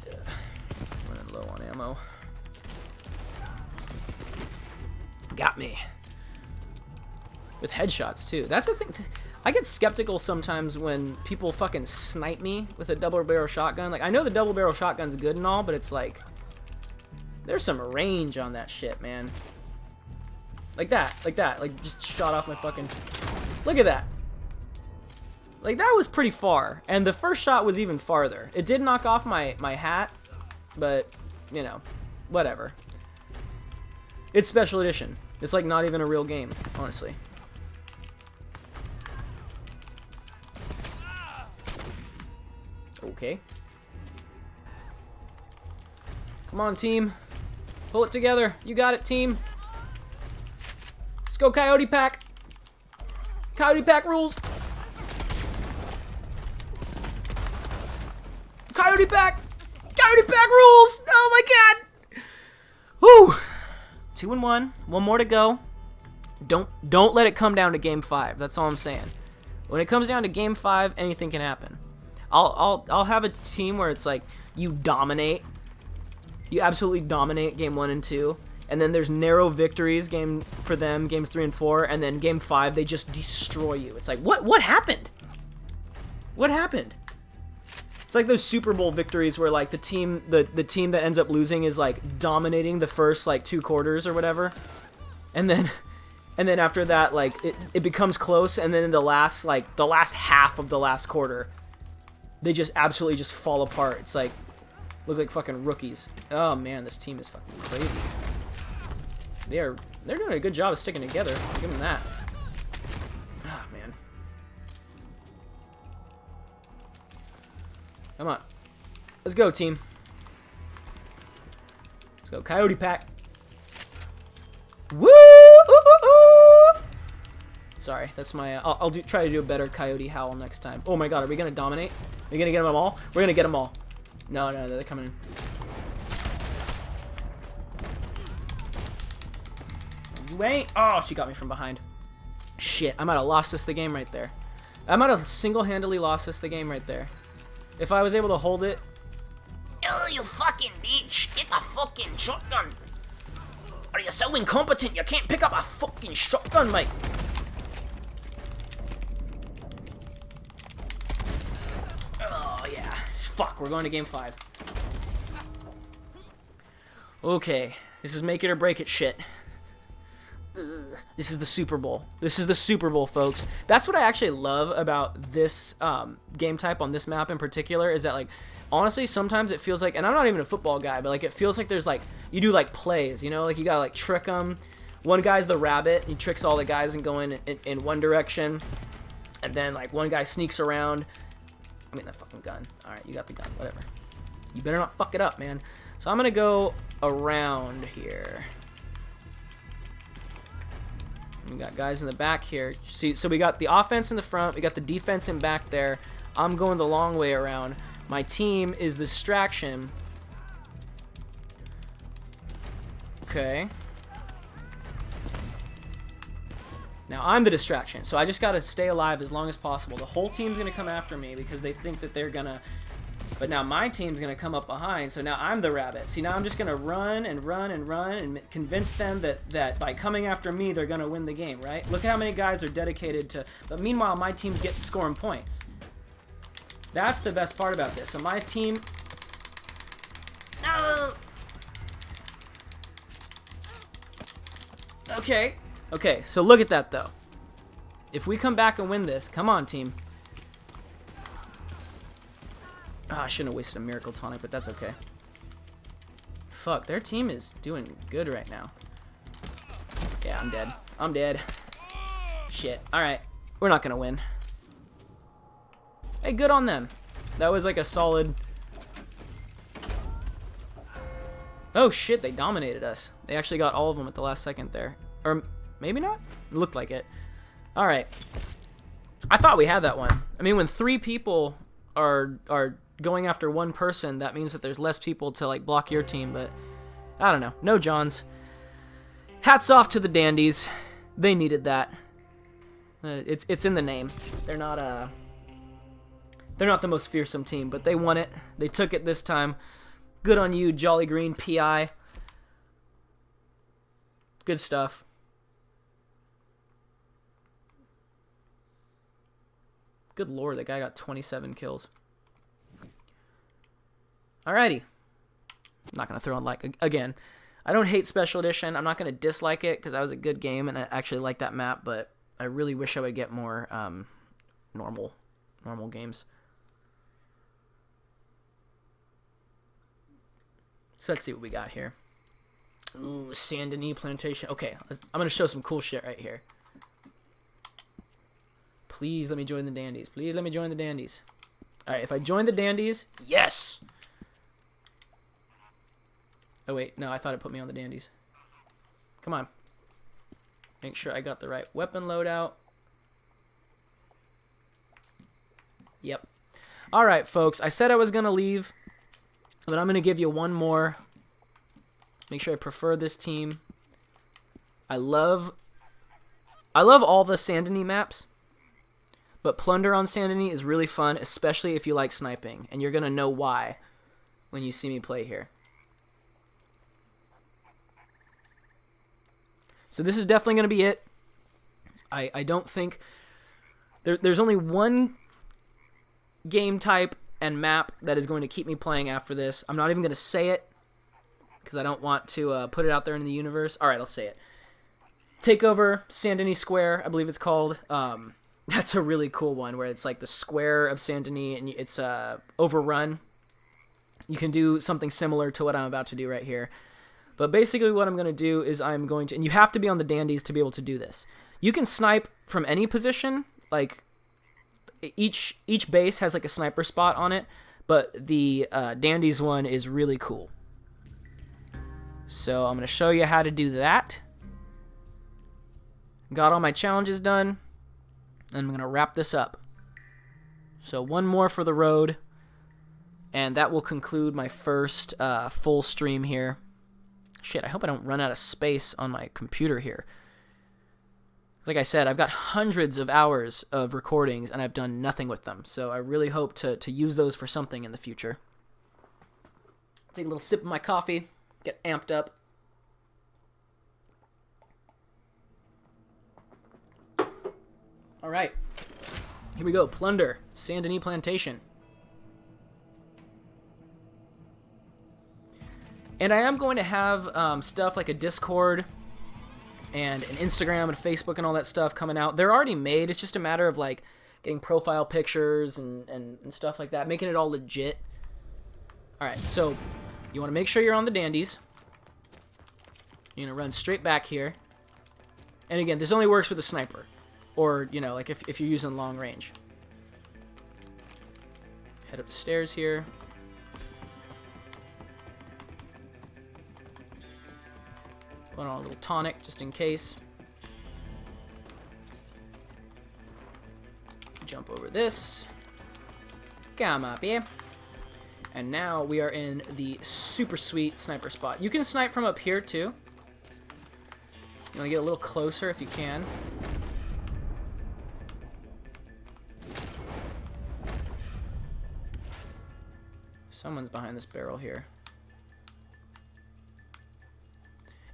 Yeah. Running low on ammo. Got me. With headshots too. That's the thing. I get skeptical sometimes when people fucking snipe me with a double barrel shotgun. Like, I know the double barrel shotgun's good and all, but it's like, there's some range on that shit, man. Like that, like just shot off my fucking, look at that. Like, that was pretty far, and the first shot was even farther. It did knock off my hat, but, you know, whatever. It's special edition. It's like not even a real game, honestly. Okay. Come on, team. Pull it together. You got it, team. Let's go, Coyote Pack. Coyote Pack rules. Coyote Pack. Coyote Pack rules. Oh my god. Whew. 2-1. One more to go. Don't let it come down to game 5. That's all I'm saying. When it comes down to game 5, anything can happen. I'll have a team where it's like you dominate. You absolutely dominate game 1 and 2, and then there's narrow victories for them, games 3 and 4, and then game 5 they just destroy you. It's like, what happened? What happened? It's like those Super Bowl victories where like the team that ends up losing is like dominating the first like 2 quarters or whatever, and then after that like it becomes close, and then in the last half of the last quarter they just absolutely just fall apart. It's like, look like fucking rookies. Oh man, this team is fucking crazy. They're doing a good job of sticking together. I'll give them that. Ah man. Come on. Let's go, team. Let's go, Coyote Pack. Woo! Sorry, that's my. I'll try to do a better Coyote Howl next time. Oh my god, are we gonna dominate? Are we gonna get them all? We're gonna get them all. No, they're coming in. You ain't. Oh, she got me from behind. Shit, I might have lost us the game right there. I might have single-handedly lost us the game right there. If I was able to hold it. Oh, you fucking bitch! Get the fucking shotgun! Are you so incompetent you can't pick up a fucking shotgun, mate? Oh, yeah. Fuck, we're going to game 5. Okay, this is make it or break it shit. This is the Super Bowl. This is the Super Bowl, folks. That's what I actually love about this game type on this map in particular, is that, like, honestly, sometimes it feels like, and I'm not even a football guy, but, like, it feels like there's, like, you do, like, plays, you know? Like, you gotta, like, trick them. One guy's the rabbit. He tricks all the guys and going in one direction. And then, like, one guy sneaks around. I mean, that fucking gun. Alright, you got the gun. Whatever. You better not fuck it up, man. So I'm gonna go around here. We got guys in the back here. See, so we got the offense in the front. We got the defense in back there. I'm going the long way around. My team is the distraction. Okay. Now I'm the distraction, so I just gotta stay alive as long as possible. The whole team's gonna come after me because they think that they're gonna. But now my team's gonna come up behind, so now I'm the rabbit. See, now I'm just gonna run and run and run and convince them that by coming after me, they're gonna win the game, right? Look at how many guys are dedicated to. But meanwhile, my team's getting scoring points. That's the best part about this. So my team. No. Okay. Okay. So look at that though. If we come back and win this, come on, team. Oh, I shouldn't have wasted a miracle tonic, but that's okay. Fuck, their team is doing good right now. Yeah, I'm dead. I'm dead. Shit. Alright. We're not gonna win. Hey, good on them. That was like a solid... Oh shit, they dominated us. They actually got all of them at the last second there. Or maybe not? It looked like it. Alright. I thought we had that one. I mean, when 3 people are going after one person, that means that there's less people to like block your team, but I don't know. No Johns. Hats off to the Dandies. They needed that. It's in the name. They're not the most fearsome team, but they won it. They took it this time. Good on you, Jolly Green PI. Good stuff. Good lord, that guy got 27 kills. Alrighty. I'm not going to throw in like again. I don't hate Special Edition. I'm not going to dislike it because that was a good game and I actually like that map, but I really wish I would get more normal games. So let's see what we got here. Ooh, Saint Denis Plantation. Okay, I'm going to show some cool shit right here. Please let me join the Dandies. Please let me join the Dandies. Alright, if I join the Dandies, yes! Oh wait, no, I thought it put me on the Dandies. Come on. Make sure I got the right weapon loadout. Yep. Alright, folks, I said I was going to leave, but I'm going to give you one more. Make sure I prefer this team. I love all the Saint Denis maps, but Plunder on Saint Denis is really fun, especially if you like sniping, and you're going to know why when you see me play here. So this is definitely going to be it. I don't think... There's only one game type and map that is going to keep me playing after this. I'm not even going to say it because I don't want to put it out there in the universe. Alright, I'll say it. Takeover Saint Denis Square, I believe it's called. That's a really cool one where it's like the square of Saint Denis and it's overrun. You can do something similar to what I'm about to do right here. But basically what I'm going to do is I'm going to... And you have to be on the Dandies to be able to do this. You can snipe from any position. Like, each base has like a sniper spot on it. But the Dandies one is really cool. So I'm going to show you how to do that. Got all my challenges done. And I'm going to wrap this up. So one more for the road. And that will conclude my first full stream here. Shit, I hope I don't run out of space on my computer here. Like I said, I've got hundreds of hours of recordings, and I've done nothing with them. So I really hope to use those for something in the future. Take a little sip of my coffee, get amped up. All right, here we go. Plunder, Saint Denis Plantation. And I am going to have stuff like a Discord and an Instagram and Facebook and all that stuff coming out. They're already made. It's just a matter of like getting profile pictures and stuff like that, making it all legit. All right, so you want to make sure you're on the Dandies. You're going to run straight back here. And again, this only works with a sniper. Or, you know, like if you're using long range. Head up the stairs here. Put on a little tonic just in case. Jump over this. Come up here. And now we are in the super sweet sniper spot. You can snipe from up here too. You want to get a little closer if you can. Someone's behind this barrel here.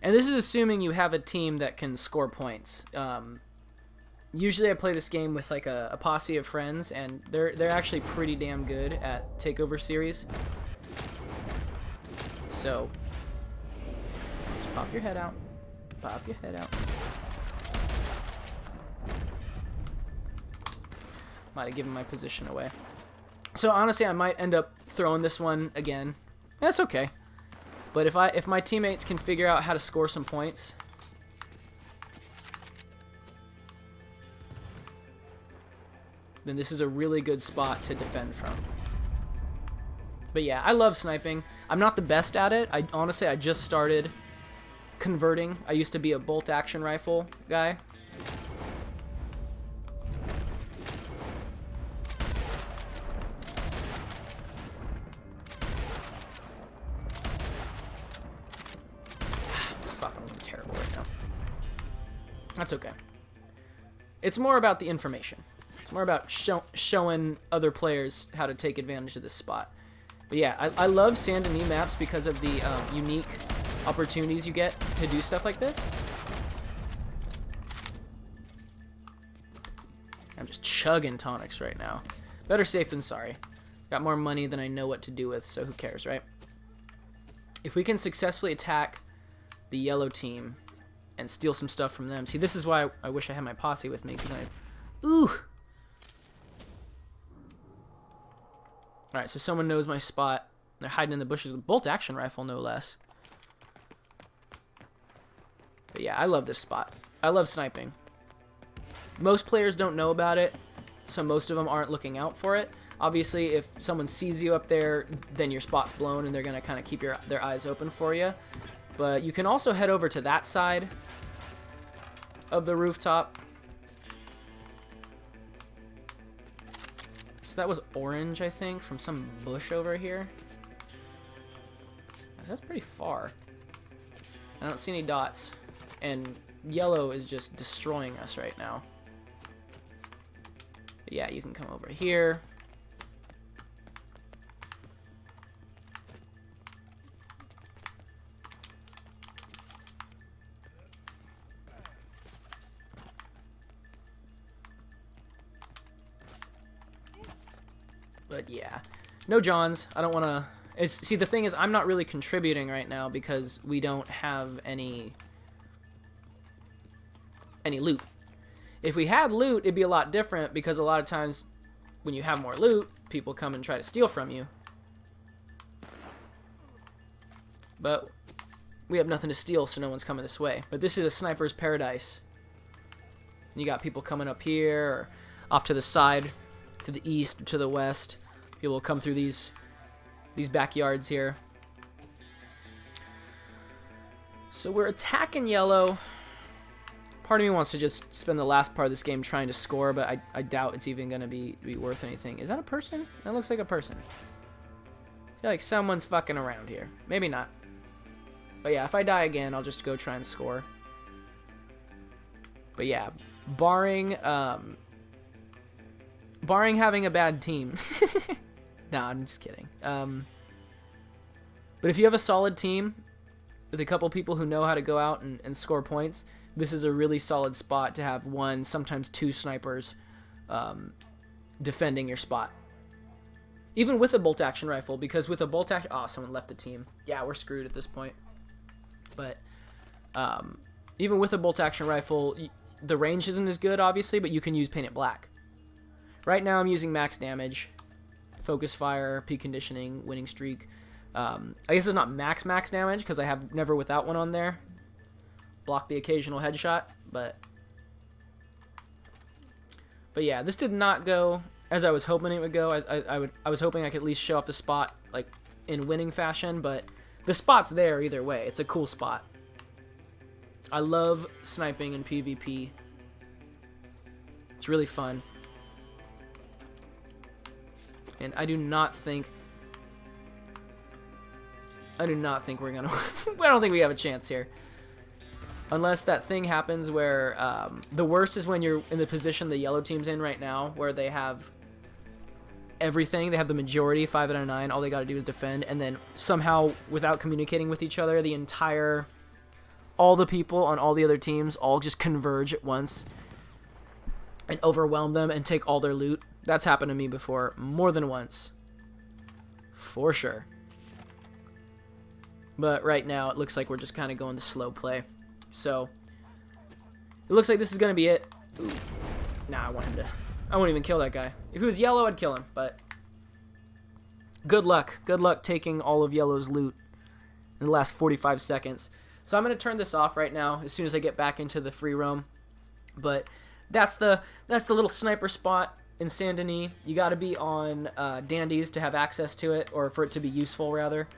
And this is assuming you have a team that can score points. Usually I play this game with like a posse of friends, and they're actually pretty damn good at Takeover series. So, just pop your head out. Pop your head out. Might have given my position away. So honestly, I might end up throwing this one again. That's okay. But if my teammates can figure out how to score some points, then this is a really good spot to defend from. But yeah, I love sniping. I'm not the best at it. Honestly, I just started converting. I used to be a bolt action rifle guy. Fuck, I'm looking terrible right now. That's okay. It's more about the information. It's more about showing other players how to take advantage of this spot. But yeah, I love Sand and Knee maps because of the unique opportunities you get to do stuff like this. I'm just chugging tonics right now. Better safe than sorry. Got more money than I know what to do with, so who cares, right? If we can successfully attack the yellow team and steal some stuff from them. See, this is why I wish I had my posse with me, because ooh! Alright, so someone knows my spot. They're hiding in the bushes with a bolt-action rifle, no less. But yeah, I love this spot. I love sniping. Most players don't know about it, so most of them aren't looking out for it. Obviously, if someone sees you up there, then your spot's blown, and they're going to kind of keep their eyes open for you. But you can also head over to that side of the rooftop. So that was orange, I think, from some bush over here. That's pretty far. I don't see any dots. And yellow is just destroying us right now. But yeah, you can come over here. But yeah, no Johns. I don't want to... See, the thing is, I'm not really contributing right now because we don't have any loot. If we had loot, it'd be a lot different because a lot of times when you have more loot, people come and try to steal from you. But we have nothing to steal, so no one's coming this way. But this is a sniper's paradise. You got people coming up here or off to the side, to the east, to the west. People will come through these backyards here. So we're attacking yellow. Part of me wants to just spend the last part of this game trying to score, but I doubt it's even going to be worth anything. Is that a person? That looks like a person. I feel like someone's fucking around here. Maybe not. But yeah, if I die again, I'll just go try and score. But yeah, barring having a bad team. Nah, I'm just kidding. But if you have a solid team with a couple people who know how to go out and score points, this is a really solid spot to have one, sometimes two snipers defending your spot. Even with a bolt-action rifle, because with a bolt-action... Oh, someone left the team. Yeah, we're screwed at this point. But even with a bolt-action rifle, the range isn't as good, obviously, but you can use Paint It Black. Right now I'm using max damage, focus fire, peak conditioning, winning streak. I guess it's not max damage because I have never without one on there. Block the occasional headshot, but yeah, this did not go as I was hoping it would go. I was hoping I could at least show off the spot like in winning fashion, but the spot's there either way. It's a cool spot. I love sniping in PvP. It's really fun. And I do not think we're gonna... I don't think we have a chance here. Unless that thing happens where... the worst is when you're in the position the yellow team's in right now, where they have everything. They have the majority, 5 out of 9. All they gotta do is defend. And then somehow, without communicating with each other, all the people on all the other teams all just converge at once and overwhelm them and take all their loot. That's happened to me before, more than once. For sure. But right now, it looks like we're just kind of going the slow play. So, it looks like this is going to be it. Ooh. Nah, I won't even kill that guy. If he was yellow, I'd kill him, but... Good luck. Good luck taking all of yellow's loot in the last 45 seconds. So I'm going to turn this off right now as soon as I get back into the free roam. But that's the little sniper spot in Saint Denis. You got to be on dandies to have access to it, or for it to be useful, rather.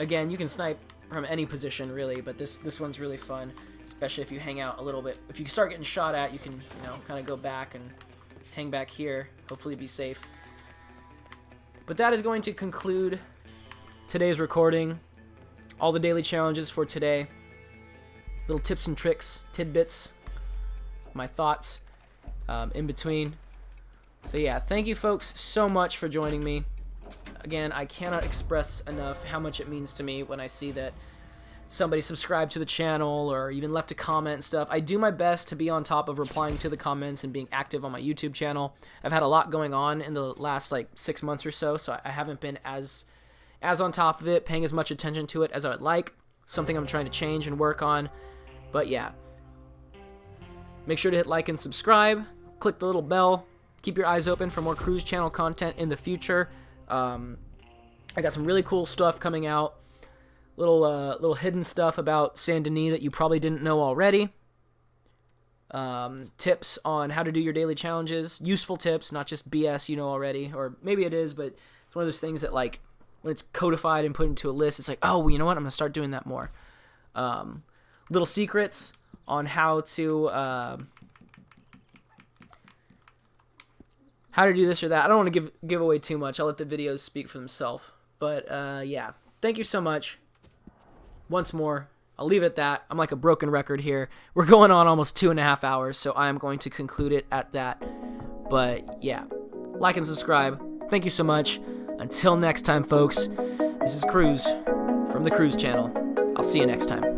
Again, you can snipe from any position, really, but this one's really fun, especially if you hang out a little bit. If you start getting shot at, you can, you know, kind of go back and hang back here. Hopefully be safe. But that is going to conclude today's recording. All the daily challenges for today. Little tips and tricks, tidbits, my thoughts in between. So yeah, thank you folks so much for joining me. Again, I cannot express enough how much it means to me when I see that somebody subscribed to the channel or even left a comment and stuff. I do my best to be on top of replying to the comments and being active on my YouTube channel. I've had a lot going on in the last like 6 months or so, so I haven't been as on top of it, paying as much attention to it as I would like. Something I'm trying to change and work on. But yeah, make sure to hit like and subscribe. Click the little bell. Keep your eyes open for more Cruz channel content in the future. I got some really cool stuff coming out. Little hidden stuff about Saint Denis that you probably didn't know already. Tips on how to do your daily challenges. Useful tips, not just BS you know already. Or maybe it is, but it's one of those things that, like, when it's codified and put into a list, it's like, oh, well, you know what? I'm going to start doing that more. Little secrets on how to do this or that. I don't want to give away too much. I'll let the videos speak for themselves. But yeah, thank you so much. Once more, I'll leave it at that. I'm like a broken record here. We're going on almost 2.5 hours, so I am going to conclude it at that. But yeah, like and subscribe. Thank you so much. Until next time, folks, this is Cruz from the Cruz channel. I'll see you next time.